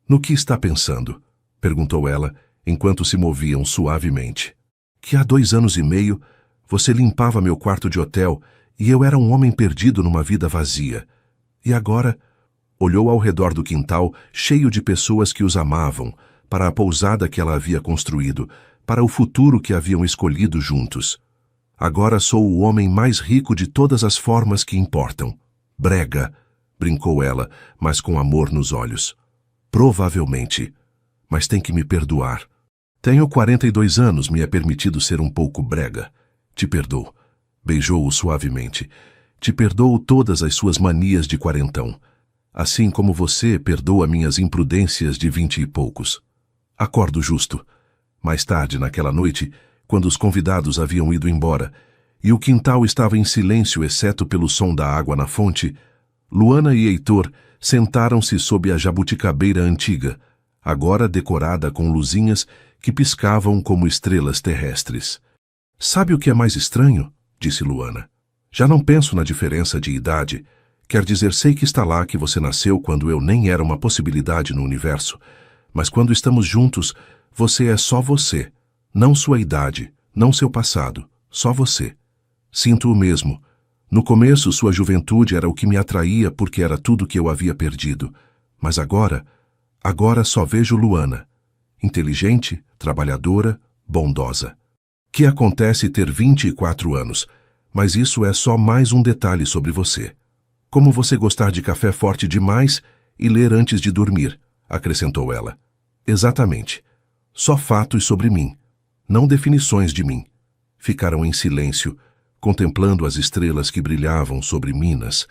S1: No que está pensando? Perguntou ela, enquanto se moviam suavemente. Que há 2 anos e meio você limpava meu quarto de hotel e eu era um homem perdido numa vida vazia. E agora? Olhou ao redor do quintal, cheio de pessoas que os amavam, para a pousada que ela havia construído, para o futuro que haviam escolhido juntos. Agora sou o homem mais rico de todas as formas que importam. Brega, brincou ela, mas com amor nos olhos. Provavelmente. Mas tem que me perdoar. Tenho 42 anos, me é permitido ser um pouco brega. Te perdoo. Beijou-o suavemente. Te perdoo todas as suas manias de quarentão. Assim como você perdoa minhas imprudências de 20 e poucos. Acordo justo. Mais tarde, naquela noite, quando os convidados haviam ido embora, e o quintal estava em silêncio exceto pelo som da água na fonte, Luana e Heitor sentaram-se sob a jabuticabeira antiga, agora decorada com luzinhas que piscavam como estrelas terrestres. Sabe o que é mais estranho? Disse Luana. Já não penso na diferença de idade. Quer dizer, sei que está lá que você nasceu quando eu nem era uma possibilidade no universo. Mas quando estamos juntos, você é só você. Não sua idade, não seu passado. Só você. Sinto o mesmo. No começo, sua juventude era o que me atraía porque era tudo que eu havia perdido. Mas agora só vejo Luana. Inteligente, trabalhadora, bondosa. Que acontece ter 24 anos, mas isso é só mais um detalhe sobre você. Como você gostar de café forte demais e ler antes de dormir, acrescentou ela. Exatamente. Só fatos sobre mim, não definições de mim. Ficaram em silêncio, contemplando as estrelas que brilhavam sobre Minas,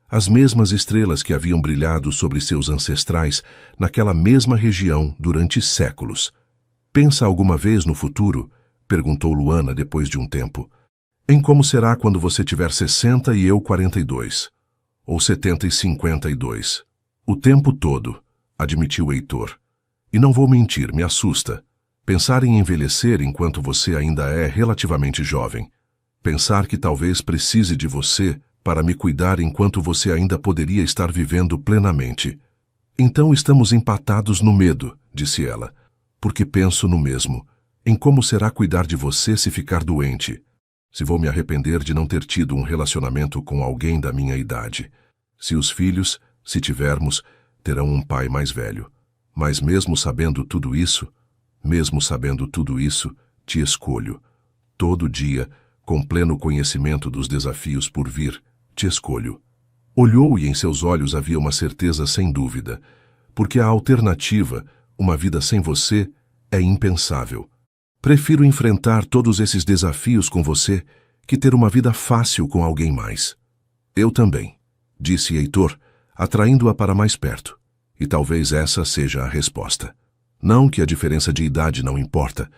S1: as mesmas estrelas que haviam brilhado sobre seus ancestrais naquela mesma região durante séculos. Pensa alguma vez no futuro? Perguntou Luana depois de um tempo. Em como será quando você tiver 60 e eu 42? Ou 70 e 52? O tempo todo, admitiu Heitor. E não vou mentir, me assusta. Pensar em envelhecer enquanto você ainda é relativamente jovem. Pensar que talvez precise de você para me cuidar enquanto você ainda poderia estar vivendo plenamente. Então estamos empatados no medo, disse ela, porque penso no mesmo, em como será cuidar de você se ficar doente, se vou me arrepender de não ter tido um relacionamento com alguém da minha idade, se os filhos, se tivermos, terão um pai mais velho. Mas mesmo sabendo tudo isso, te escolho. Todo dia, com pleno conhecimento dos desafios por vir, te escolho. Olhou e em seus olhos havia uma certeza sem dúvida, porque a alternativa, uma vida sem você, é impensável. Prefiro enfrentar todos esses desafios com você que ter uma vida fácil com alguém mais. Eu também, disse Heitor, atraindo-a para mais perto. E talvez essa seja a resposta. Não que a diferença de idade não importa,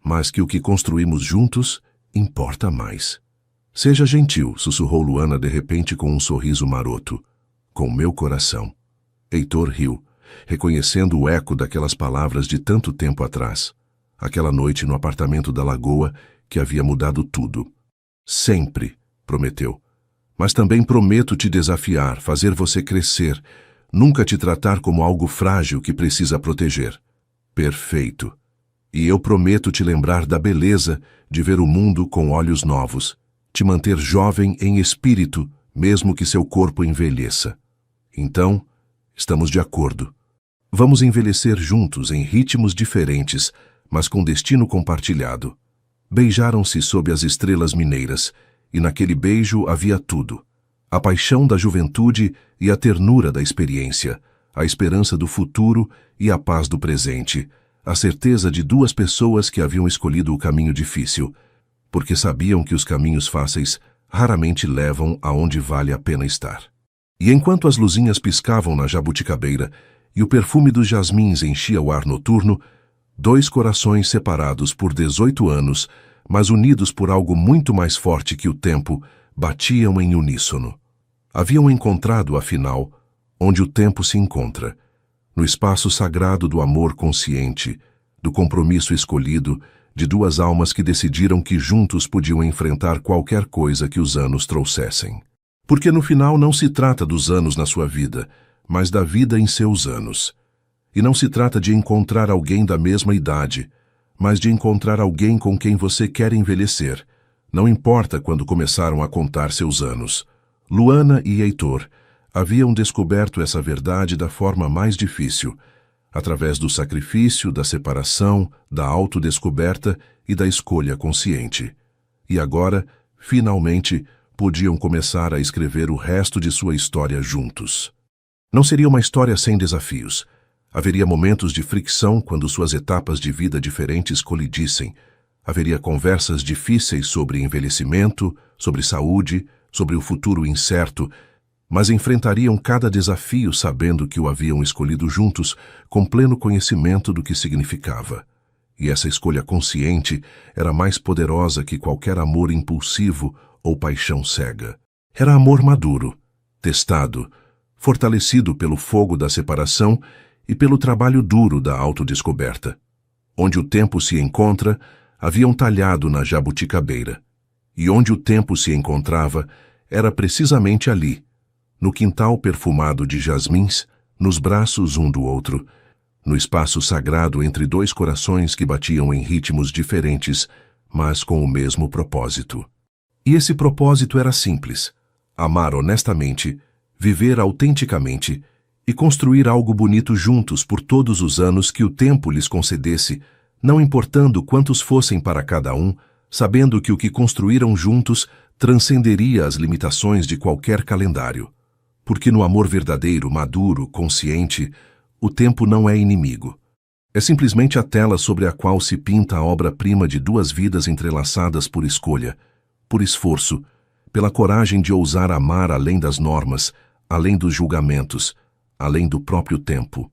S1: mas que o que construímos juntos importa mais. Seja gentil, sussurrou Luana de repente com um sorriso maroto. Com meu coração. Heitor riu, reconhecendo o eco daquelas palavras de tanto tempo atrás. Aquela noite no apartamento da Lagoa que havia mudado tudo. Sempre, prometeu. Mas também prometo te desafiar, fazer você crescer, nunca te tratar como algo frágil que precisa proteger. Perfeito. E eu prometo te lembrar da beleza de ver o mundo com olhos novos, te manter jovem em espírito, mesmo que seu corpo envelheça. Então, estamos de acordo. Vamos envelhecer juntos em ritmos diferentes, mas com destino compartilhado. Beijaram-se sob as estrelas mineiras, e naquele beijo havia tudo. A paixão da juventude e a ternura da experiência, a esperança do futuro e a paz do presente, a certeza de duas pessoas que haviam escolhido o caminho difícil, porque sabiam que os caminhos fáceis raramente levam aonde vale a pena estar. E enquanto as luzinhas piscavam na jabuticabeira e o perfume dos jasmins enchia o ar noturno, dois corações separados por 18 anos, mas unidos por algo muito mais forte que o tempo, batiam em uníssono. Haviam encontrado, afinal, onde o tempo se encontra, no espaço sagrado do amor consciente, do compromisso escolhido, de duas almas que decidiram que juntos podiam enfrentar qualquer coisa que os anos trouxessem. Porque no final não se trata dos anos na sua vida, mas da vida em seus anos. E não se trata de encontrar alguém da mesma idade, mas de encontrar alguém com quem você quer envelhecer. Não importa quando começaram a contar seus anos. Luana e Heitor haviam descoberto essa verdade da forma mais difícil, através do sacrifício, da separação, da autodescoberta e da escolha consciente. E agora, finalmente, podiam começar a escrever o resto de sua história juntos. Não seria uma história sem desafios. Haveria momentos de fricção quando suas etapas de vida diferentes colidissem. Haveria conversas difíceis sobre envelhecimento, sobre saúde, sobre o futuro incerto, mas enfrentariam cada desafio sabendo que o haviam escolhido juntos, com pleno conhecimento do que significava. E essa escolha consciente era mais poderosa que qualquer amor impulsivo ou paixão cega. Era amor maduro, testado, fortalecido pelo fogo da separação e pelo trabalho duro da autodescoberta. Onde o tempo se encontra, haviam talhado na jabuticabeira. E onde o tempo se encontrava, era precisamente ali, no quintal perfumado de jasmins, nos braços um do outro, no espaço sagrado entre dois corações que batiam em ritmos diferentes, mas com o mesmo propósito. E esse propósito era simples: amar honestamente, viver autenticamente e construir algo bonito juntos por todos os anos que o tempo lhes concedesse, não importando quantos fossem para cada um, sabendo que o que construíram juntos transcenderia as limitações de qualquer calendário. Porque no amor verdadeiro, maduro, consciente, o tempo não é inimigo. É simplesmente a tela sobre a qual se pinta a obra-prima de duas vidas entrelaçadas por escolha, por esforço, pela coragem de ousar amar além das normas, além dos julgamentos, além do próprio tempo.